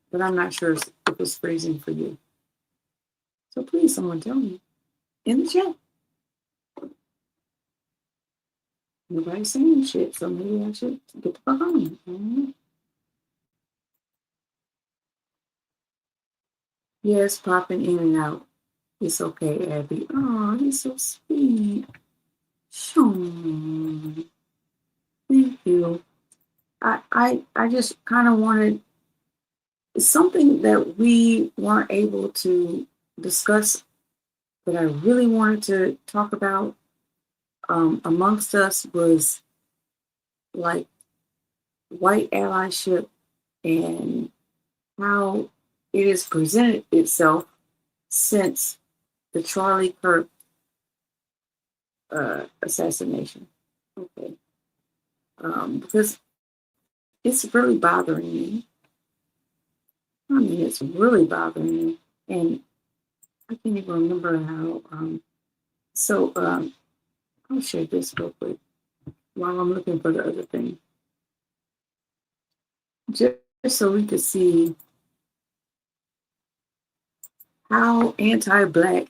But I'm not sure if it's freezing for you. So please, someone tell me in the chat. Nobody's saying shit, so maybe I should get the fuck on. I don't know. Yes, popping in and out. It's okay, Abby. Oh, he's so sweet. Sean. Thank you. I just kind of wanted something that we weren't able to discuss that I really wanted to talk about amongst us was like white allyship and how it has presented itself since the Charlie Kirk assassination. Okay. Because it's really bothering me. I mean, it's really bothering me. And I can't even remember how. I'll share this real quick while I'm looking for the other thing. Just so we could see how anti-Black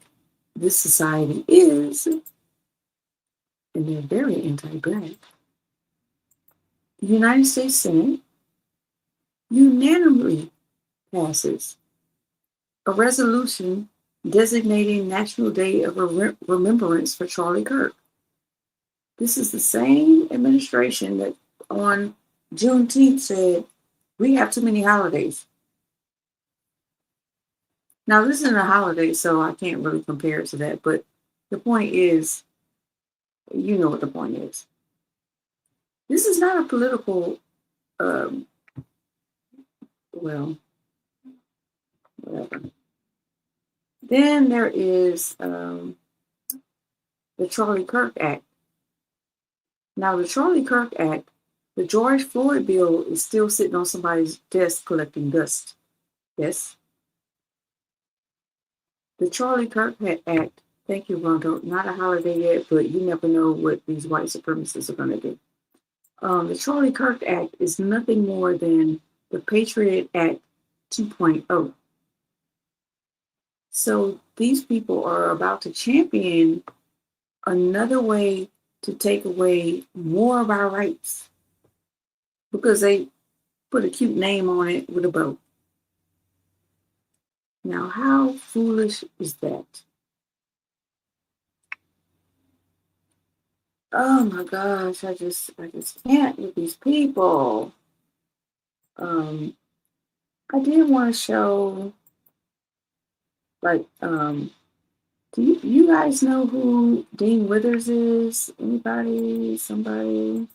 this society is. And they're very anti-Black. The United States Senate unanimously passes a resolution designating National Day of Remembrance for Charlie Kirk. This is the same administration that on Juneteenth said, we have too many holidays. Now, this isn't a holiday, so I can't really compare it to that, but the point is, you know what the point is. This is not a political, whatever. Then there is the Charlie Kirk Act. Now, the Charlie Kirk Act, the George Floyd bill is still sitting on somebody's desk collecting dust. Yes. The Charlie Kirk Act, thank you, Rondo, not a holiday yet, but you never know what these white supremacists are going to do. The Charlie Kirk Act is nothing more than the Patriot Act 2.0. So these people are about to champion another way to take away more of our rights because they put a cute name on it with a bow. Now, how foolish is that? Oh my gosh, I just can't with these people. I did want to show, do you guys know who Dean Withers is? Anybody? Somebody?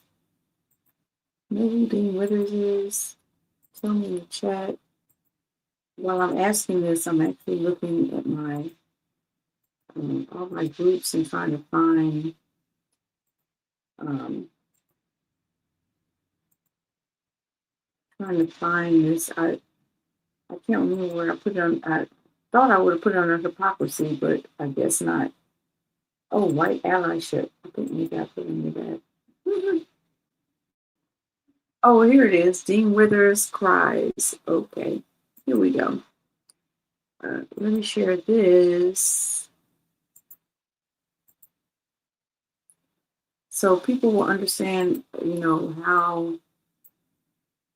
Know who Dean Withers is? Tell me in the chat. While I'm asking this, I'm actually looking at my all my groups and trying to find this. I can't remember where I put it on. I thought I would have put it under hypocrisy, but I guess not. Oh, white allyship. I think maybe I put it under that. Oh, here it is. Dean Withers cries. Okay, here we go. Let me share this. so people will understand, how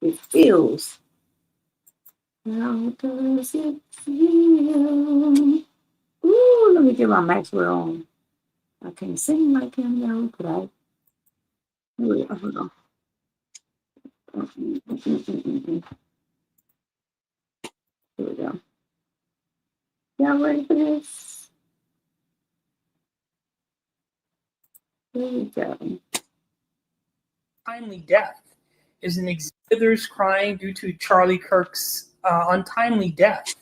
it feels. How does it feel? Ooh, let me get my Maxwell on. I can't sing like him though, but I. Wait, hold on. Here we go. Y'all ready for this? Here we go. Timely death is an exhibitors crying due to Charlie Kirk's untimely death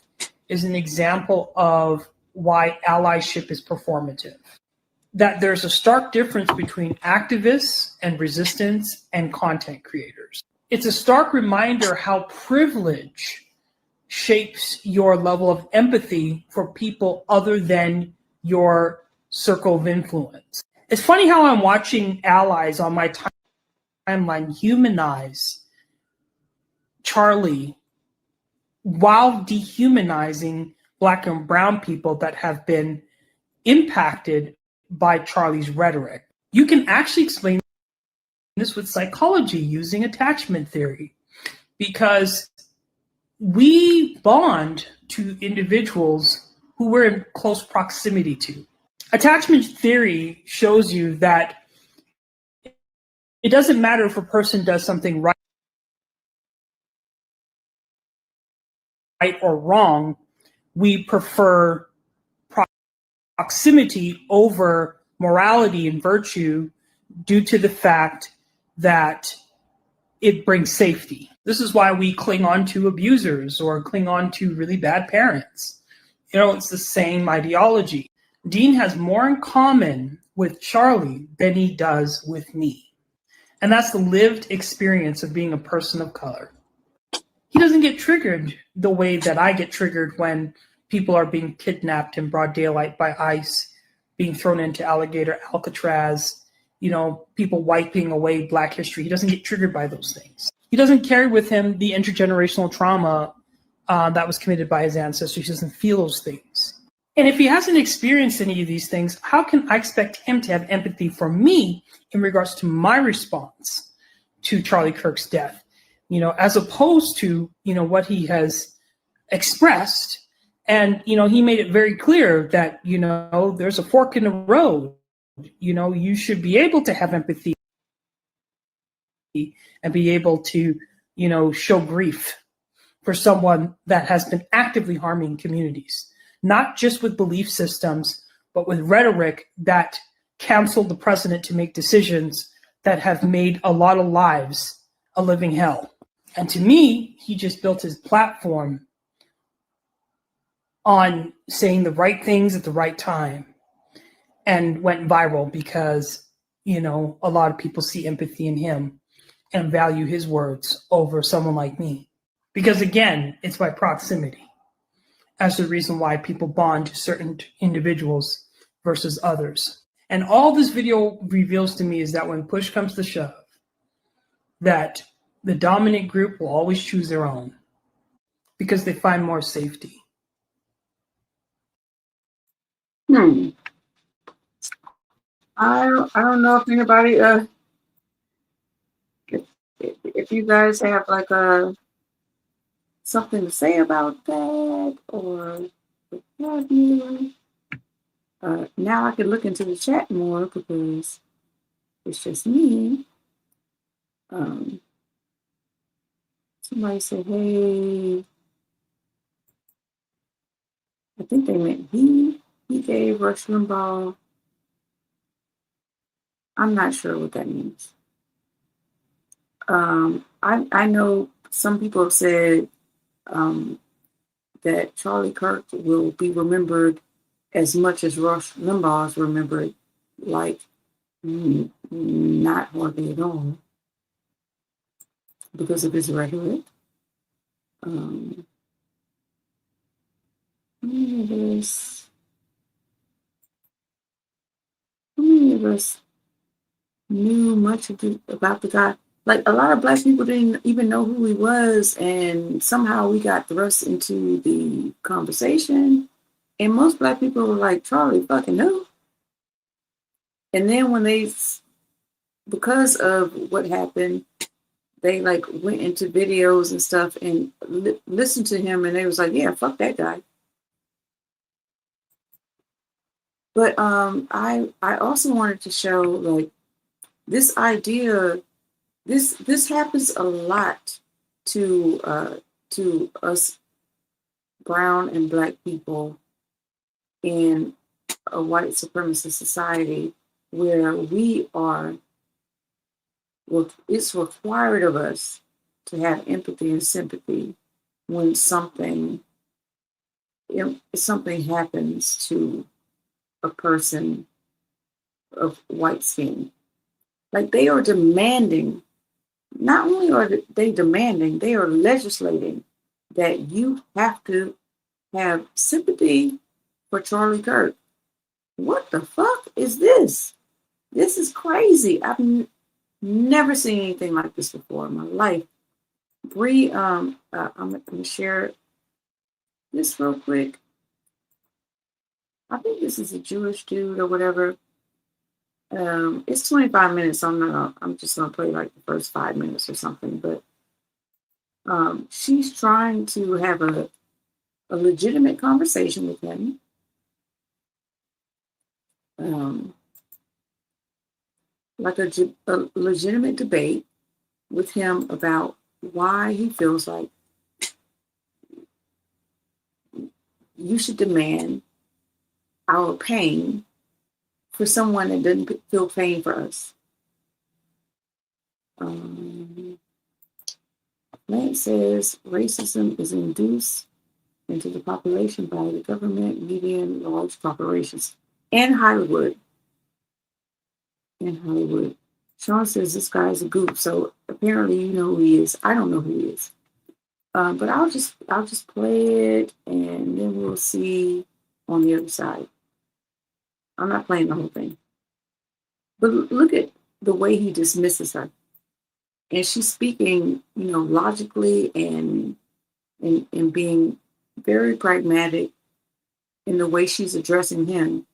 is an example of why allyship is performative. That there's a stark difference between activists and resistance and content creators. It's a stark reminder how privilege shapes your level of empathy for people other than your circle of influence. It's funny how I'm watching allies on my timeline humanize Charlie while dehumanizing Black and brown people that have been impacted by Charlie's rhetoric. You can actually explain this with psychology using attachment theory, because we bond to individuals who we're in close proximity to. Attachment theory shows you that it doesn't matter if a person does something right or wrong, we prefer proximity over morality and virtue due to the fact that it brings safety. This is why we cling on to abusers or cling on to really bad parents. It's the same ideology. Dean has more in common with Charlie than he does with me. And that's the lived experience of being a person of color. He doesn't get triggered the way that I get triggered when people are being kidnapped in broad daylight by ICE, being thrown into alligator Alcatraz, people wiping away Black history. He doesn't get triggered by those things. He doesn't carry with him the intergenerational trauma that was committed by his ancestors. He doesn't feel those things. And if he hasn't experienced any of these things, how can I expect him to have empathy for me in regards to my response to Charlie Kirk's death? As opposed to, what he has expressed. And, he made it very clear that, there's a fork in the road. You should be able to have empathy and be able to, show grief for someone that has been actively harming communities, not just with belief systems, but with rhetoric that counseled the president to make decisions that have made a lot of lives a living hell. And to me, he just built his platform on saying the right things at the right time and went viral because, a lot of people see empathy in him and value his words over someone like me. Because again, it's by proximity as the reason why people bond to certain individuals versus others. And all this video reveals to me is that when push comes to shove, that the dominant group will always choose their own because they find more safety. I don't know if anybody if you guys have like something to say about that or what have you. Now I can look into the chat more because it's just me. Somebody said, hey, I think they meant he gave Rush Limbaugh. I'm not sure what that means. I know some people have said that Charlie Kirk will be remembered as much as Rush Limbaugh is remembered, like not hardly at all, because of his rhetoric. How many of us knew much about the guy? Like, a lot of Black people didn't even know who he was, and somehow we got thrust into the conversation. And most Black people were like, Charlie fucking who? And then when they because of what happened, they like went into videos and stuff and listened to him, and they was like, yeah, fuck that guy. But I also wanted to show like this idea. This happens a lot to us brown and black people in a white supremacist society, where it's required of us to have empathy and sympathy when something happens to a person of white skin. Like they are demanding, not only are they demanding, they are legislating that you have to have sympathy for Charlie Kirk. What the fuck is this? This is crazy. I've never seen anything like this before in my life. Bree, I'm gonna share this real quick. I think this is a Jewish dude or whatever. It's 25 minutes. So I'm just gonna play like the first 5 minutes or something. But she's trying to have a legitimate conversation with him. Like a legitimate debate with him about why he feels like you should demand our pain for someone that doesn't feel pain for us. Lance says racism is induced into the population by the government, media, and large corporations, and Hollywood. Sean says this guy is a goof, so apparently you know who he is. I don't know who he is. But I'll just play it, and then we'll see on the other side. I'm not playing the whole thing. But look at the way he dismisses her. And she's speaking, logically and being very pragmatic in the way she's addressing him.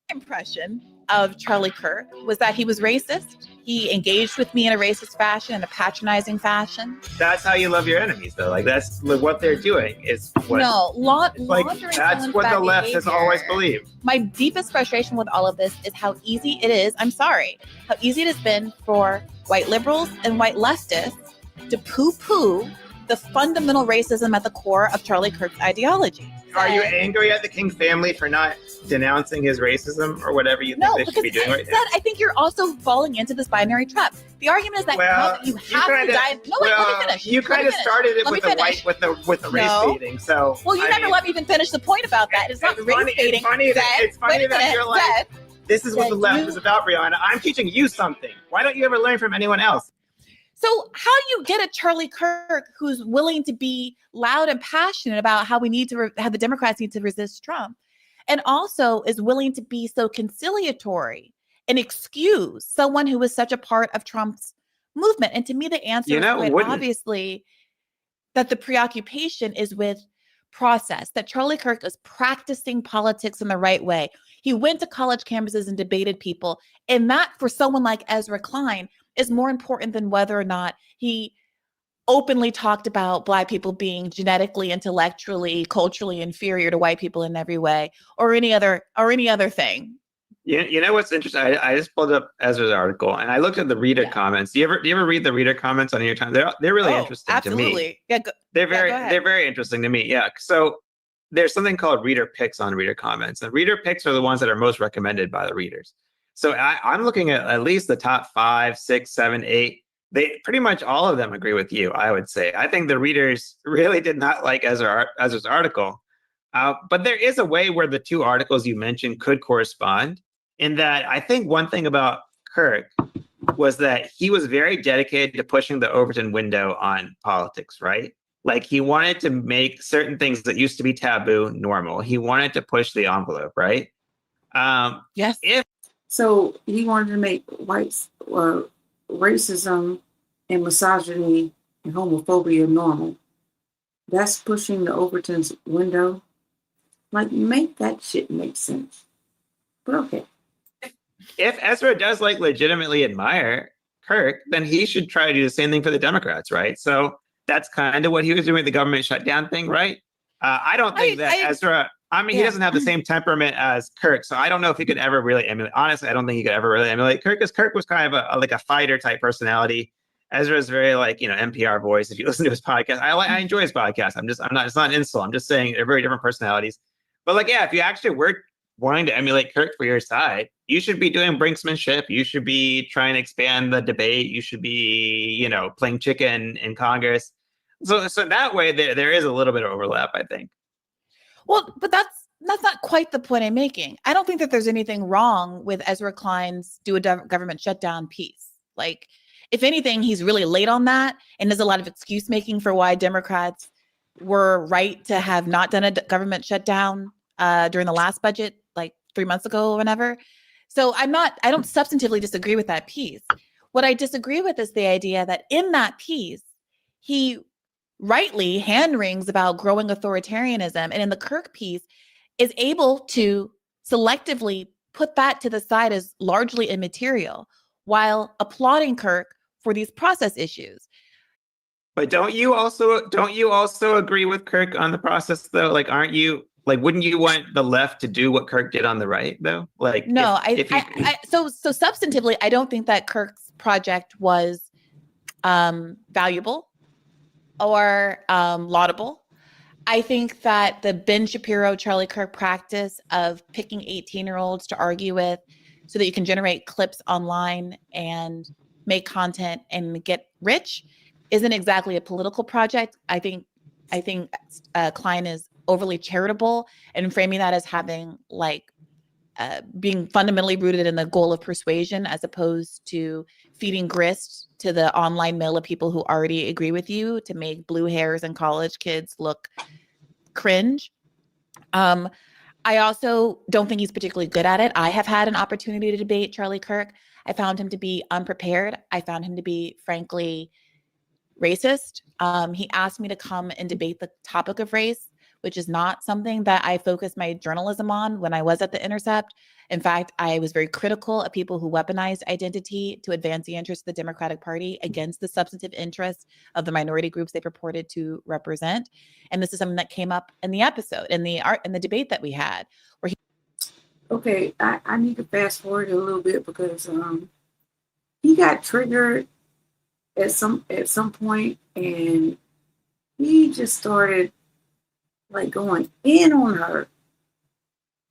Impression of Charlie Kirk was that he was racist. He engaged with me in a racist fashion, in a patronizing fashion. That's how you love your enemies, though. Like that's what they're doing. Is what that's what the left has always believed. My deepest frustration with all of this is how easy it is. I'm sorry, how easy it has been for white liberals and white leftists to poo-poo the fundamental racism at the core of Charlie Kirk's ideology. Are you angry at the King family for not denouncing his racism or whatever you think they should be doing right now? I think you're also falling into this binary trap. The argument is that you have to die. No, wait, let me finish. You kind of started it with the race baiting. So you never let me even finish the point about that. It's not race baiting. It's funny that you're like, this is what the left is about, Brianna. I'm teaching you something. Why don't you ever learn from anyone else? So how do you get a Charlie Kirk who's willing to be loud and passionate about how we need to how the Democrats need to resist Trump, and also is willing to be so conciliatory and excuse someone who was such a part of Trump's movement? And to me, the answer is quite obviously that the preoccupation is with process, that Charlie Kirk is practicing politics in the right way. He went to college campuses and debated people. And that, for someone like Ezra Klein, is more important than whether or not he openly talked about Black people being genetically, intellectually, culturally inferior to white people in every way, or any other thing. You know what's interesting? I just pulled up Ezra's article and I looked at the reader comments. Do you ever read the reader comments on New York Times? They're really interesting to me. Yeah, they're very interesting to me. Yeah. So there's something called reader picks on reader comments, and reader picks are the ones that are most recommended by the readers. So I'm looking at least the top 5, 6, 7, 8. They pretty much all of them agree with you, I would say. I think the readers really did not like Ezra's article. But there is a way where the two articles you mentioned could correspond, in that I think one thing about Kirk was that he was very dedicated to pushing the Overton window on politics, right? Like he wanted to make certain things that used to be taboo normal. He wanted to push the envelope, right? Yes. So he wanted to make whites racism and misogyny and homophobia normal. That's pushing the Overton's window. Like, make that shit make sense. But okay. if Ezra does like legitimately admire Kirk, then he should try to do the same thing for the Democrats, right? So that's kind of what he was doing with the government shutdown thing, right? I don't think that Ezra. I mean, he doesn't have the same temperament as Kirk, so I don't know if he could ever really emulate. Honestly, I don't think he could ever really emulate Kirk, because Kirk was kind of like a fighter type personality. Ezra's very like NPR voice. If you listen to his podcast, I enjoy his podcast. I'm not. It's not an insult. I'm just saying they're very different personalities. But like, yeah, if you actually were wanting to emulate Kirk for your side, you should be doing brinksmanship. You should be trying to expand the debate. You should be, playing chicken in Congress. So that way there is a little bit of overlap, I think. Well, but that's not quite the point I'm making. I don't think that there's anything wrong with Ezra Klein's do a government shutdown piece. Like, if anything, he's really late on that, and there's a lot of excuse making for why Democrats were right to have not done a government shutdown during the last budget, like 3 months ago or whenever. So I don't substantively disagree with that piece. What I disagree with is the idea that in that piece, he rightly hand wrings about growing authoritarianism, and in the Kirk piece is able to selectively put that to the side as largely immaterial while applauding Kirk for these process issues. But don't you also agree with Kirk on the process though? Like, wouldn't you want the left to do what Kirk did on the right though? Like, no, so substantively, I don't think that Kirk's project was valuable or laudable. I think that the Ben Shapiro, Charlie Kirk practice of picking 18-year-olds to argue with so that you can generate clips online and make content and get rich isn't exactly a political project. I think Klein is overly charitable and framing that as having being fundamentally rooted in the goal of persuasion as opposed to feeding grist to the online mill of people who already agree with you to make blue hairs and college kids look cringe. I also don't think he's particularly good at it. I have had an opportunity to debate Charlie Kirk. I found him to be unprepared. I found him to be, frankly, racist. He asked me to come and debate the topic of race, which is not something that I focused my journalism on when I was at The Intercept. In fact, I was very critical of people who weaponized identity to advance the interests of the Democratic Party against the substantive interests of the minority groups they purported to represent. And this is something that came up in the episode, in the debate that we had, where Okay, I need to fast forward a little bit because he got triggered at some point, and he just started going in on her.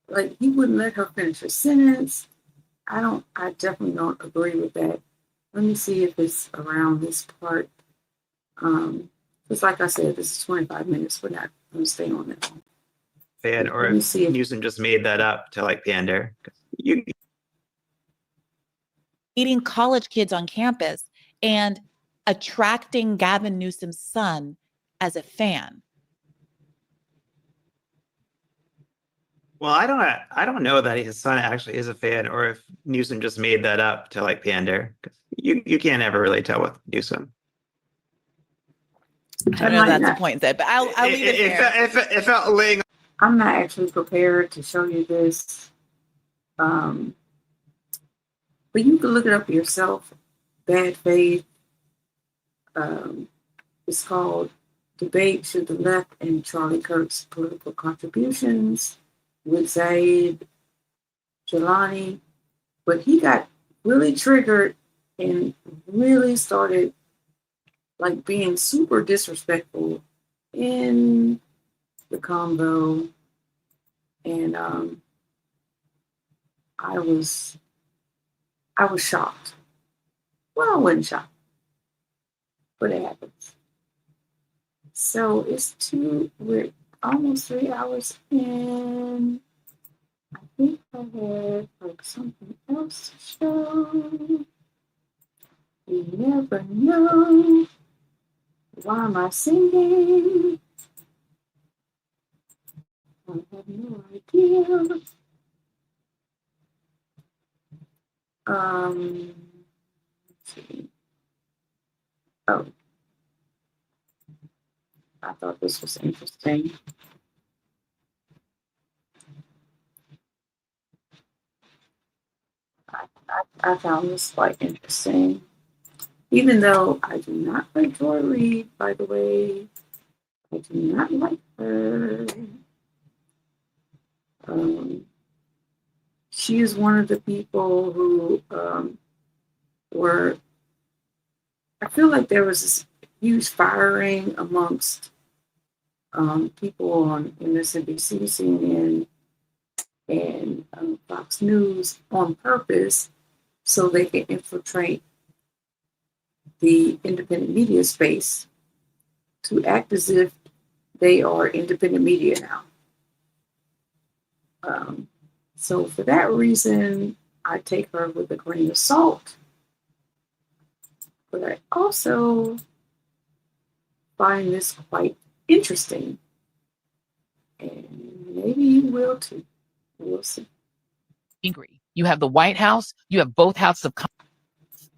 Like, he wouldn't let her finish her sentence. I definitely don't agree with that. Let me see if it's around this part. Because like I said, this is 25 minutes. We're not going to stay on it. Or if Newsom just made that up to pander. meeting college kids on campus and attracting Gavin Newsom's son as a fan. Well, I don't know that his son actually is a fan, or if Newsom just made that up to pander. You can't ever really tell with Newsom. I don't know if that's the point, Zed, but I'll leave it there. It felt laying. I'm not actually prepared to show you this, but you can look it up yourself. Bad Faith. It's called Debate to the Left and Charlie Kirk's Political Contributions with Zaid Jelani. But he got really triggered and really started being super disrespectful in the combo. And I was shocked. Well, I wasn't shocked, but it happens. So we're almost 3 hours in. I think I had something else to show. You never know. Why am I singing? I have no idea. Let's see. Oh, I thought this was interesting. I found this quite interesting. Even though I do not like Joy Reid, by the way, I do not like her. She is one of the people who were, I feel like there was this huge firing amongst people on MSNBC, CNN, and Fox News on purpose so they can infiltrate the independent media space to act as if they are independent media now. So for that reason, I take her with a grain of salt. But I also find this quite interesting. And maybe you will too. We'll see. Angry. You have the White House, you have both houses of Congress.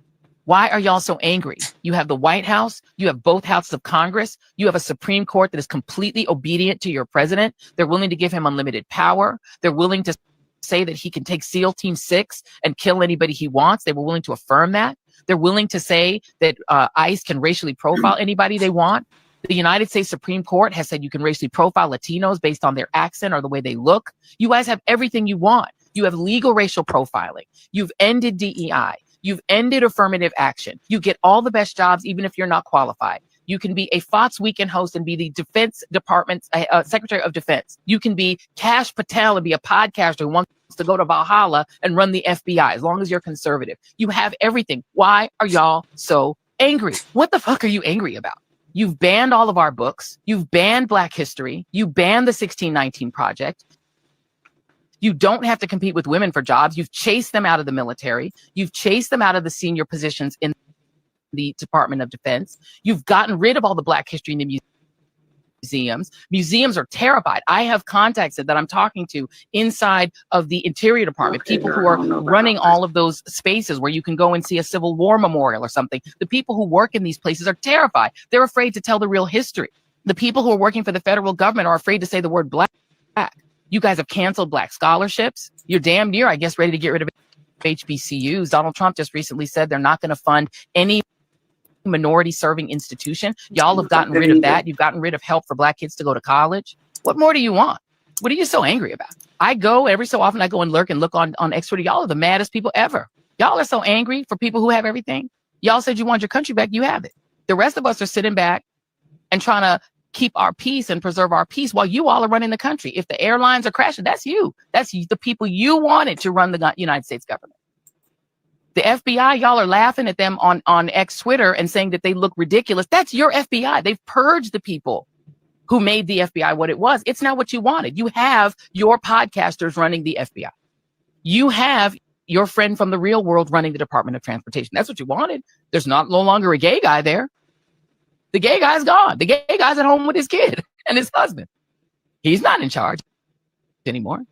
Why are y'all so angry? You have the White House, you have both houses of Congress, you have a Supreme Court that is completely obedient to your president. They're willing to give him unlimited power. They're willing to say that he can take SEAL Team 6 and kill anybody he wants. They were willing to affirm that. They're willing to say that ICE can racially profile anybody they want. The United States Supreme Court has said you can racially profile Latinos based on their accent or the way they look. You guys have everything you want. You have legal racial profiling. You've ended DEI. You've ended affirmative action. You get all the best jobs, even if you're not qualified. You can be a Fox Weekend host and be the Defense Department's Secretary of Defense. You can be Kash Patel and be a podcaster who wants to go to Valhalla and run the FBI, as long as you're conservative. You have everything. Why are y'all so angry? What the fuck are you angry about? You've banned all of our books. You've banned Black history. You banned the 1619 Project. You don't have to compete with women for jobs. You've chased them out of the military. You've chased them out of the senior positions in the Department of Defense. You've gotten rid of all the Black history in the museums. Museums are terrified. I have contacts that I'm talking to inside of the Interior Department, people who are running all of those spaces where you can go and see a Civil War memorial or something. The people who work in these places are terrified. They're afraid to tell the real history. The people who are working for the federal government are afraid to say the word Black. You guys have canceled Black scholarships. You're damn near, I guess, ready to get rid of HBCUs. Donald Trump just recently said they're not going to fund any minority serving institution. Y'all have gotten rid of that. You've gotten rid of help for Black kids to go to college. What more do you want? What are you so angry about? I go every so often, I go and lurk and look on X Twitter. Y'all are the maddest people ever. Y'all are so angry for people who have everything. Y'all said you want your country back. You have it. The rest of us are sitting back and trying to keep our peace and preserve our peace while you all are running the country. If the airlines are crashing, that's you. That's the people you wanted to run the United States government. The FBI, y'all are laughing at them on X Twitter and saying that they look ridiculous. That's your FBI. They've purged the people who made the FBI what it was. It's not what you wanted. You have your podcasters running the FBI. You have your friend from the real world running the Department of Transportation. That's what you wanted. There's no longer a gay guy there. The gay guy's gone. The gay guy's at home with his kid and his husband. He's not in charge anymore.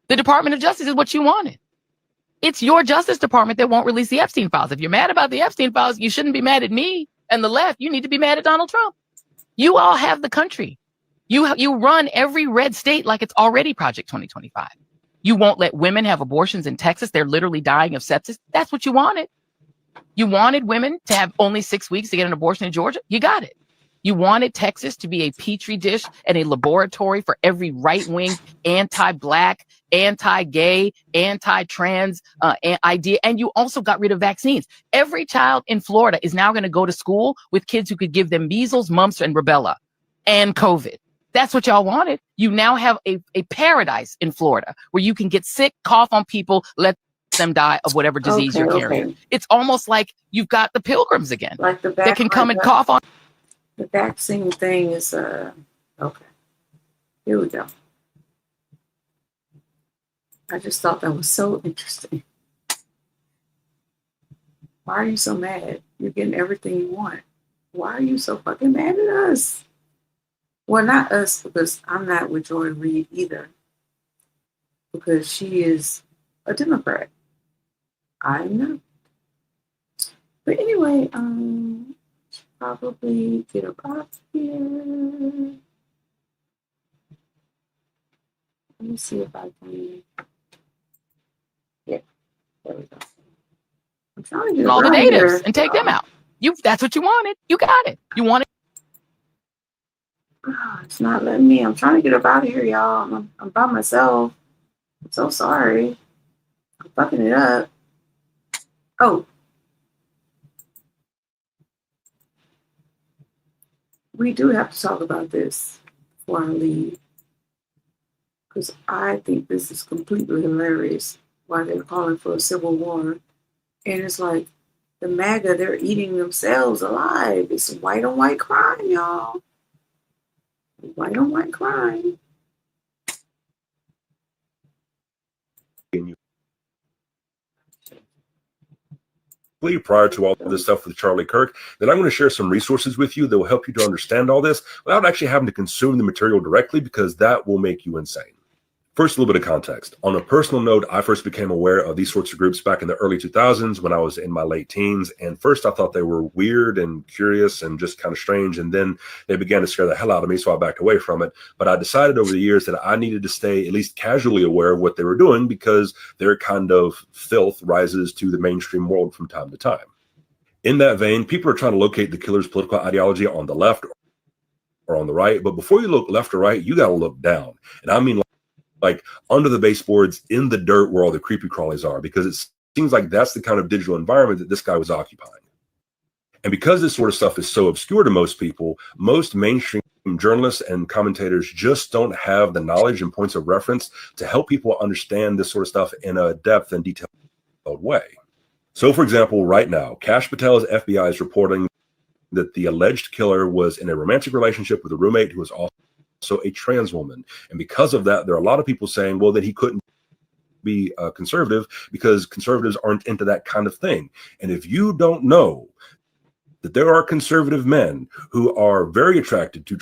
The Department of Justice is what you wanted. It's your Justice Department that won't release the Epstein files. If you're mad about the Epstein files, you shouldn't be mad at me and the left. You need to be mad at Donald Trump. You all have the country. You run every red state like it's already Project 2025. You won't let women have abortions in Texas. They're literally dying of sepsis. That's what you wanted. You wanted women to have only 6 weeks to get an abortion in Georgia. You got it. You wanted Texas to be a petri dish and a laboratory for every right-wing, anti-Black, anti-gay, anti-trans idea. And you also got rid of vaccines. Every child in Florida is now going to go to school with kids who could give them measles, mumps, and rubella and COVID. That's what y'all wanted. You now have a paradise in Florida where you can get sick, cough on people, let them die of whatever disease you're carrying. Okay. It's almost like you've got the pilgrims again, like that can come and cough on. The vaccine thing is okay. Here we go. I just thought that was so interesting. Why are you so mad? You're getting everything you want. Why are you so fucking mad at us? Well, not us, because I'm not with Joy Reid either. Because she is a Democrat. I'm not. But anyway, probably get a box here. Let me see if I can. Yeah, there we go. trying to get and all the out of natives here. and take them out. That's what you wanted. You got it. You wanted. It's not letting me. I'm trying to get up out of here, y'all. I'm by myself. I'm so sorry. I'm fucking it up. Oh. We do have to talk about this before I leave. Because I think this is completely hilarious why they're calling for a civil war. And it's like the MAGA, they're eating themselves alive. It's white on white crime, y'all. White on white crime. Prior to all this stuff with Charlie Kirk, then I'm going to share some resources with you that will help you to understand all this without actually having to consume the material directly, because that will make you insane. First, a little bit of context. On a personal note, I first became aware of these sorts of groups back in the early 2000s when I was in my late teens. And first, I thought they were weird and curious and just kind of strange. And then they began to scare the hell out of me, so I backed away from it. But I decided over the years that I needed to stay at least casually aware of what they were doing, because their kind of filth rises to the mainstream world from time to time. In that vein, people are trying to locate the killer's political ideology on the left or on the right. But before you look left or right, you got to look down. And I mean, like under the baseboards, in the dirt where all the creepy crawlies are, because it seems like that's the kind of digital environment that this guy was occupying. And because this sort of stuff is so obscure to most people, most mainstream journalists and commentators just don't have the knowledge and points of reference to help people understand this sort of stuff in a depth and detailed way. So, for example, right now, Kash Patel's FBI is reporting that the alleged killer was in a romantic relationship with a roommate who was also a trans woman. And because of that, there are a lot of people saying, well, that he couldn't be conservative because conservatives aren't into that kind of thing. And if you don't know that there are conservative men who are very attracted to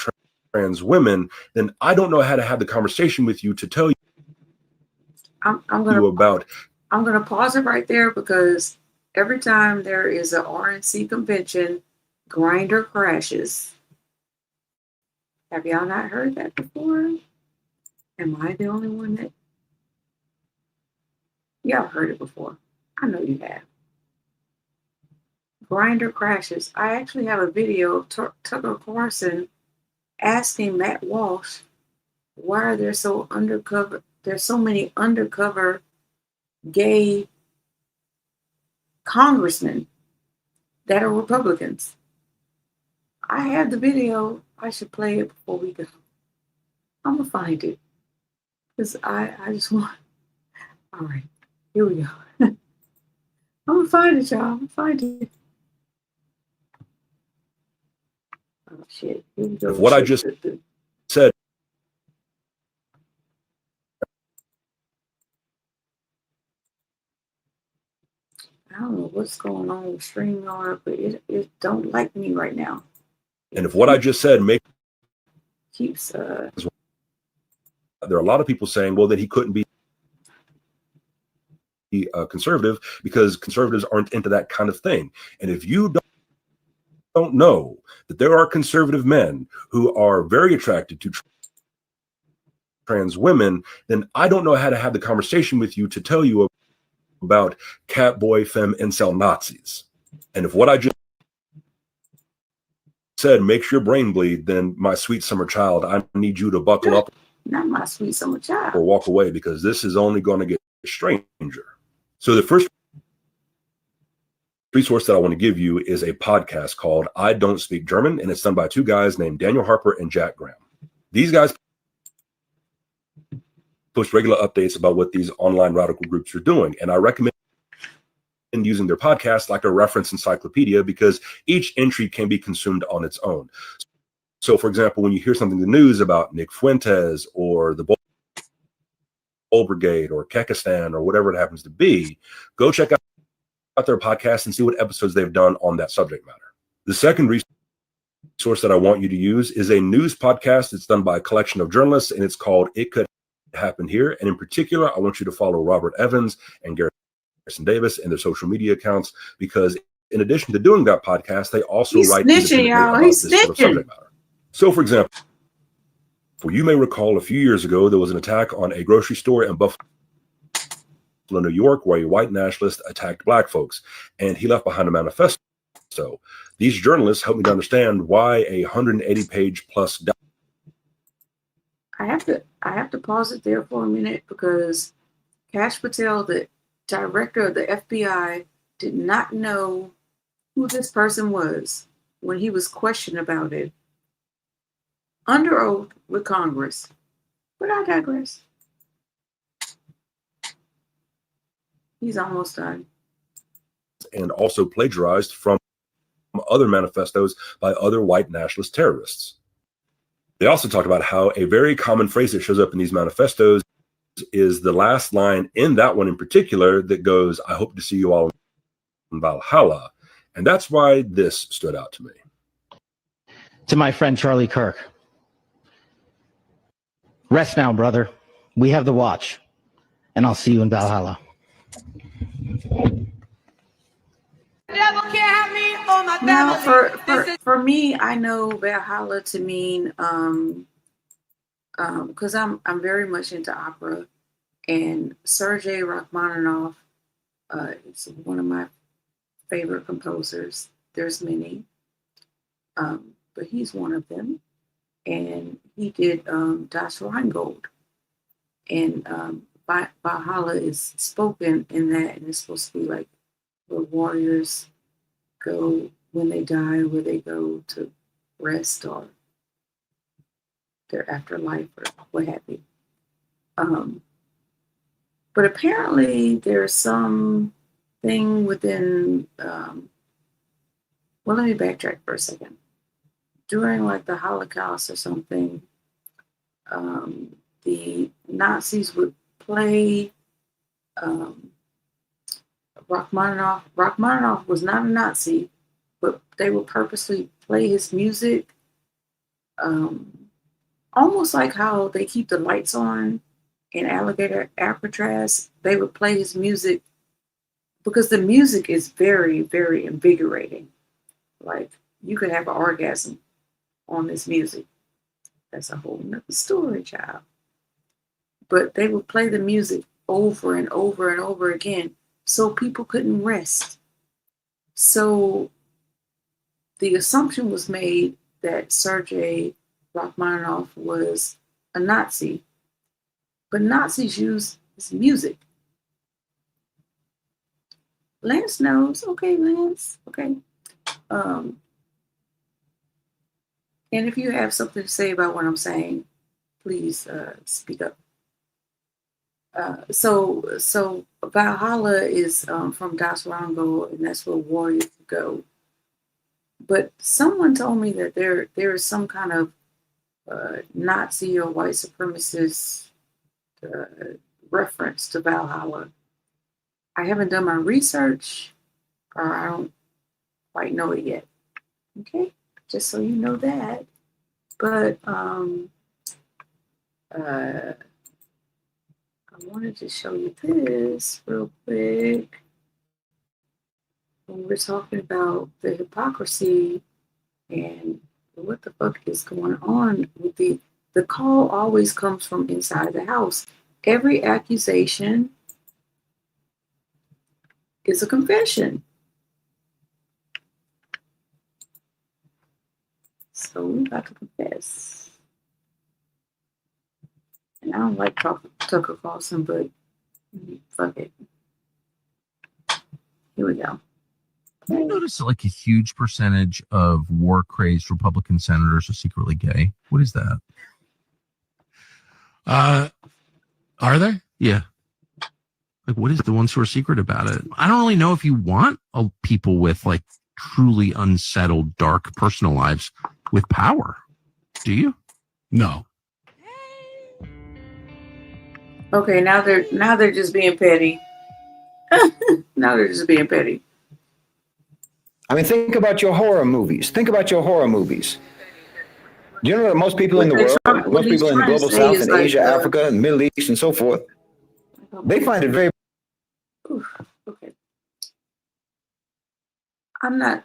trans women, then I don't know how to have the conversation with you to tell you I'm gonna pause it right there, because every time there is an RNC convention, Grindr crashes. Have y'all not heard that before? Am I the only one that? Y'all heard it before. I know you have. Grindr crashes. I actually have a video of Tucker Carlson asking Matt Walsh, why are there so undercover? There's so many undercover gay congressmen that are Republicans. I have the video. I should play it before we go. I'm gonna find it, because I just want. All right, here we go. I'm gonna find it, y'all. I'm gonna find it. Oh shit! Here we go. If what I just said. I don't know what's going on with StreamYard, but it don't like me right now. And if what I just said keeps there are a lot of people saying, well, that he couldn't be conservative because conservatives aren't into that kind of thing. And if you don't know that there are conservative men who are very attracted to trans women, then I don't know how to have the conversation with you to tell you about cat boy femme incel Nazis. And if what I just said makes your brain bleed, then my sweet summer child, I need you to buckle up. Not my sweet summer child. Or walk away, because this is only going to get stranger. So the first resource that I want to give you is a podcast called I Don't Speak German, and it's done by two guys named Daniel Harper and Jack Graham. These guys post regular updates about what these online radical groups are doing, and I recommend using their podcast like a reference encyclopedia, because each entry can be consumed on its own. So, for example, when you hear something in the news about Nick Fuentes or the Bull Brigade or Kekistan or whatever it happens to be, go check out their podcast and see what episodes they've done on that subject matter. The second resource that I want you to use is a news podcast. It's done by a collection of journalists, and it's called It Could Happen Here. And in particular, I want you to follow Robert Evans and Garrison Davis and their social media accounts, because in addition to doing that podcast, they also write independently about this sort of subject matter. So, for example, you may recall a few years ago, there was an attack on a grocery store in Buffalo New York, where a white nationalist attacked black folks, and he left behind a manifesto. These journalists helped me to understand why a 180-page plus. I have to pause it there for a minute because Kash Patel, the director of the FBI, did not know who this person was when he was questioned about it under oath with Congress. But I digress. He's almost done. And also plagiarized from other manifestos by other white nationalist terrorists. They also talked about how a very common phrase that shows up in these manifestos is the last line in that one in particular that goes, "I hope to see you all in Valhalla." And that's why this stood out to me. To my friend Charlie Kirk, rest now, brother. We have the watch, and I'll see you in Valhalla. Now, for me, I know Valhalla to mean because I'm very much into opera, and Sergei Rachmaninoff is one of my favorite composers. There's many, but he's one of them, and he did Das Rheingold, and Valhalla is spoken in that, and it's supposed to be like where warriors go when they die, where they go to rest or their afterlife or what have you. But apparently there's some thing within, well, let me backtrack for a second. During like the Holocaust or something, the Nazis would play Rachmaninoff. Rachmaninoff was not a Nazi, but they would purposely play his music, almost like how they keep the lights on in Alligator Alcatraz. They would play his music because the music is very, very invigorating. Like you could have an orgasm on this music. That's a whole nother story, child. But they would play the music over and over and over again, so people couldn't rest. So the assumption was made that Sergei Rachmaninoff was a Nazi, but Nazis use his music. Lance knows. Okay, Lance. Okay. And if you have something to say about what I'm saying, please speak up. So Valhalla is from Das Rheingold, and that's where warriors go. But someone told me that there is some kind of Nazi or white supremacist reference to Valhalla. I haven't done my research, or I don't quite know it yet. Okay, just so you know that. But I wanted to show you this real quick. When we're talking about the hypocrisy and what the fuck is going on with the call always comes from inside the house. Every accusation is a confession. So we got to confess. And I don't like Tucker Carlson, but fuck it. Here we go. You notice like a huge percentage of war-crazed Republican senators are secretly gay? What is that? Are they? Yeah. Like, what is the ones who are secret about it? I don't really know if you want people with like truly unsettled, dark personal lives with power. Do you? No. Okay, now they're just being petty. Now they're just being petty. I mean, think about your horror movies. Do you know that most people in the world, most people in the global south, in Asia, Africa, and Middle East, and so forth, they find it very. Okay. I'm not.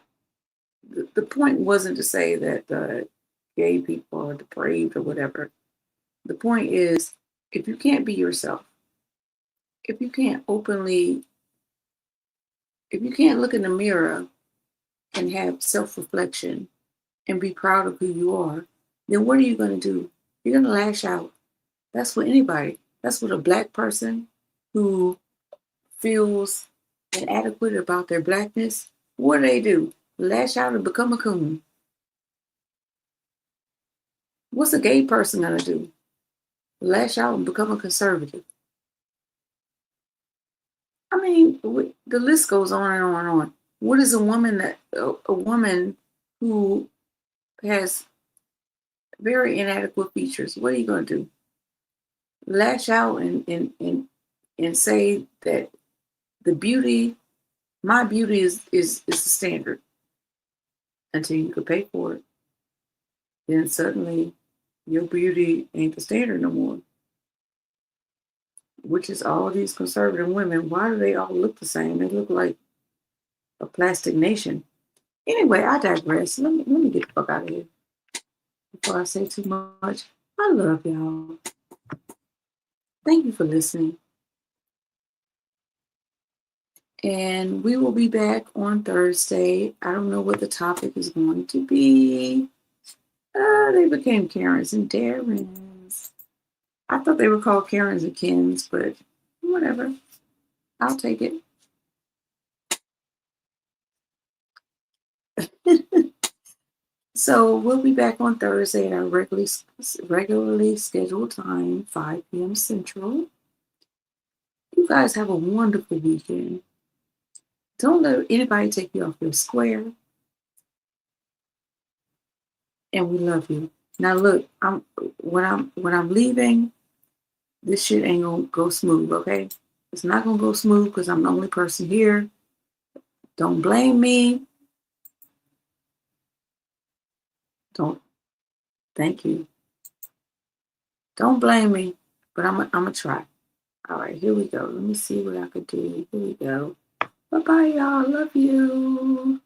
The point wasn't to say that gay people are depraved or whatever. The point is, if you can't be yourself, if you can't look in the mirror and have self-reflection and be proud of who you are, then what are you going to do? You're going to lash out. That's what anybody. That's what a Black person who feels inadequate about their Blackness, what do? Lash out and become a coon. What's a gay person going to do? Lash out and become a conservative. I mean, the list goes on and on and on. What is a woman who has very inadequate features? What are you going to do? Lash out and say that my beauty is the standard until you can pay for it. Then suddenly your beauty ain't the standard no more. Which is all these conservative women. Why do they all look the same? They look like a plastic nation. Anyway, I digress. Let me get the fuck out of here before I say too much. I love y'all. Thank you for listening. And we will be back on Thursday. I don't know what the topic is going to be. They became Karens and Darrens. I thought they were called Karens and Kens, but whatever. I'll take it. So we'll be back on Thursday at our regularly scheduled time, 5 p.m. Central. You guys have a wonderful weekend. Don't let anybody take you off your square. And we love you. Now look, when I'm leaving, this shit ain't gonna go smooth, okay? It's not gonna go smooth because I'm the only person here. Don't blame me. Thank you. Don't blame me, but I'm gonna try. All right, here we go. Let me see what I could do. Here we go. Bye-bye, y'all. Love you.